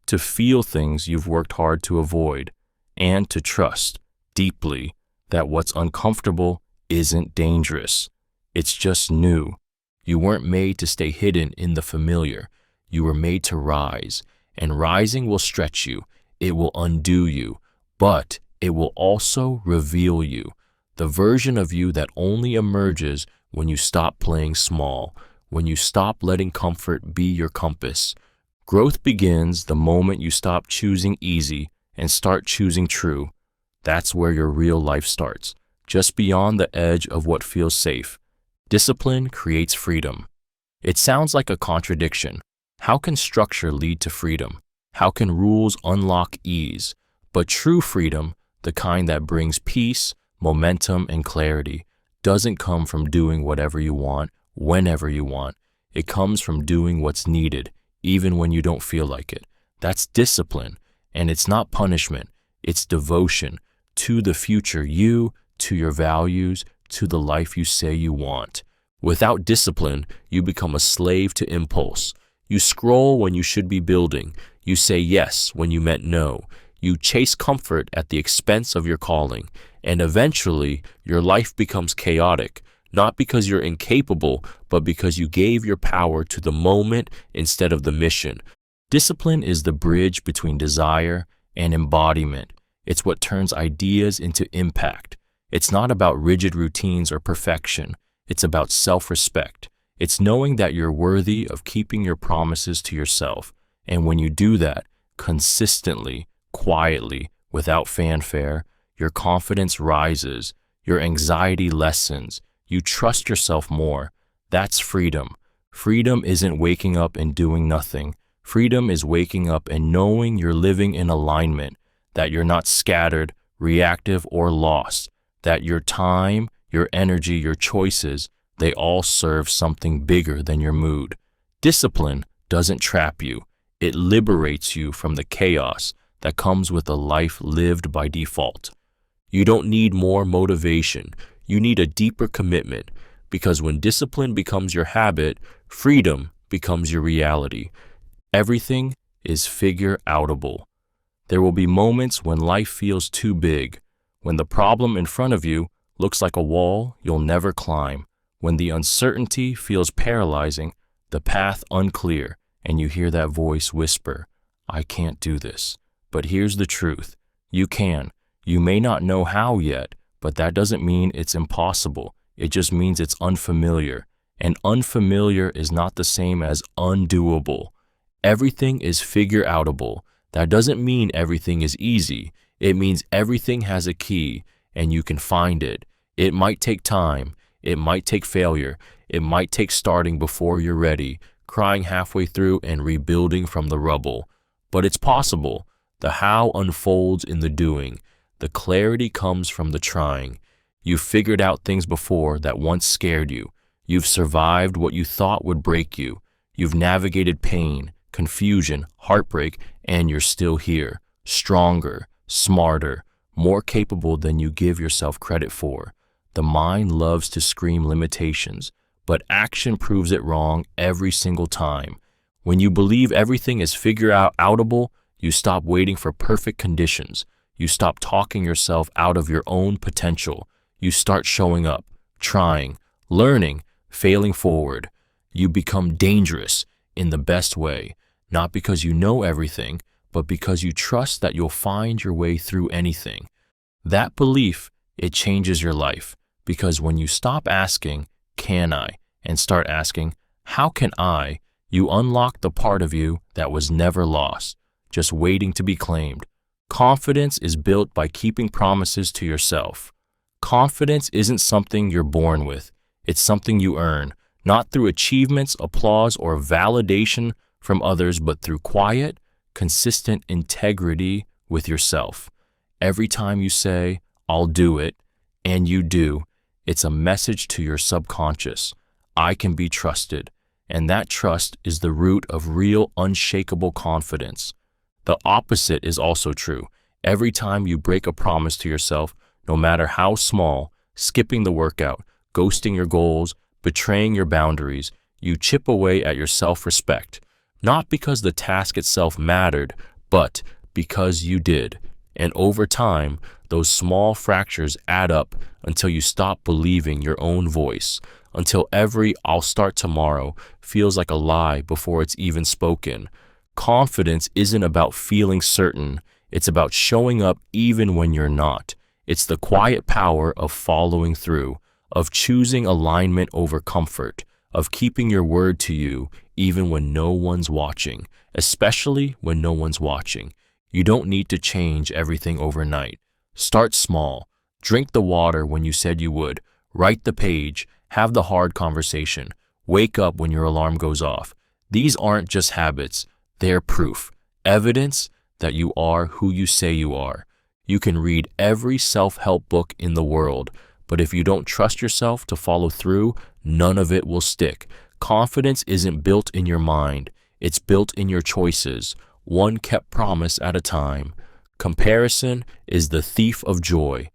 to feel things you've worked hard to avoid, and to trust deeply that what's uncomfortable isn't dangerous. It's just new. You weren't made to stay hidden in the familiar. You were made to rise, and rising will stretch you. It will undo you, but it will also reveal you, the version of you that only emerges when you stop playing small, when you stop letting comfort be your compass. Growth begins the moment you stop choosing easy and start choosing true. That's where your real life starts, just beyond the edge of what feels safe. Discipline creates freedom. It sounds like a contradiction. How can structure lead to freedom? How can rules unlock ease? But true freedom, the kind that brings peace, momentum, and clarity, doesn't come from doing whatever you want, whenever you want. It comes from doing what's needed, even when you don't feel like it. That's discipline, and it's not punishment. It's devotion to the future you, to your values, to the life you say you want. Without discipline, you become a slave to impulse. You scroll when you should be building. You say yes when you meant no. You chase comfort at the expense of your calling. And eventually, your life becomes chaotic, not because you're incapable, but because you gave your power to the moment instead of the mission. Discipline is the bridge between desire and embodiment. It's what turns ideas into impact. It's not about rigid routines or perfection. It's about self-respect. It's knowing that you're worthy of keeping your promises to yourself. And when you do that, consistently, quietly, without fanfare, your confidence rises, your anxiety lessens, you trust yourself more. That's freedom. Freedom isn't waking up and doing nothing. Freedom is waking up and knowing you're living in alignment, that you're not scattered, reactive, or lost, that your time, your energy, your choices, they all serve something bigger than your mood. Discipline doesn't trap you. It liberates you from the chaos that comes with a life lived by default. You don't need more motivation. You need a deeper commitment, because when discipline becomes your habit, freedom becomes your reality. Everything is figure-outable. There will be moments when life feels too big, when the problem in front of you looks like a wall you'll never climb, when the uncertainty feels paralyzing, the path unclear, and you hear that voice whisper, "I can't do this." But here's the truth. You can. You may not know how yet, but that doesn't mean it's impossible. It just means it's unfamiliar. And unfamiliar is not the same as undoable. Everything is figure-outable. That doesn't mean everything is easy. It means everything has a key, and you can find it. It might take time. It might take failure. It might take starting before you're ready, crying halfway through and rebuilding from the rubble. But it's possible. The how unfolds in the doing. The clarity comes from the trying. You've figured out things before that once scared you. You've survived what you thought would break you. You've navigated pain, confusion, heartbreak, and you're still here, stronger, smarter, more capable than you give yourself credit for. The mind loves to scream limitations, but action proves it wrong every single time. When you believe everything is figure-outable, you stop waiting for perfect conditions. You stop talking yourself out of your own potential. You start showing up, trying, learning, failing forward. You become dangerous in the best way, not because you know everything, but because you trust that you'll find your way through anything. That belief, it changes your life, because when you stop asking, "Can I?" and start asking, "How can I?" you unlock the part of you that was never lost, just waiting to be claimed. Confidence is built by keeping promises to yourself. Confidence isn't something you're born with. It's something you earn, not through achievements, applause, or validation, from others, but through quiet, consistent integrity with yourself. Every time you say, I'll do it, and you do, it's a message to your subconscious. I can be trusted. And that trust is the root of real, unshakable confidence. The opposite is also true. Every time you break a promise to yourself, no matter how small, skipping the workout, ghosting your goals, betraying your boundaries, you chip away at your self-respect. Not because the task itself mattered, but because you did. And over time, those small fractures add up until you stop believing your own voice, until every "I'll start tomorrow" feels like a lie before it's even spoken. Confidence isn't about feeling certain, it's about showing up even when you're not. It's the quiet power of following through, of choosing alignment over comfort, of keeping your word to you even when no one's watching, especially when no one's watching. You don't need to change everything overnight. Start small. Drink the water when you said you would. Write the page. Have the hard conversation. Wake up when your alarm goes off. These aren't just habits. They're proof. Evidence that you are who you say you are. You can read every self-help book in the world, but if you don't trust yourself to follow through, none of it will stick. Confidence isn't built in your mind. It's built in your choices, one kept promise at a time. Comparison is the thief of joy.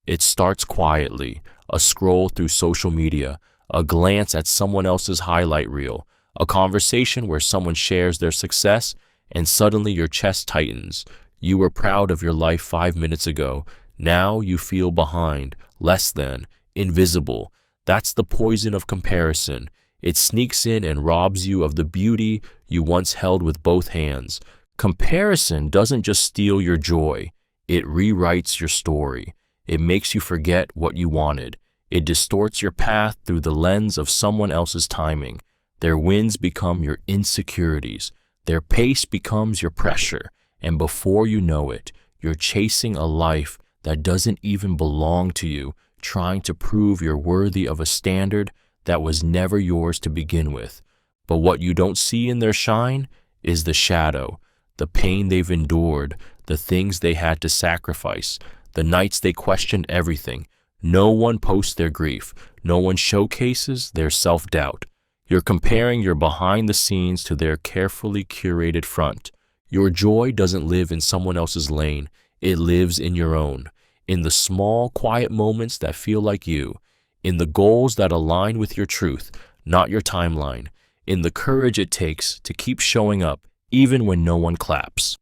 It starts quietly, a scroll through social media, a glance at someone else's highlight reel, a conversation where someone shares their success, and suddenly your chest tightens. You were proud of your life 5 minutes ago. Now you feel behind, less than, invisible. That's the poison of comparison. It sneaks in and robs you of the beauty you once held with both hands. Comparison doesn't just steal your joy, it rewrites your story. It makes you forget what you wanted. It distorts your path through the lens of someone else's timing. Their wins become your insecurities. Their pace becomes your pressure. And before you know it, you're chasing a life that doesn't even belong to you, trying to prove you're worthy of a standard that was never yours to begin with. But what you don't see in their shine is the shadow, the pain they've endured, the things they had to sacrifice, the nights they questioned everything. No one posts their grief. No one showcases their self-doubt. You're comparing your behind the scenes to their carefully curated front. Your joy doesn't live in someone else's lane. It lives in your own, in the small, quiet moments that feel like you, in the goals that align with your truth, not your timeline, in the courage it takes to keep showing up even when no one claps.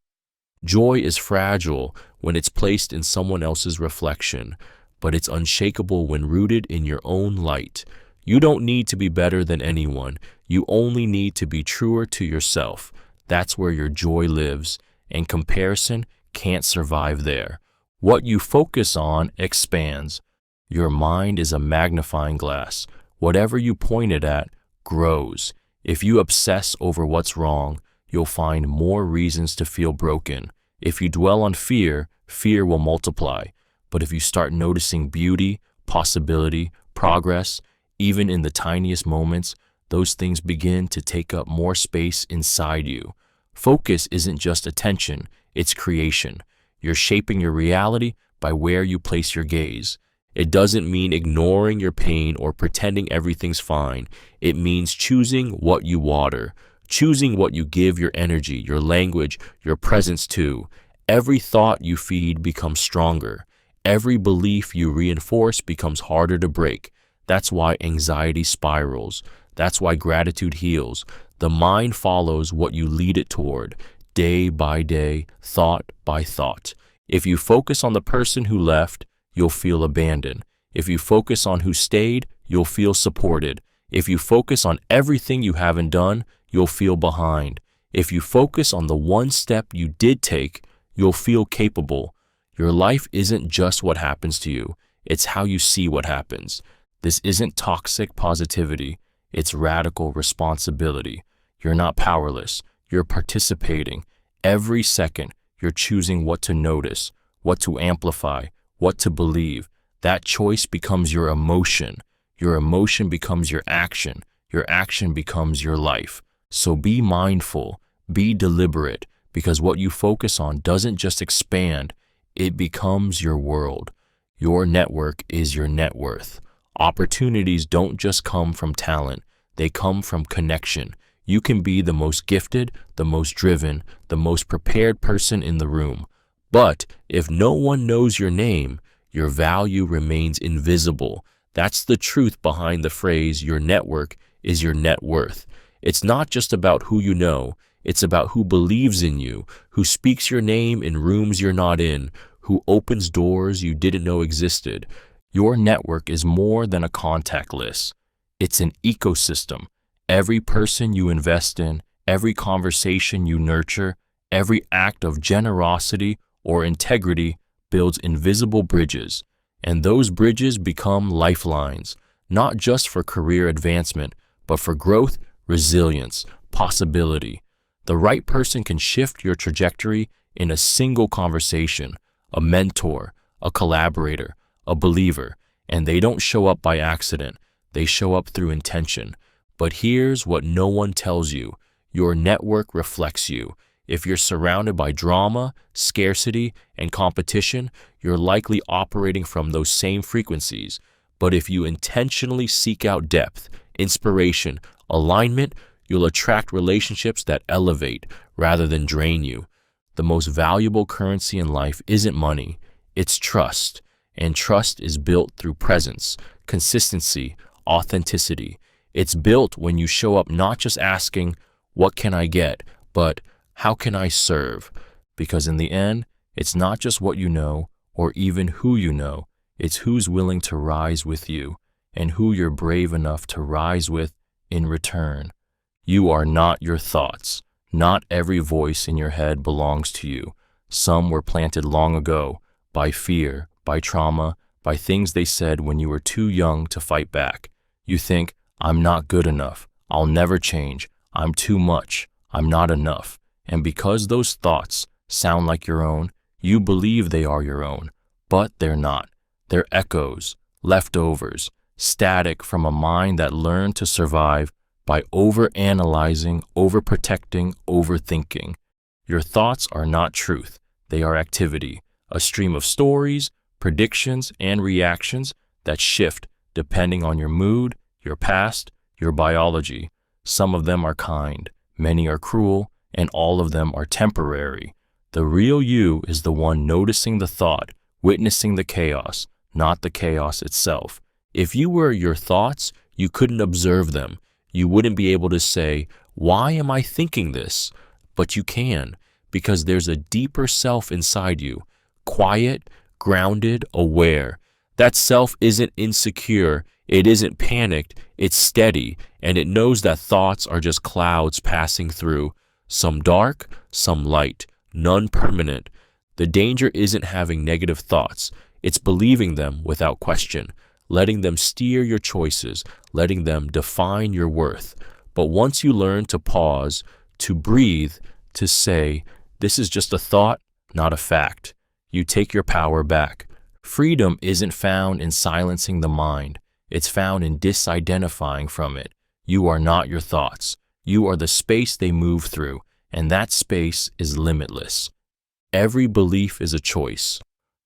Joy is fragile when it's placed in someone else's reflection, but it's unshakable when rooted in your own light. You don't need to be better than anyone. You only need to be truer to yourself. That's where your joy lives, and comparison can't survive there. What you focus on expands. Your mind is a magnifying glass. Whatever you point it at grows. If you obsess over what's wrong, you'll find more reasons to feel broken. If you dwell on fear, fear will multiply. But if you start noticing beauty, possibility, progress, even in the tiniest moments, those things begin to take up more space inside you. Focus isn't just attention, it's creation. You're shaping your reality by where you place your gaze. It doesn't mean ignoring your pain or pretending everything's fine. It means choosing what you water, choosing what you give your energy, your language, your presence to. Every thought you feed becomes stronger. Every belief you reinforce becomes harder to break. That's why anxiety spirals. That's why gratitude heals. The mind follows what you lead it toward, day by day, thought by thought. If you focus on the person who left, you'll feel abandoned. If you focus on who stayed, you'll feel supported. If you focus on everything you haven't done, you'll feel behind. If you focus on the one step you did take, you'll feel capable. Your life isn't just what happens to you. It's how you see what happens. This isn't toxic positivity. It's radical responsibility. You're not powerless. You're participating. Every second, you're choosing what to notice, what to amplify, what to believe. That choice becomes your emotion. Your emotion becomes your action. Your action becomes your life. So be mindful, be deliberate, because what you focus on doesn't just expand, it becomes your world. Your network is your net worth. Opportunities don't just come from talent, they come from connection. You can be the most gifted, the most driven, the most prepared person in the room. But if no one knows your name, your value remains invisible. That's the truth behind the phrase, your network is your net worth. It's not just about who you know, it's about who believes in you, who speaks your name in rooms you're not in, who opens doors you didn't know existed. Your network is more than a contact list. It's an ecosystem. Every person you invest in, every conversation you nurture, every act of generosity or integrity builds invisible bridges. And those bridges become lifelines, not just for career advancement, but for growth, resilience, possibility. The right person can shift your trajectory in a single conversation, a mentor, a collaborator, a believer, and they don't show up by accident. They show up through intention. But here's what no one tells you. Your network reflects you. If you're surrounded by drama, scarcity, and competition, you're likely operating from those same frequencies. But if you intentionally seek out depth, inspiration, alignment, you'll attract relationships that elevate rather than drain you. The most valuable currency in life isn't money, it's trust. And trust is built through presence, consistency, authenticity. It's built when you show up not just asking, what can I get, but how can I serve? Because in the end, it's not just what you know or even who you know, it's who's willing to rise with you and who you're brave enough to rise with in return. You are not your thoughts. Not every voice in your head belongs to you. Some were planted long ago by fear, by trauma, by things they said when you were too young to fight back. You think, I'm not good enough. I'll never change. I'm too much. I'm not enough. And because those thoughts sound like your own, you believe they are your own. But they're not. They're echoes, leftovers, static from a mind that learned to survive by overanalyzing, overprotecting, overthinking. Your thoughts are not truth. They are activity, a stream of stories, predictions, and reactions that shift depending on your mood, your past, your biology. Some of them are kind, many are cruel, and all of them are temporary. The real you is the one noticing the thought, witnessing the chaos, not the chaos itself. If you were your thoughts, you couldn't observe them. You wouldn't be able to say, why am I thinking this? But you can, because there's a deeper self inside you, quiet, grounded, aware. That self isn't insecure, it isn't panicked, it's steady, and it knows that thoughts are just clouds passing through, some dark, some light, none permanent. The danger isn't having negative thoughts, it's believing them without question, letting them steer your choices, letting them define your worth. But once you learn to pause, to breathe, to say, this is just a thought, not a fact, you take your power back. Freedom isn't found in silencing the mind. It's found in disidentifying from it. You are not your thoughts. You are the space they move through, and that space is limitless. Every belief is a choice.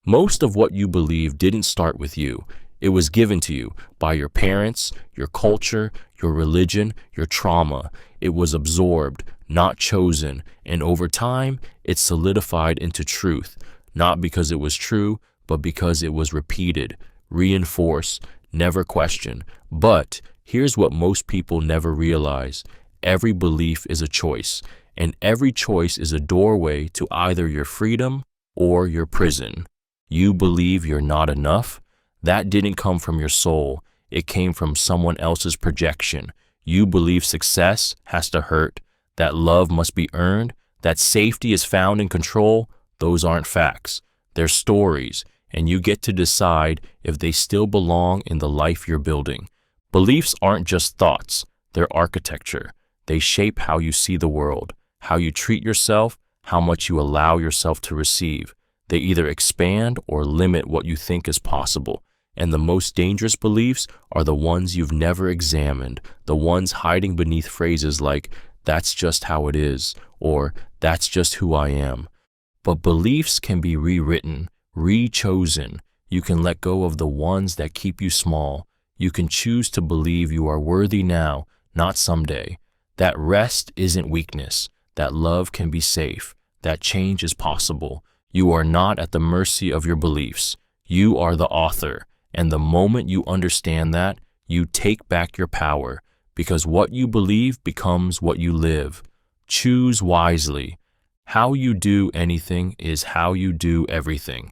Most of what you believe didn't start with you. It was given to you by your parents, your culture, your religion, your trauma. It was absorbed, not chosen, and over time, it solidified into truth, not because it was true, but because it was repeated, reinforced, never questioned. But here's what most people never realize. Every belief is a choice, and every choice is a doorway to either your freedom or your prison. You believe you're not enough? That didn't come from your soul. It came from someone else's projection. You believe success has to hurt, that love must be earned, that safety is found in control. Those aren't facts. They're stories, and you get to decide if they still belong in the life you're building. Beliefs aren't just thoughts. They're architecture. They shape how you see the world, how you treat yourself, how much you allow yourself to receive. They either expand or limit what you think is possible. And the most dangerous beliefs are the ones you've never examined, the ones hiding beneath phrases like, that's just how it is, or that's just who I am. But beliefs can be rewritten, re-chosen. You can let go of the ones that keep you small. You can choose to believe you are worthy now, not someday. That rest isn't weakness. That love can be safe. That change is possible. You are not at the mercy of your beliefs. You are the author. And the moment you understand that, you take back your power, because what you believe becomes what you live. Choose wisely. How you do anything is how you do everything.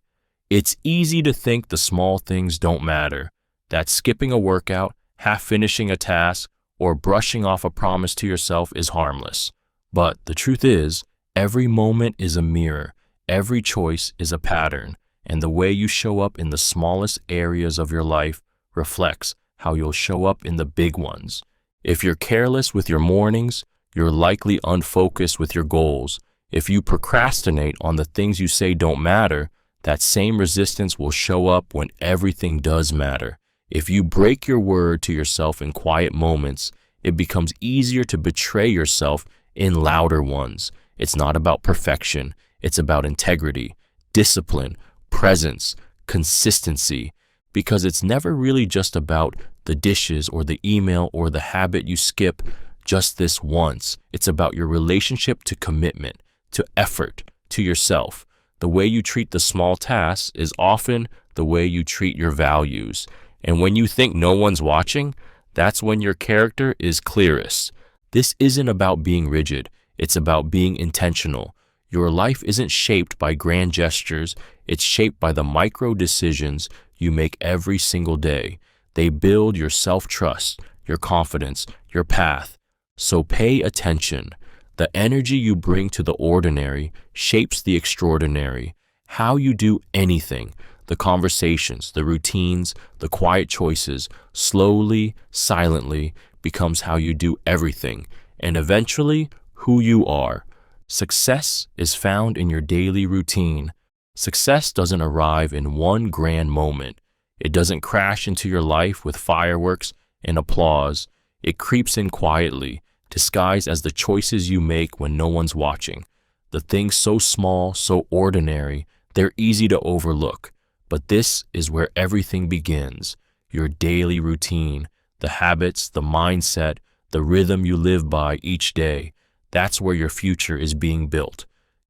It's easy to think the small things don't matter, that skipping a workout, half finishing a task, or brushing off a promise to yourself is harmless. But the truth is, every moment is a mirror, every choice is a pattern, and the way you show up in the smallest areas of your life reflects how you'll show up in the big ones. If you're careless with your mornings, you're likely unfocused with your goals. If you procrastinate on the things you say don't matter, that same resistance will show up when everything does matter. If you break your word to yourself in quiet moments, it becomes easier to betray yourself in louder ones. It's not about perfection. It's about integrity, discipline, presence, consistency, because it's never really just about the dishes or the email or the habit you skip just this once. It's about your relationship to commitment, to effort, to yourself. The way you treat the small tasks is often the way you treat your values. And when you think no one's watching, that's when your character is clearest. This isn't about being rigid. It's about being intentional. Your life isn't shaped by grand gestures. It's shaped by the micro decisions you make every single day. They build your self-trust, your confidence, your path. So pay attention. The energy you bring to the ordinary shapes the extraordinary. How you do anything, the conversations, the routines, the quiet choices, slowly, silently, becomes how you do everything, and eventually, who you are. Success is found in your daily routine. Success doesn't arrive in one grand moment. It doesn't crash into your life with fireworks and applause. It creeps in quietly, disguised as the choices you make when no one's watching. The things so small, so ordinary, they're easy to overlook. But this is where everything begins. Your daily routine, the habits, the mindset, the rhythm you live by each day. That's where your future is being built.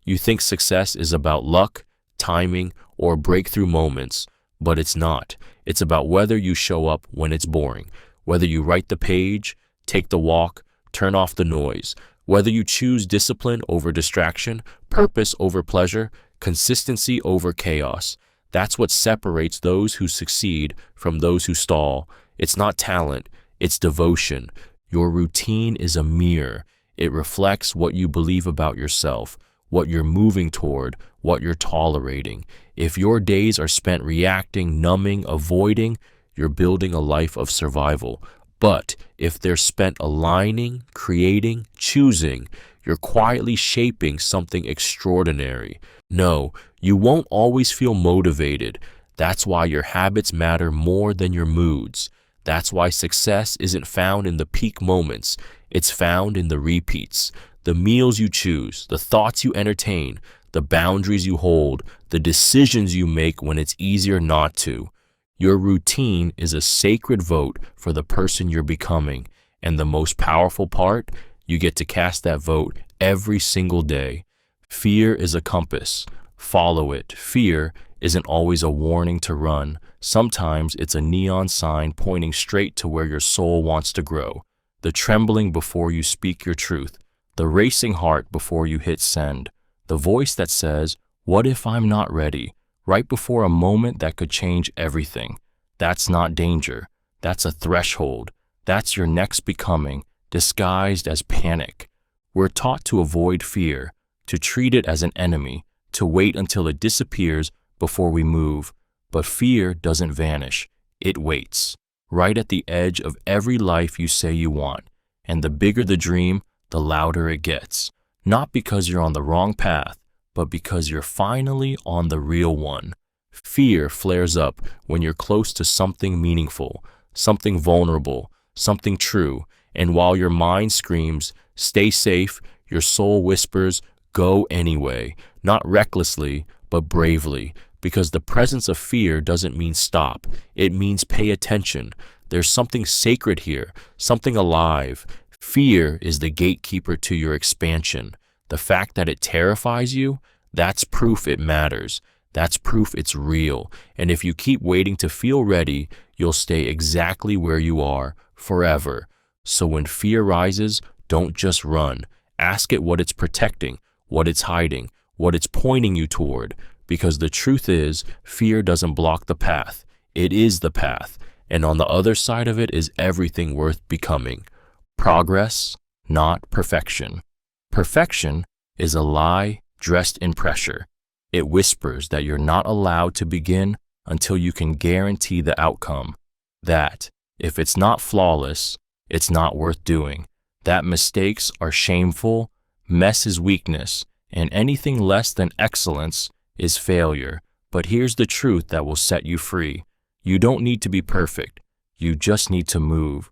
You think success is about luck, timing, or breakthrough moments, but it's not. It's about whether you show up when it's boring, whether you write the page, take the walk, turn off the noise, whether you choose discipline over distraction, purpose over pleasure, consistency over chaos. That's what separates those who succeed from those who stall. It's not talent, it's devotion. Your routine is a mirror. It reflects what you believe about yourself, what you're moving toward, what you're tolerating. If your days are spent reacting, numbing, avoiding, you're building a life of survival. But if they're spent aligning, creating, choosing, you're quietly shaping something extraordinary. No, you won't always feel motivated. That's why your habits matter more than your moods. That's why success isn't found in the peak moments. It's found in the repeats, the meals you choose, the thoughts you entertain, the boundaries you hold, the decisions you make when it's easier not to. Your routine is a sacred vote for the person you're becoming. And the most powerful part, you get to cast that vote every single day. Fear is a compass. Follow it. Fear isn't always a warning to run. Sometimes it's a neon sign pointing straight to where your soul wants to grow. The trembling before you speak your truth. The racing heart before you hit send. The voice that says, "What if I'm not ready?" right before a moment that could change everything. That's not danger. That's a threshold. That's your next becoming, disguised as panic. We're taught to avoid fear, to treat it as an enemy, to wait until it disappears before we move. But fear doesn't vanish. It waits, right at the edge of every life you say you want. And the bigger the dream, the louder it gets. Not because you're on the wrong path, but because you're finally on the real one. Fear flares up when you're close to something meaningful, something vulnerable, something true, and while your mind screams, Stay safe. Your soul whispers, go anyway, not recklessly, but bravely, because the presence of fear doesn't mean stop. It means pay attention. There's something sacred here, something alive. Fear is the gatekeeper to your expansion. The fact that it terrifies you, that's proof it matters. That's proof it's real. And if you keep waiting to feel ready, you'll stay exactly where you are forever. So when fear rises, don't just run. Ask it what it's protecting, what it's hiding, what it's pointing you toward. Because the truth is, fear doesn't block the path. It is the path. And on the other side of it is everything worth becoming. Progress, not perfection. Perfection is a lie dressed in pressure. It whispers that you're not allowed to begin until you can guarantee the outcome. That, if it's not flawless, it's not worth doing. That mistakes are shameful, mess is weakness, and anything less than excellence is failure. But here's the truth that will set you free. You don't need to be perfect. You just need to move.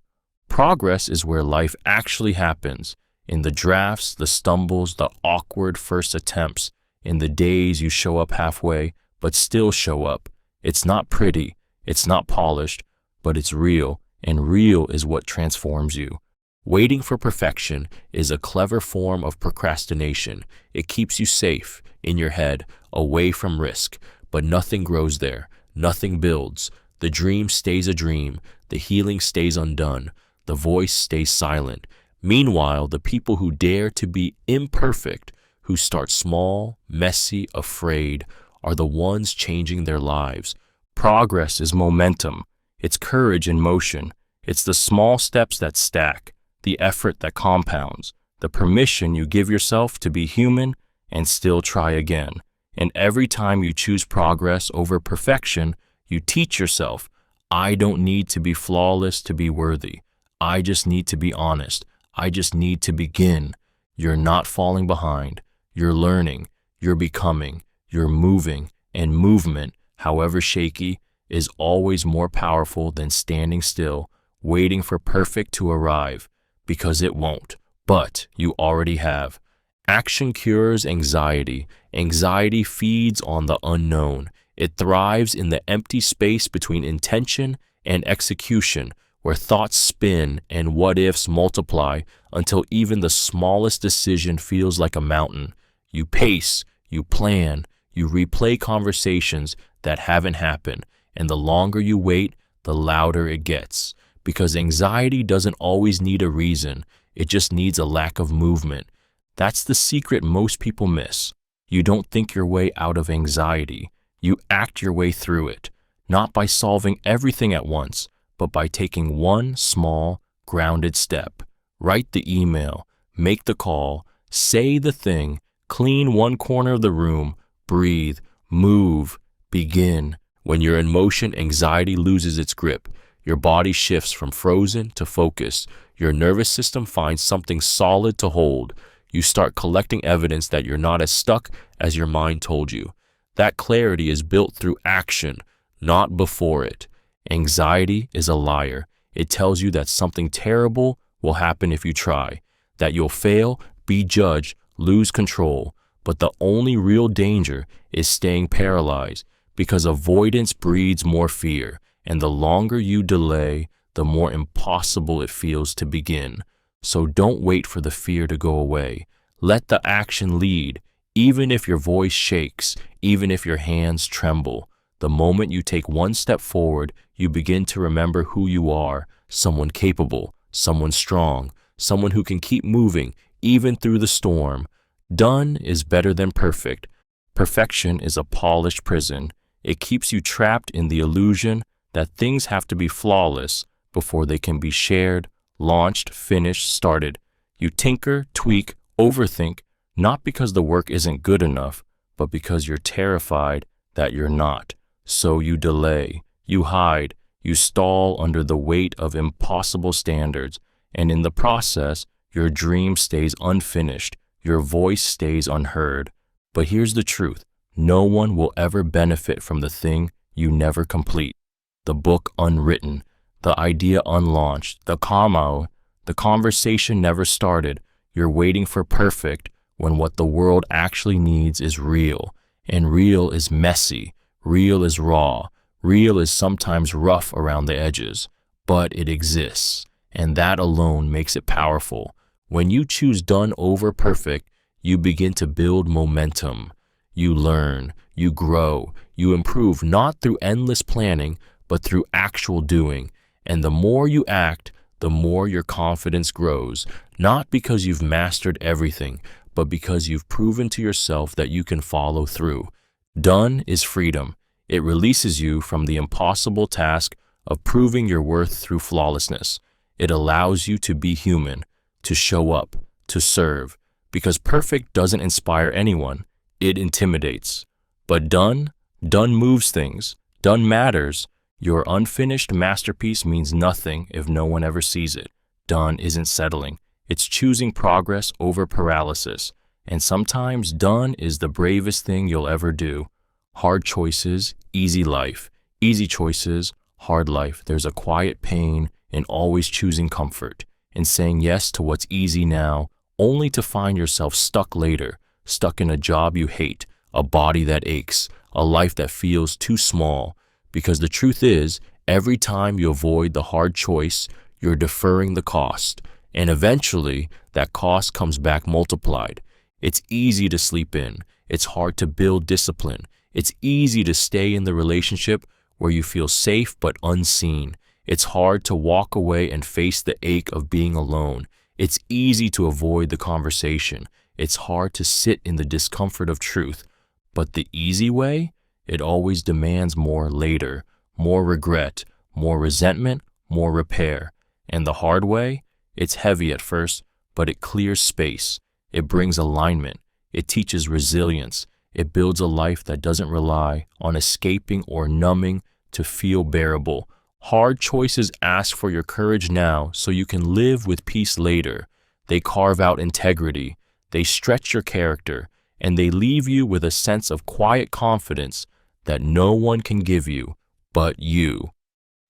Progress is where life actually happens. In the drafts, the stumbles, the awkward first attempts, in the days you show up halfway, but still show up. It's not pretty, it's not polished, but it's real, and real is what transforms you. Waiting for perfection is a clever form of procrastination. It keeps you safe, in your head, away from risk, but nothing grows there, nothing builds. The dream stays a dream, the healing stays undone, the voice stays silent. Meanwhile, the people who dare to be imperfect, who start small, messy, afraid, are the ones changing their lives. Progress is momentum. It's courage in motion. It's the small steps that stack, the effort that compounds, the permission you give yourself to be human and still try again. And every time you choose progress over perfection, you teach yourself, I don't need to be flawless to be worthy. I just need to be honest. I just need to begin. You're not falling behind. You're learning. You're becoming. You're moving. And movement, however shaky, is always more powerful than standing still, waiting for perfect to arrive. Because it won't. But you already have. Action cures anxiety. Anxiety feeds on the unknown. It thrives in the empty space between intention and execution, where thoughts spin and what-ifs multiply until even the smallest decision feels like a mountain. You pace, you plan, you replay conversations that haven't happened, and the longer you wait, the louder it gets. Because anxiety doesn't always need a reason, it just needs a lack of movement. That's the secret most people miss. You don't think your way out of anxiety. You act your way through it, not by solving everything at once, but by taking one small, grounded step. Write the email, make the call, say the thing, clean one corner of the room, breathe, move, begin. When you're in motion, anxiety loses its grip. Your body shifts from frozen to focused. Your nervous system finds something solid to hold. You start collecting evidence that you're not as stuck as your mind told you. That clarity is built through action, not before it. Anxiety is a liar. It tells you that something terrible will happen if you try, that you'll fail, be judged, lose control. But the only real danger is staying paralyzed, because avoidance breeds more fear, and the longer you delay, the more impossible it feels to begin. So don't wait for the fear to go away. Let the action lead, even if your voice shakes, even if your hands tremble. The moment you take one step forward, you begin to remember who you are, someone capable, someone strong, someone who can keep moving, even through the storm. Done is better than perfect. Perfection is a polished prison. It keeps you trapped in the illusion that things have to be flawless before they can be shared, launched, finished, started. You tinker, tweak, overthink, not because the work isn't good enough, but because you're terrified that you're not. So you delay, you hide, you stall under the weight of impossible standards, and in the process, your dream stays unfinished, your voice stays unheard. But here's the truth. No one will ever benefit from the thing you never complete. The book unwritten, the idea unlaunched, the conversation never started. You're waiting for perfect when what the world actually needs is real. And real is messy, real is raw, real is sometimes rough around the edges, but it exists, and that alone makes it powerful. When you choose done over perfect, you begin to build momentum. You learn, you grow, you improve not through endless planning, but through actual doing. And the more you act, the more your confidence grows, not because you've mastered everything, but because you've proven to yourself that you can follow through. Done is freedom. It releases you from the impossible task of proving your worth through flawlessness. It allows you to be human, to show up, to serve, because perfect doesn't inspire anyone, it intimidates. But done moves things, done matters. Your unfinished masterpiece means nothing if no one ever sees it. Done isn't settling, it's choosing progress over paralysis. And sometimes done is the bravest thing you'll ever do. Hard choices, easy life. Easy choices, hard life. There's a quiet pain in always choosing comfort, in saying yes to what's easy now, only to find yourself stuck later, stuck in a job you hate, a body that aches, a life that feels too small. Because the truth is, every time you avoid the hard choice, you're deferring the cost. And eventually, that cost comes back multiplied. It's easy to sleep in. It's hard to build discipline. It's easy to stay in the relationship where you feel safe but unseen. It's hard to walk away and face the ache of being alone. It's easy to avoid the conversation. It's hard to sit in the discomfort of truth. But the easy way? It always demands more later, more regret, more resentment, more repair. And the hard way? It's heavy at first, but it clears space. It brings alignment. It teaches resilience. It builds a life that doesn't rely on escaping or numbing to feel bearable. Hard choices ask for your courage now so you can live with peace later. They carve out integrity. They stretch your character, and they leave you with a sense of quiet confidence that no one can give you but you.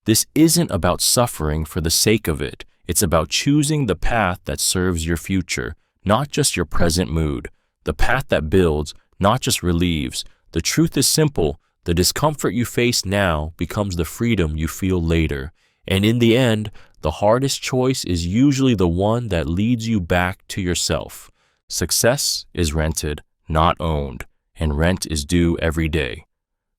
This isn't about suffering for the sake of it. It's about choosing the path that serves your future, not just your present mood. The path that builds, not just relieves. The truth is simple. The discomfort you face now becomes the freedom you feel later. And in the end, the hardest choice is usually the one that leads you back to yourself. Success is rented, not owned, and rent is due every day.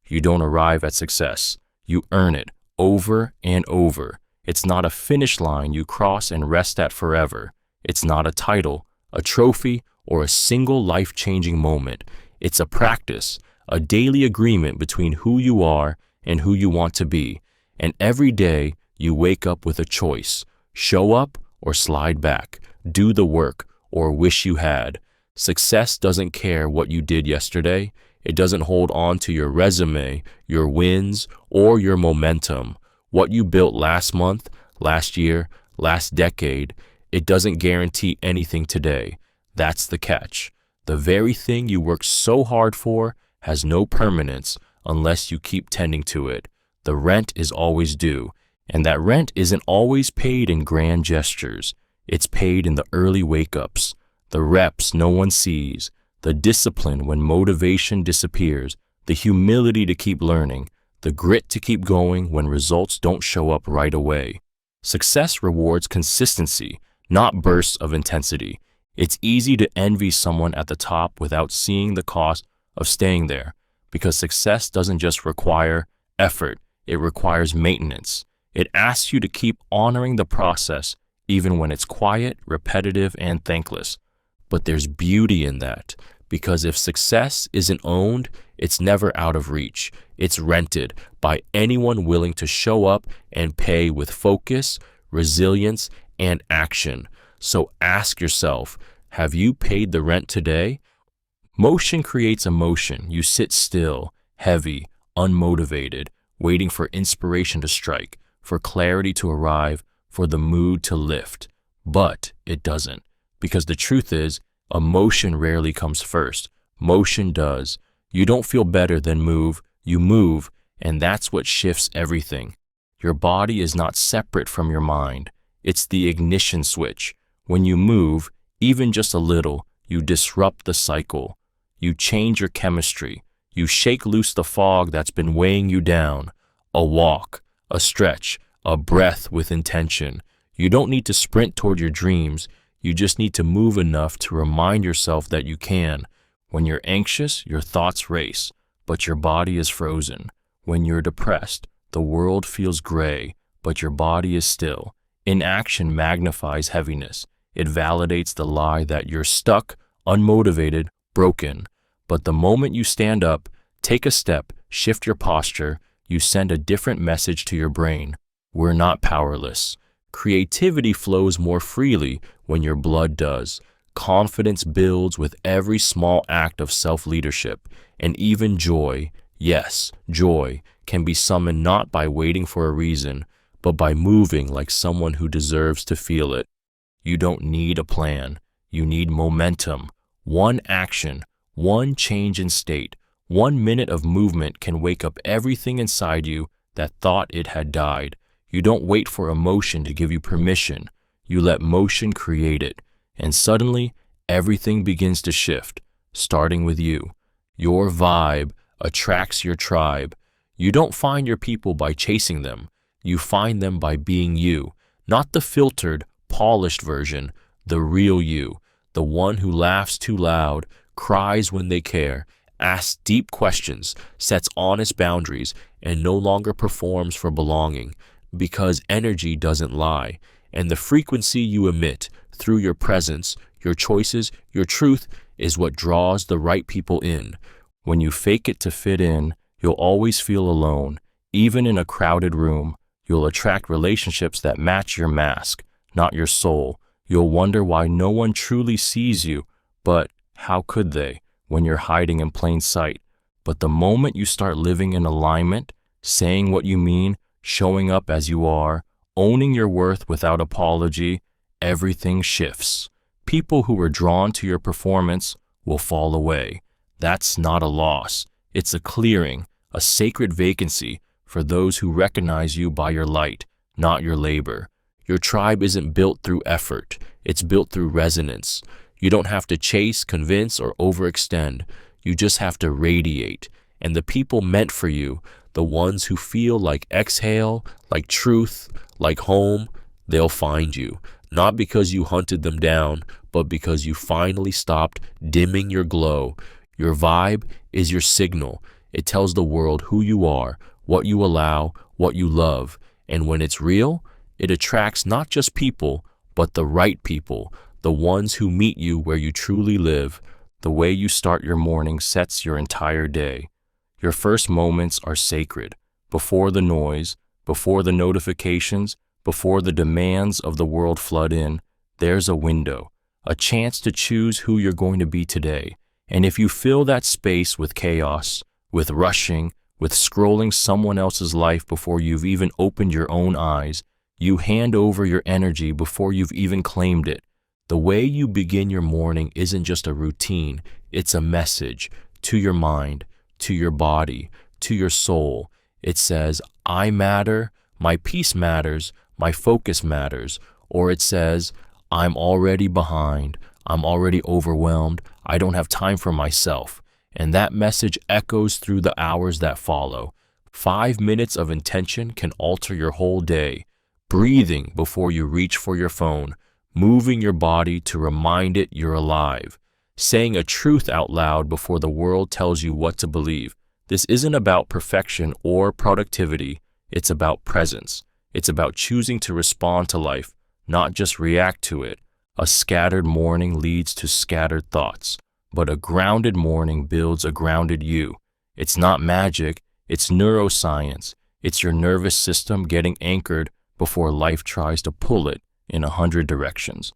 You don't arrive at success. You earn it over and over. It's not a finish line you cross and rest at forever. It's not a title, a trophy, or a single life-changing moment. It's a practice, a daily agreement between who you are and who you want to be. And every day you wake up with a choice: show up or slide back, do the work or wish you had. Success doesn't care what you did yesterday. It doesn't hold on to your resume, your wins, or your momentum. What you built last month, last year, last decade, it doesn't guarantee anything today. That's the catch. The very thing you worked so hard for has no permanence unless you keep tending to it. The rent is always due, and that rent isn't always paid in grand gestures. It's paid in the early wake-ups, the reps no one sees, the discipline when motivation disappears, the humility to keep learning, the grit to keep going when results don't show up right away. Success rewards consistency, not bursts of intensity. It's easy to envy someone at the top without seeing the cost of staying there, because success doesn't just require effort, it requires maintenance. It asks you to keep honoring the process, even when it's quiet, repetitive, and thankless. But there's beauty in that, because if success isn't owned, it's never out of reach. It's rented by anyone willing to show up and pay with focus, resilience, and action. So ask yourself, have you paid the rent today? Motion creates emotion. You sit still, heavy, unmotivated, waiting for inspiration to strike, for clarity to arrive, for the mood to lift. But it doesn't, because the truth is, emotion rarely comes first. Motion does. You don't feel better than move, you move, and that's what shifts everything. Your body is not separate from your mind. It's the ignition switch. When you move, Even just a little, you disrupt the cycle. You change your chemistry. You shake loose the fog that's been weighing you down. A walk, a stretch, a breath with intention. You don't need to sprint toward your dreams. You just need to move enough to remind yourself that you can. When you're anxious, your thoughts race, but your body is frozen. When you're depressed, the world feels gray, but your body is still. Inaction magnifies heaviness. It validates the lie that you're stuck, unmotivated, broken. But the moment you stand up, take a step, shift your posture, you send a different message to your brain. We're not powerless. Creativity flows more freely when your blood does. Confidence builds with every small act of self-leadership. And even joy, yes, joy, can be summoned not by waiting for a reason, but by moving like someone who deserves to feel it. You don't need a plan. You need momentum. One action, one change in state, 1 minute of movement can wake up everything inside you that thought it had died. You don't wait for emotion to give you permission. You let motion create it. And suddenly, everything begins to shift, starting with you. Your vibe attracts your tribe. You don't find your people by chasing them. You find them by being you, not the filtered, polished version, the real you, the one who laughs too loud, cries when they care, asks deep questions, sets honest boundaries, and no longer performs for belonging, because energy doesn't lie, and the frequency you emit through your presence, your choices, your truth is what draws the right people in. When you fake it to fit in, you'll always feel alone. Even in a crowded room, you'll attract relationships that match your mask, not your soul. You'll wonder why no one truly sees you, but how could they when you're hiding in plain sight? But the moment you start living in alignment, saying what you mean, showing up as you are, owning your worth without apology, everything shifts. People who were drawn to your performance will fall away. That's not a loss. It's a clearing, a sacred vacancy for those who recognize you by your light, not your labor. Your tribe isn't built through effort. It's built through resonance. You don't have to chase, convince, or overextend. You just have to radiate. And the people meant for you, the ones who feel like exhale, like truth, like home, they'll find you. Not because you hunted them down, but because you finally stopped dimming your glow. Your vibe is your signal. It tells the world who you are, what you allow, what you love. And when it's real, it attracts not just people, but the right people, the ones who meet you where you truly live. The way you start your morning sets your entire day. Your first moments are sacred. Before the noise, before the notifications, before the demands of the world flood in, there's a window, a chance to choose who you're going to be today. And if you fill that space with chaos, with rushing, with scrolling someone else's life before you've even opened your own eyes, you hand over your energy before you've even claimed it. The way you begin your morning isn't just a routine, it's a message to your mind, to your body, to your soul. It says, I matter, my peace matters, my focus matters. Or it says, I'm already behind, I'm already overwhelmed, I don't have time for myself. And that message echoes through the hours that follow. 5 minutes of intention can alter your whole day. Breathing before you reach for your phone, moving your body to remind it you're alive, saying a truth out loud before the world tells you what to believe. This isn't about perfection or productivity, it's about presence. It's about choosing to respond to life, not just react to it. A scattered morning leads to scattered thoughts, but a grounded morning builds a grounded you. It's not magic, it's neuroscience. It's your nervous system getting anchored before life tries to pull it in 100 directions.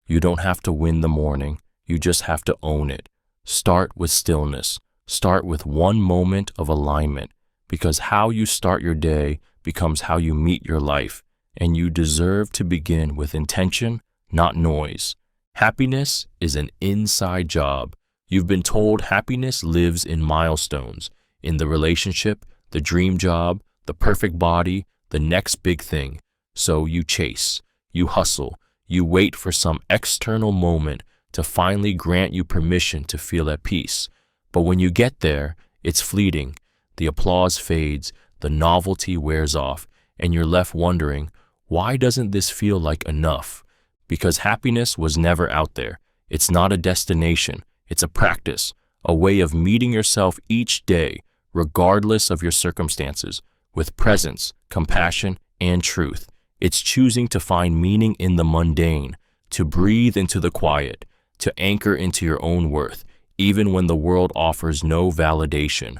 You don't have to win the morning, you just have to own it. Start with stillness. Start with 1 moment of alignment, because how you start your day becomes how you meet your life, and you deserve to begin with intention, not noise. Happiness is an inside job. You've been told happiness lives in milestones, in the relationship, the dream job, the perfect body, the next big thing. So you chase, you hustle, you wait for some external moment to finally grant you permission to feel at peace. But when you get there, it's fleeting. The applause fades, the novelty wears off, and you're left wondering, why doesn't this feel like enough? Because happiness was never out there. It's not a destination, it's a practice, a way of meeting yourself each day, regardless of your circumstances, with presence, compassion, and truth. It's choosing to find meaning in the mundane, to breathe into the quiet, to anchor into your own worth, even when the world offers no validation.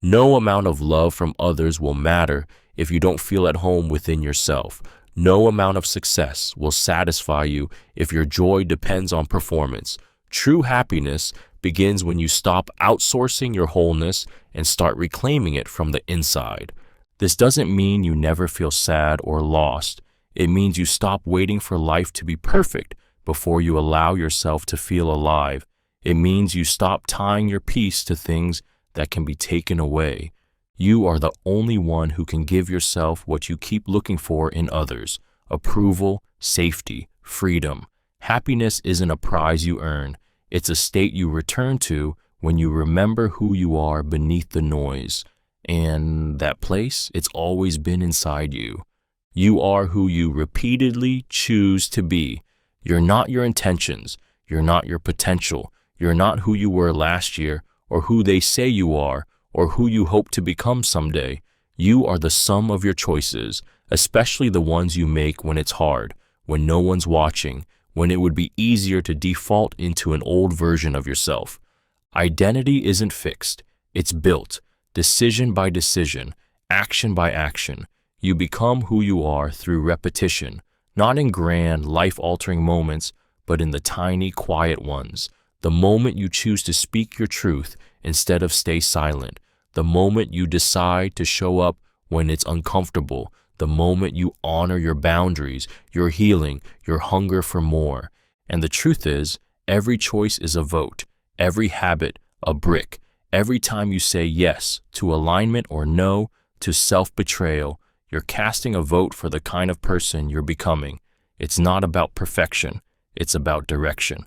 No amount of love from others will matter if you don't feel at home within yourself. No amount of success will satisfy you if your joy depends on performance. True happiness begins when you stop outsourcing your wholeness and start reclaiming it from the inside. This doesn't mean you never feel sad or lost. It means you stop waiting for life to be perfect before you allow yourself to feel alive. It means you stop tying your peace to things that can be taken away. You are the only one who can give yourself what you keep looking for in others: approval, safety, freedom. Happiness isn't a prize you earn. It's a state you return to when you remember who you are beneath the noise. And that place, it's always been inside you. You are who you repeatedly choose to be. You're not your intentions. You're not your potential. You're not who you were last year, or who they say you are, or who you hope to become someday. You are the sum of your choices, especially the ones you make when it's hard, when no one's watching, when it would be easier to default into an old version of yourself. Identity isn't fixed. It's built, decision by decision, action by action. You become who you are through repetition, not in grand, life-altering moments, but in the tiny, quiet ones. The moment you choose to speak your truth instead of stay silent. The moment you decide to show up when it's uncomfortable. The moment you honor your boundaries, your healing, your hunger for more. And the truth is, every choice is a vote, every habit a brick. Every time you say yes to alignment or no to self-betrayal, you're casting a vote for the kind of person you're becoming. It's not about perfection, it's about direction.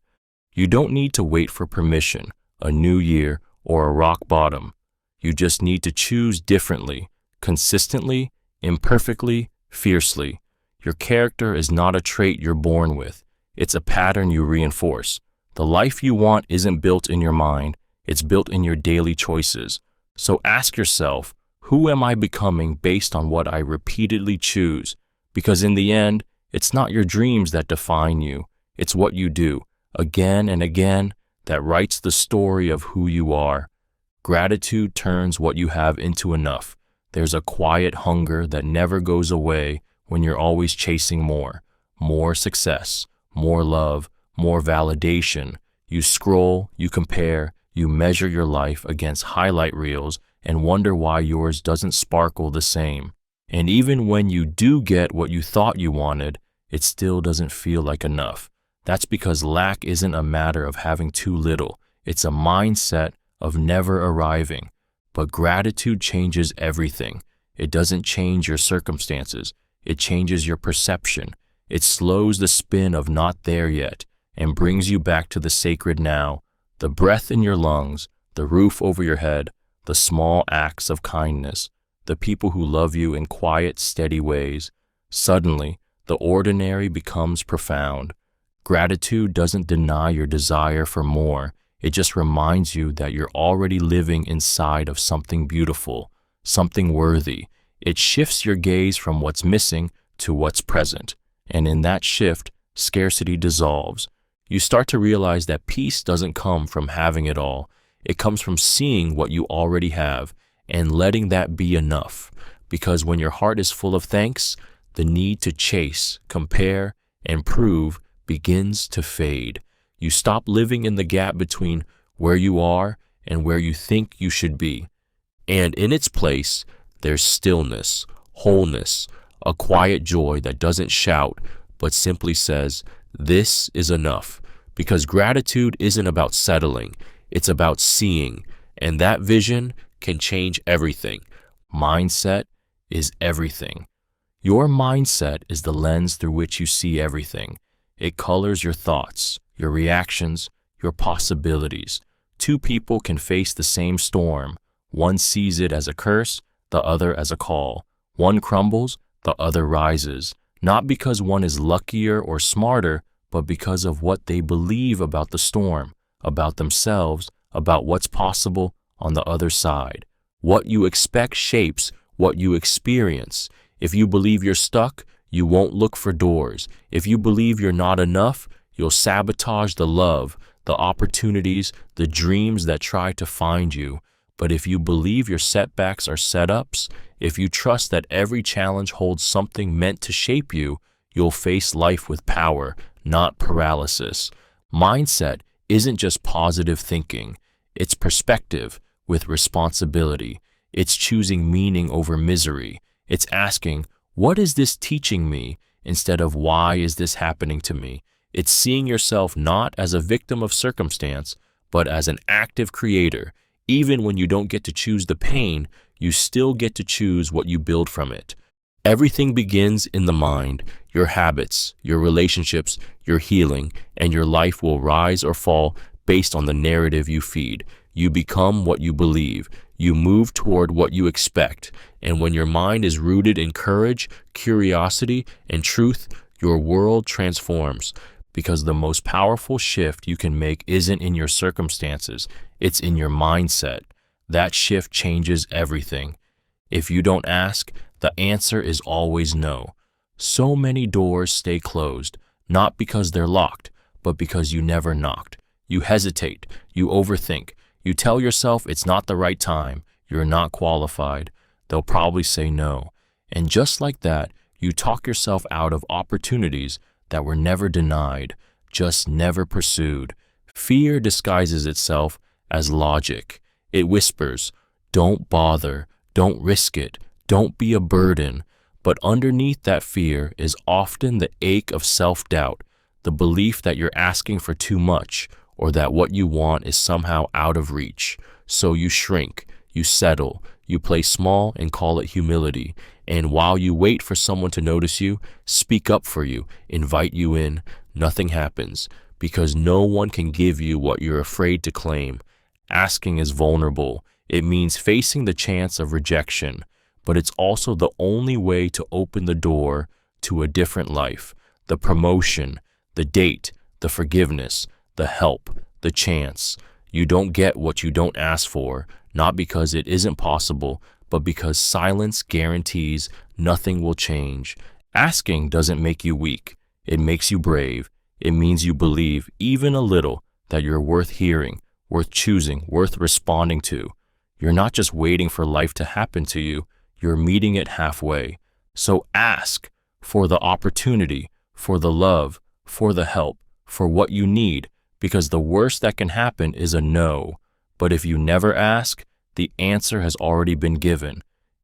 You don't need to wait for permission, a new year, or a rock bottom. You just need to choose differently, consistently, imperfectly, fiercely. Your character is not a trait you're born with. It's a pattern you reinforce. The life you want isn't built in your mind. It's built in your daily choices. So ask yourself, who am I becoming based on what I repeatedly choose? Because in the end, it's not your dreams that define you. It's what you do, again and again, that writes the story of who you are. Gratitude turns what you have into enough. There's a quiet hunger that never goes away when you're always chasing more. More success, more love, more validation. You scroll, you compare, you measure your life against highlight reels and wonder why yours doesn't sparkle the same. And even when you do get what you thought you wanted, it still doesn't feel like enough. That's because lack isn't a matter of having too little. It's a mindset of never arriving. But gratitude changes everything. It doesn't change your circumstances. It changes your perception. It slows the spin of not there yet and brings you back to the sacred now, the breath in your lungs, the roof over your head, the small acts of kindness, the people who love you in quiet, steady ways. Suddenly, the ordinary becomes profound. Gratitude doesn't deny your desire for more. It just reminds you that you're already living inside of something beautiful, something worthy. It shifts your gaze from what's missing to what's present. And in that shift, scarcity dissolves. You start to realize that peace doesn't come from having it all. It comes from seeing what you already have and letting that be enough. Because when your heart is full of thanks, the need to chase, compare, and prove begins to fade. You stop living in the gap between where you are and where you think you should be. And in its place, there's stillness, wholeness, a quiet joy that doesn't shout, but simply says, "This is enough." Because gratitude isn't about settling, it's about seeing. And that vision can change everything. Mindset is everything. Your mindset is the lens through which you see everything. It colors your thoughts, your reactions, your possibilities. Two people can face the same storm. One sees it as a curse, the other as a call. One crumbles, the other rises. Not because one is luckier or smarter, but because of what they believe about the storm, about themselves, about what's possible on the other side. What you expect shapes what you experience. If you believe you're stuck, you won't look for doors. If you believe you're not enough, you'll sabotage the love, the opportunities, the dreams that try to find you. But if you believe your setbacks are setups, if you trust that every challenge holds something meant to shape you, you'll face life with power, not paralysis. Mindset isn't just positive thinking. It's perspective with responsibility. It's choosing meaning over misery. It's asking, what is this teaching me, instead of why is this happening to me? It's seeing yourself not as a victim of circumstance, but as an active creator. Even when you don't get to choose the pain, you still get to choose what you build from it. Everything begins in the mind, your habits, your relationships, your healing, and your life will rise or fall based on the narrative you feed. You become what you believe. You move toward what you expect. And when your mind is rooted in courage, curiosity, and truth, your world transforms. Because the most powerful shift you can make isn't in your circumstances, it's in your mindset. That shift changes everything. If you don't ask, the answer is always no. So many doors stay closed, not because they're locked, but because you never knocked. You hesitate, you overthink, you tell yourself it's not the right time, you're not qualified. They'll probably say no. And just like that, you talk yourself out of opportunities that were never denied, just never pursued. Fear disguises itself as logic. It whispers, don't bother, don't risk it, don't be a burden. But underneath that fear is often the ache of self-doubt, the belief that you're asking for too much, or that what you want is somehow out of reach. So you shrink, you settle, you play small and call it humility. And while you wait for someone to notice you, speak up for you, invite you in, nothing happens, because no one can give you what you're afraid to claim. Asking is vulnerable. It means facing the chance of rejection, but it's also the only way to open the door to a different life. The promotion, the date, the forgiveness, the help, the chance. You don't get what you don't ask for, not because it isn't possible, but because silence guarantees nothing will change. Asking doesn't make you weak. It makes you brave. It means you believe, even a little, that you're worth hearing, worth choosing, worth responding to. You're not just waiting for life to happen to you, you're meeting it halfway. So ask for the opportunity, for the love, for the help, for what you need, because the worst that can happen is a no. But if you never ask, the answer has already been given.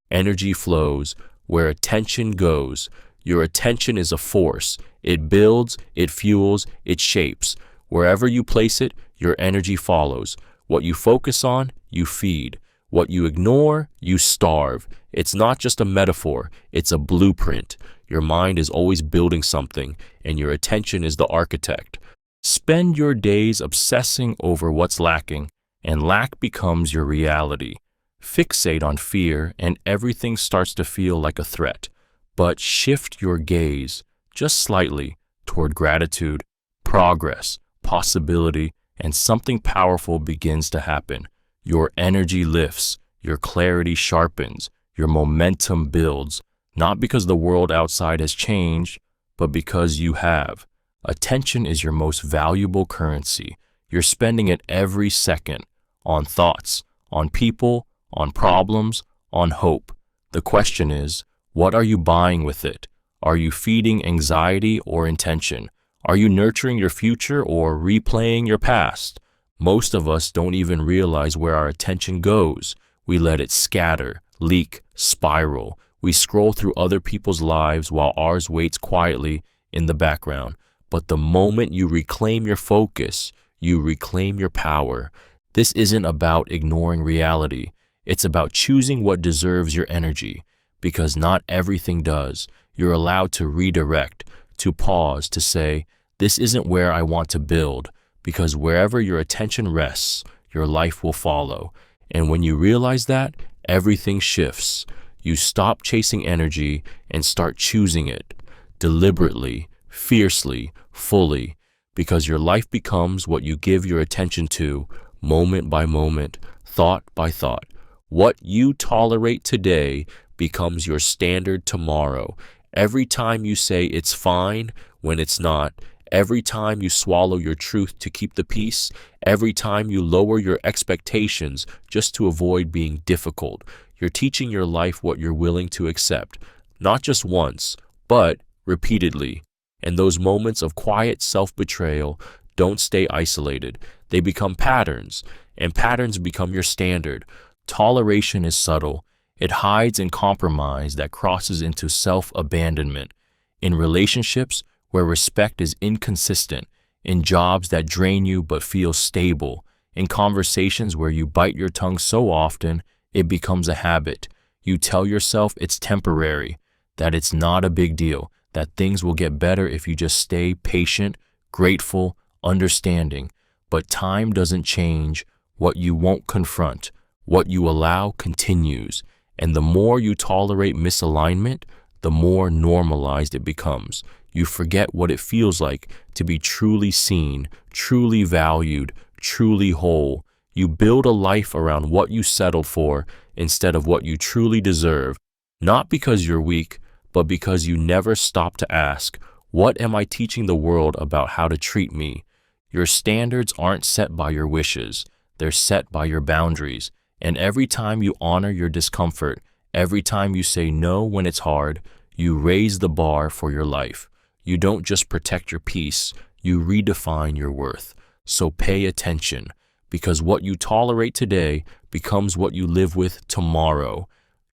Energy flows where attention goes. Your attention is a force. It builds, it fuels, it shapes. Wherever you place it, your energy follows. What you focus on, you feed. What you ignore, you starve. It's not just a metaphor, it's a blueprint. Your mind is always building something, and your attention is the architect. Spend your days obsessing over what's lacking, and lack becomes your reality. Fixate on fear, and everything starts to feel like a threat. But shift your gaze, just slightly, toward gratitude, progress, possibility, and something powerful begins to happen. Your energy lifts, your clarity sharpens, your momentum builds, not because the world outside has changed, but because you have. Attention is your most valuable currency. You're spending it every second on thoughts, on people, on problems, on hope. The question is, what are you buying with it? Are you feeding anxiety or intention? Are you nurturing your future or replaying your past? Most of us don't even realize where our attention goes. We let it scatter, leak, spiral. We scroll through other people's lives while ours waits quietly in the background. But the moment you reclaim your focus, you reclaim your power. This isn't about ignoring reality. It's about choosing what deserves your energy, because not everything does. You're allowed to redirect, to pause, to say, This isn't where I want to build, because wherever your attention rests, your life will follow. And when you realize that, everything shifts. You stop chasing energy and start choosing it deliberately, fiercely, fully, because your life becomes what you give your attention to, moment by moment, thought by thought. What you tolerate today becomes your standard tomorrow. Every time you say it's fine when it's not, every time you swallow your truth to keep the peace, every time you lower your expectations just to avoid being difficult, you're teaching your life what you're willing to accept, not just once, but repeatedly. And those moments of quiet self-betrayal don't stay isolated. They become patterns, and patterns become your standard. Toleration is subtle. It hides in compromise that crosses into self-abandonment. In relationships where respect is inconsistent, in jobs that drain you but feel stable, in conversations where you bite your tongue so often it becomes a habit. You tell yourself it's temporary, that it's not a big deal, that things will get better if you just stay patient, grateful, understanding. But time doesn't change what you won't confront. What you allow continues. And the more you tolerate misalignment, the more normalized it becomes. You forget what it feels like to be truly seen, truly valued, truly whole. You build a life around what you settled for instead of what you truly deserve, not because you're weak, but because you never stop to ask, what am I teaching the world about how to treat me? Your standards aren't set by your wishes, they're set by your boundaries. And every time you honor your discomfort, every time you say no when it's hard, you raise the bar for your life. You don't just protect your peace, you redefine your worth. So pay attention, because what you tolerate today becomes what you live with tomorrow.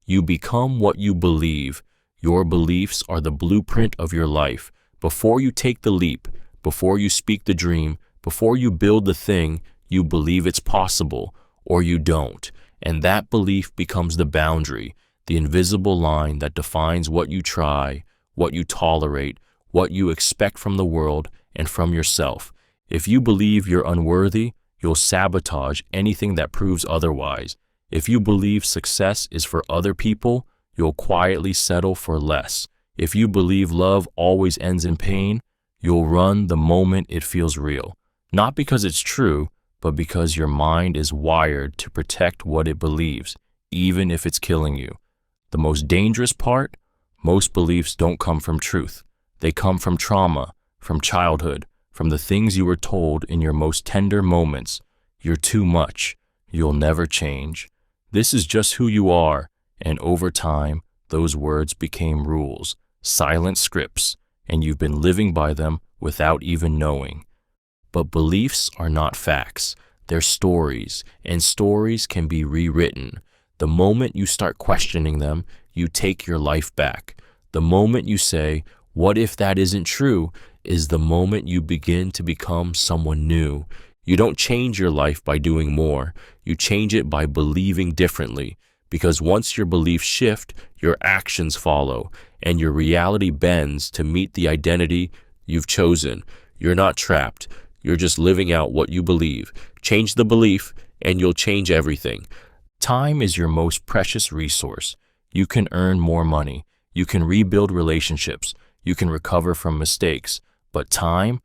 You become what you believe. Your beliefs are the blueprint of your life. Before you take the leap, before you speak the dream, before you build the thing, you believe it's possible, or you don't. And that belief becomes the boundary, the invisible line that defines what you try, what you tolerate, what you expect from the world and from yourself. If you believe you're unworthy, you'll sabotage anything that proves otherwise. If you believe success is for other people, you'll quietly settle for less. If you believe love always ends in pain, you'll run the moment it feels real. Not because it's true, but because your mind is wired to protect what it believes, even if it's killing you. The most dangerous part? Most beliefs don't come from truth. They come from trauma, from childhood, from the things you were told in your most tender moments. You're too much. You'll never change. This is just who you are. And over time, those words became rules, silent scripts, and you've been living by them without even knowing. But beliefs are not facts. They're stories, and stories can be rewritten. The moment you start questioning them, you take your life back. The moment you say, "What if that isn't true?" is the moment you begin to become someone new. You don't change your life by doing more. You change it by believing differently. Because once your beliefs shift, your actions follow, and your reality bends to meet the identity you've chosen. You're not trapped. You're just living out what you believe. Change the belief, and you'll change everything. Time is your most precious resource. You can earn more money. You can rebuild relationships. You can recover from mistakes. But time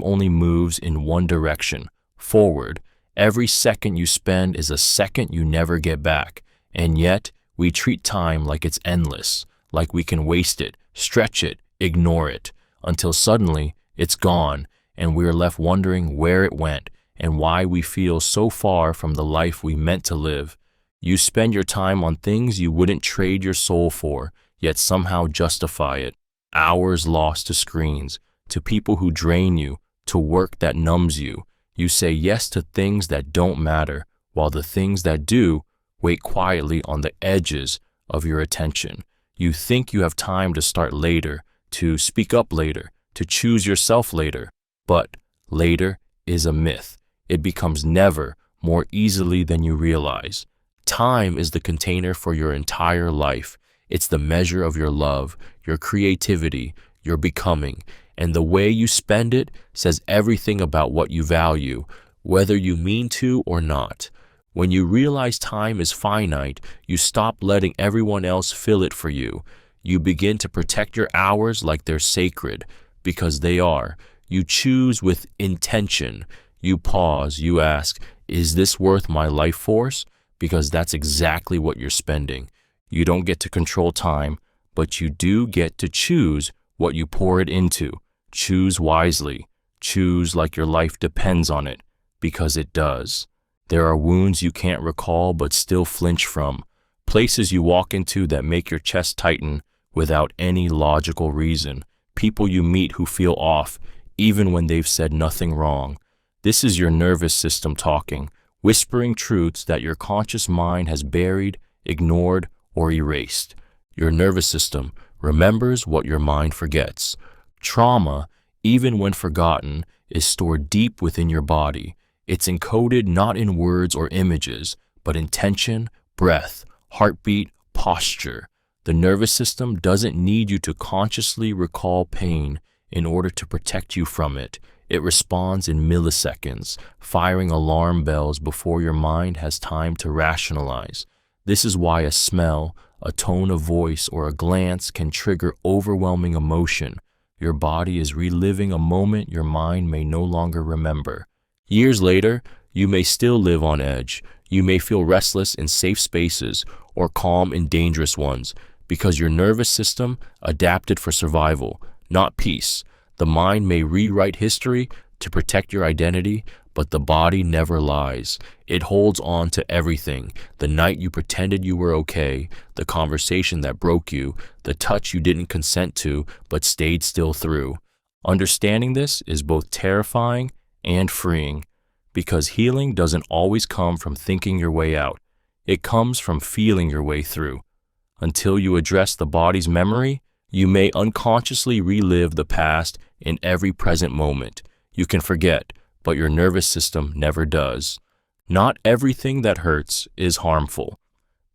only moves in one direction, forward. Every second you spend is a second you never get back. And yet, we treat time like it's endless, like we can waste it, stretch it, ignore it, until suddenly it's gone, and we're left wondering where it went and why we feel so far from the life we meant to live. You spend your time on things you wouldn't trade your soul for, yet somehow justify it. Hours lost to screens, to people who drain you, to work that numbs you. You say yes to things that don't matter, while the things that do wait quietly on the edges of your attention. You think you have time to start later, to speak up later, to choose yourself later. But later is a myth. It becomes never more easily than you realize. Time is the container for your entire life. It's the measure of your love, your creativity, your becoming. and the way you spend it says everything about what you value, whether you mean to or not. When you realize time is finite, you stop letting everyone else fill it for you. You begin to protect your hours like they're sacred, because they are. You choose with intention. You pause, you ask, is this worth my life force? Because that's exactly what you're spending. You don't get to control time, but you do get to choose what you pour it into. Choose wisely. Choose like your life depends on it, because it does. There are wounds you can't recall but still flinch from, places you walk into that make your chest tighten without any logical reason, people you meet who feel off even when they've said nothing wrong. This is your nervous system talking, whispering truths that your conscious mind has buried, ignored, or erased. Your nervous system remembers what your mind forgets. Trauma, even when forgotten, is stored deep within your body. It's encoded not in words or images, but in tension, breath, heartbeat, posture. The nervous system doesn't need you to consciously recall pain in order to protect you from it. It responds in milliseconds, firing alarm bells before your mind has time to rationalize. This is why a smell, a tone of voice, or a glance can trigger overwhelming emotion. Your body is reliving a moment your mind may no longer remember. Years later, you may still live on edge. You may feel restless in safe spaces or calm in dangerous ones, because your nervous system adapted for survival, not peace. The mind may rewrite history to protect your identity, but the body never lies. It holds on to everything. The night you pretended you were okay, the conversation that broke you, the touch you didn't consent to but stayed still through. Understanding this is both terrifying and freeing, because healing doesn't always come from thinking your way out. It comes from feeling your way through. Until you address the body's memory, you may unconsciously relive the past in every present moment. You can forget, but your nervous system never does. Not everything that hurts is harmful.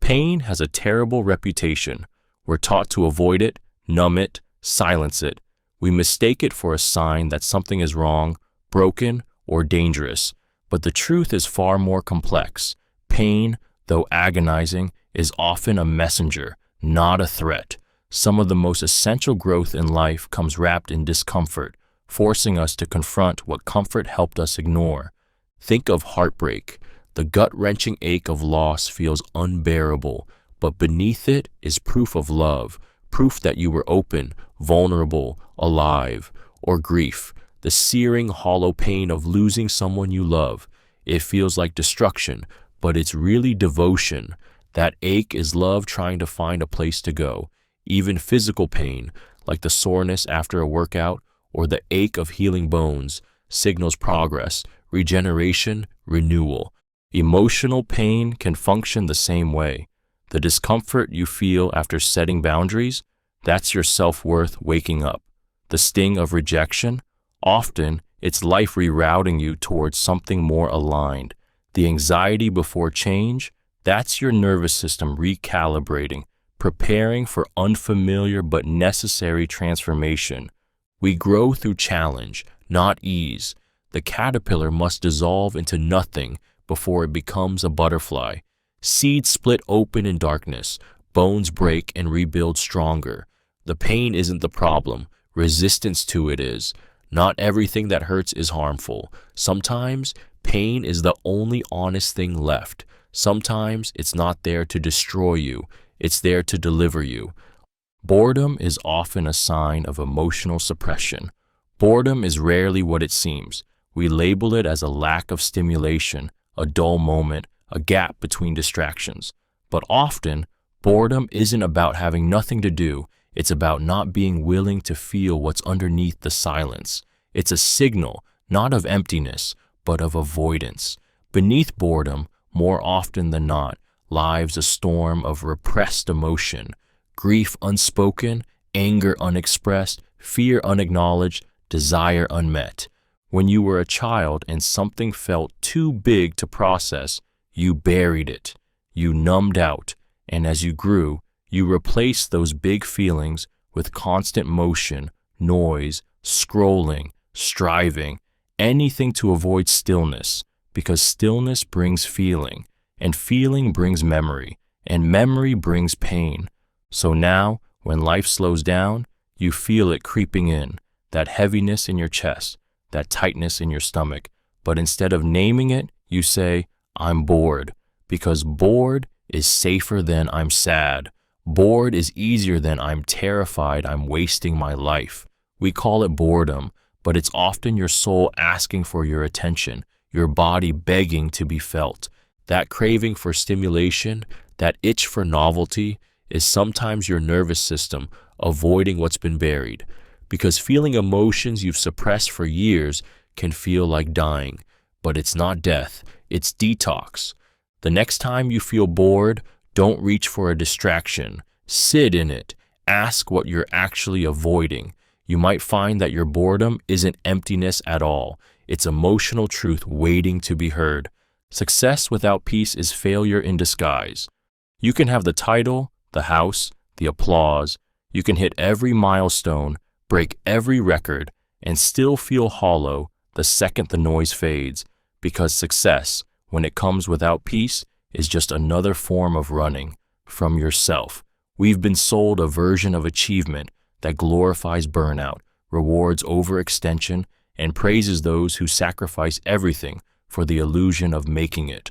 Pain has a terrible reputation. We're taught to avoid it, numb it, silence it. We mistake it for a sign that something is wrong, broken, or dangerous. But the truth is far more complex. Pain, though agonizing, is often a messenger, not a threat. Some of the most essential growth in life comes wrapped in discomfort, forcing us to confront what comfort helped us ignore. Think of heartbreak. The gut-wrenching ache of loss feels unbearable, but beneath it is proof of love, proof that you were open, vulnerable, alive. Or grief, the searing, hollow pain of losing someone you love. It feels like destruction, but it's really devotion. That ache is love trying to find a place to go. Even physical pain, like the soreness after a workout or the ache of healing bones, signals progress, regeneration, renewal. Emotional pain can function the same way. The discomfort you feel after setting boundaries, that's your self-worth waking up. The sting of rejection, often it's life rerouting you towards something more aligned. The anxiety before change, that's your nervous system recalibrating, preparing for unfamiliar but necessary transformation. We grow through challenge, not ease. The caterpillar must dissolve into nothing before it becomes a butterfly. Seeds split open in darkness, bones break and rebuild stronger. The pain isn't the problem, resistance to it is. Not everything that hurts is harmful. Sometimes pain is the only honest thing left. Sometimes it's not there to destroy you, it's there to deliver you. Boredom is often a sign of emotional suppression. Boredom is rarely what it seems. We label it as a lack of stimulation, a dull moment, a gap between distractions. But often, boredom isn't about having nothing to do. It's about not being willing to feel what's underneath the silence. It's a signal, not of emptiness, but of avoidance. Beneath boredom, more often than not, lies a storm of repressed emotion. Grief unspoken, anger unexpressed, fear unacknowledged, desire unmet. When you were a child and something felt too big to process, you buried it. You numbed out, and as you grew, you replaced those big feelings with constant motion, noise, scrolling, striving, anything to avoid stillness, because stillness brings feeling, and feeling brings memory, and memory brings pain. So now, when life slows down, you feel it creeping in, that heaviness in your chest, that tightness in your stomach. But instead of naming it, you say, I'm bored, because bored is safer than I'm sad. Bored is easier than I'm terrified I'm wasting my life. We call it boredom, but it's often your soul asking for your attention, your body begging to be felt. That craving for stimulation, that itch for novelty, is sometimes your nervous system avoiding what's been buried. Because feeling emotions you've suppressed for years can feel like dying. But it's not death, it's detox. The next time you feel bored, don't reach for a distraction. Sit in it. Ask what you're actually avoiding. You might find that your boredom isn't emptiness at all. It's emotional truth waiting to be heard. Success without peace is failure in disguise. You can have the title, the house, the applause. You can hit every milestone, break every record, and still feel hollow the second the noise fades. Because success, when it comes without peace, is just another form of running from yourself. We've been sold a version of achievement that glorifies burnout, rewards overextension, and praises those who sacrifice everything for the illusion of making it.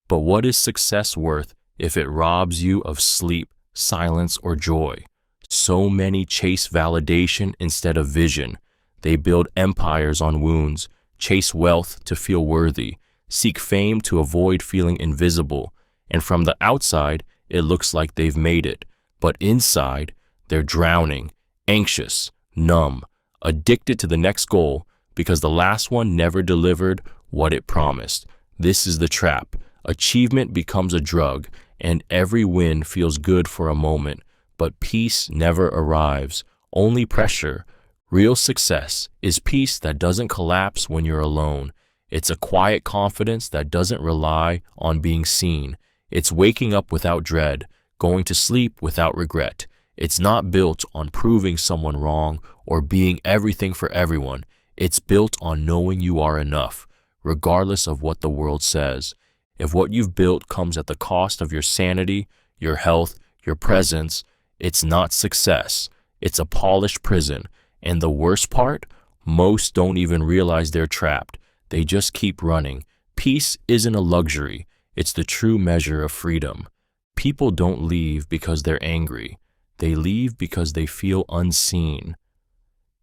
But what is success worth if it robs you of sleep, silence, or joy? So many chase validation instead of vision. They build empires on wounds, chase wealth to feel worthy, seek fame to avoid feeling invisible, and from the outside, it looks like they've made it. But inside, they're drowning, anxious, numb, addicted to the next goal because the last one never delivered what it promised. This is the trap. Achievement becomes a drug, and every win feels good for a moment, but peace never arrives, only pressure. Real success is peace that doesn't collapse when you're alone. It's a quiet confidence that doesn't rely on being seen. It's waking up without dread, going to sleep without regret. It's not built on proving someone wrong or being everything for everyone. It's built on knowing you are enough, regardless of what the world says. If what you've built comes at the cost of your sanity, your health, your presence, it's not success. It's a polished prison. And the worst part, most don't even realize they're trapped. They just keep running. Peace isn't a luxury. It's the true measure of freedom. People don't leave because they're angry. They leave because they feel unseen.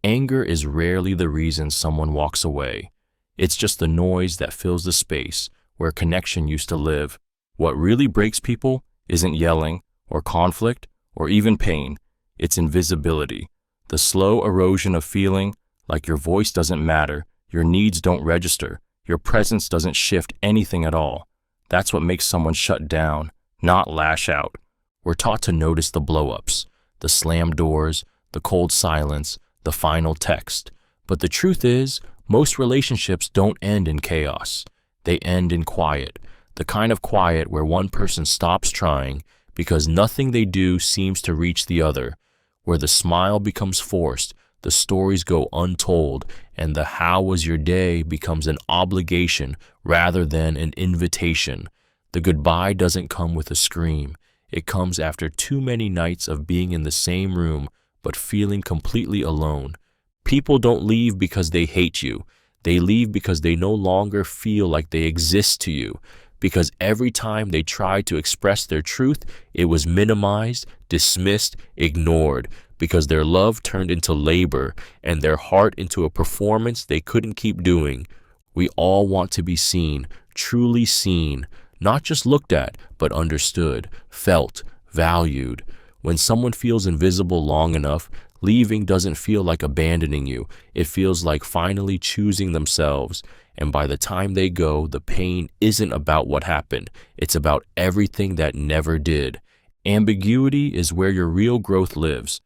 Anger is rarely the reason someone walks away. It's just the noise that fills the space where connection used to live. What really breaks people isn't yelling or conflict or even pain. It's invisibility. The slow erosion of feeling like your voice doesn't matter, your needs don't register, your presence doesn't shift anything at all. That's what makes someone shut down, not lash out. We're taught to notice the blow-ups, the slammed doors, the cold silence, the final text. But the truth is, most relationships don't end in chaos. They end in quiet, the kind of quiet where one person stops trying because nothing they do seems to reach the other, where the smile becomes forced, the stories go untold, and the "how was your day" becomes an obligation rather than an invitation. The goodbye doesn't come with a scream. It comes after too many nights of being in the same room but feeling completely alone. People don't leave because they hate you. They leave because they no longer feel like they exist to you. Because every time they tried to express their truth, it was minimized, dismissed, ignored. Because their love turned into labor and their heart into a performance they couldn't keep doing. We all want to be seen, truly seen, not just looked at, but understood, felt, valued. When someone feels invisible long enough, leaving doesn't feel like abandoning you. It feels like finally choosing themselves. And by the time they go, the pain isn't about what happened. It's about everything that never did. Ambiguity is where your real growth lives.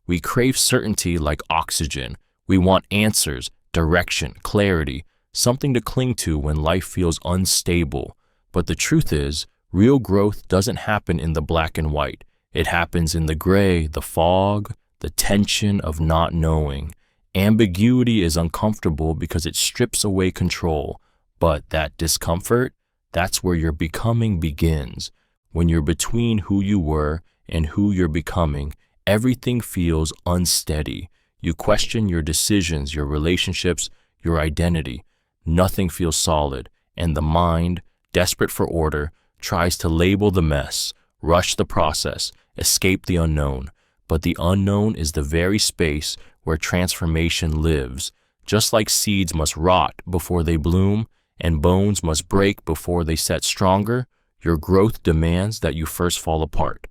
We crave certainty like oxygen. We want answers, direction, clarity, something to cling to when life feels unstable. But the truth is, real growth doesn't happen in the black and white. It happens in the gray, the fog, the tension of not knowing. Ambiguity is uncomfortable because it strips away control, but that discomfort, that's where your becoming begins. When you're between who you were and who you're becoming, everything feels unsteady. You question your decisions, your relationships, your identity. Nothing feels solid, and the mind, desperate for order, tries to label the mess, rush the process, escape the unknown. But the unknown is the very space where transformation lives. Just like seeds must rot before they bloom, and bones must break before they set stronger, your growth demands that you first fall apart.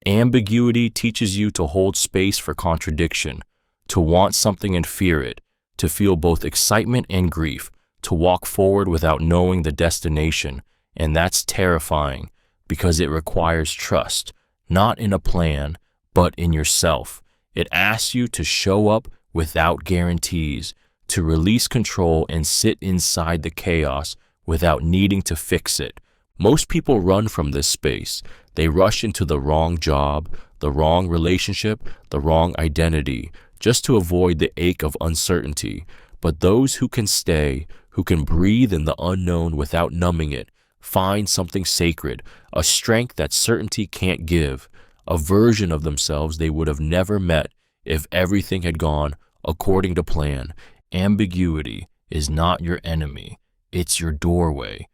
Ambiguity teaches you to hold space for contradiction, to want something and fear it, to feel both excitement and grief, to walk forward without knowing the destination. And that's terrifying because it requires trust, not in a plan, but in yourself. It asks you to show up without guarantees, to release control and sit inside the chaos without needing to fix it. Most people run from this space. They rush into the wrong job, the wrong relationship, the wrong identity, just to avoid the ache of uncertainty. But those who can stay, who can breathe in the unknown without numbing it, find something sacred, a strength that certainty can't give, a version of themselves they would have never met if everything had gone according to plan. Ambiguity is not your enemy, it's your doorway.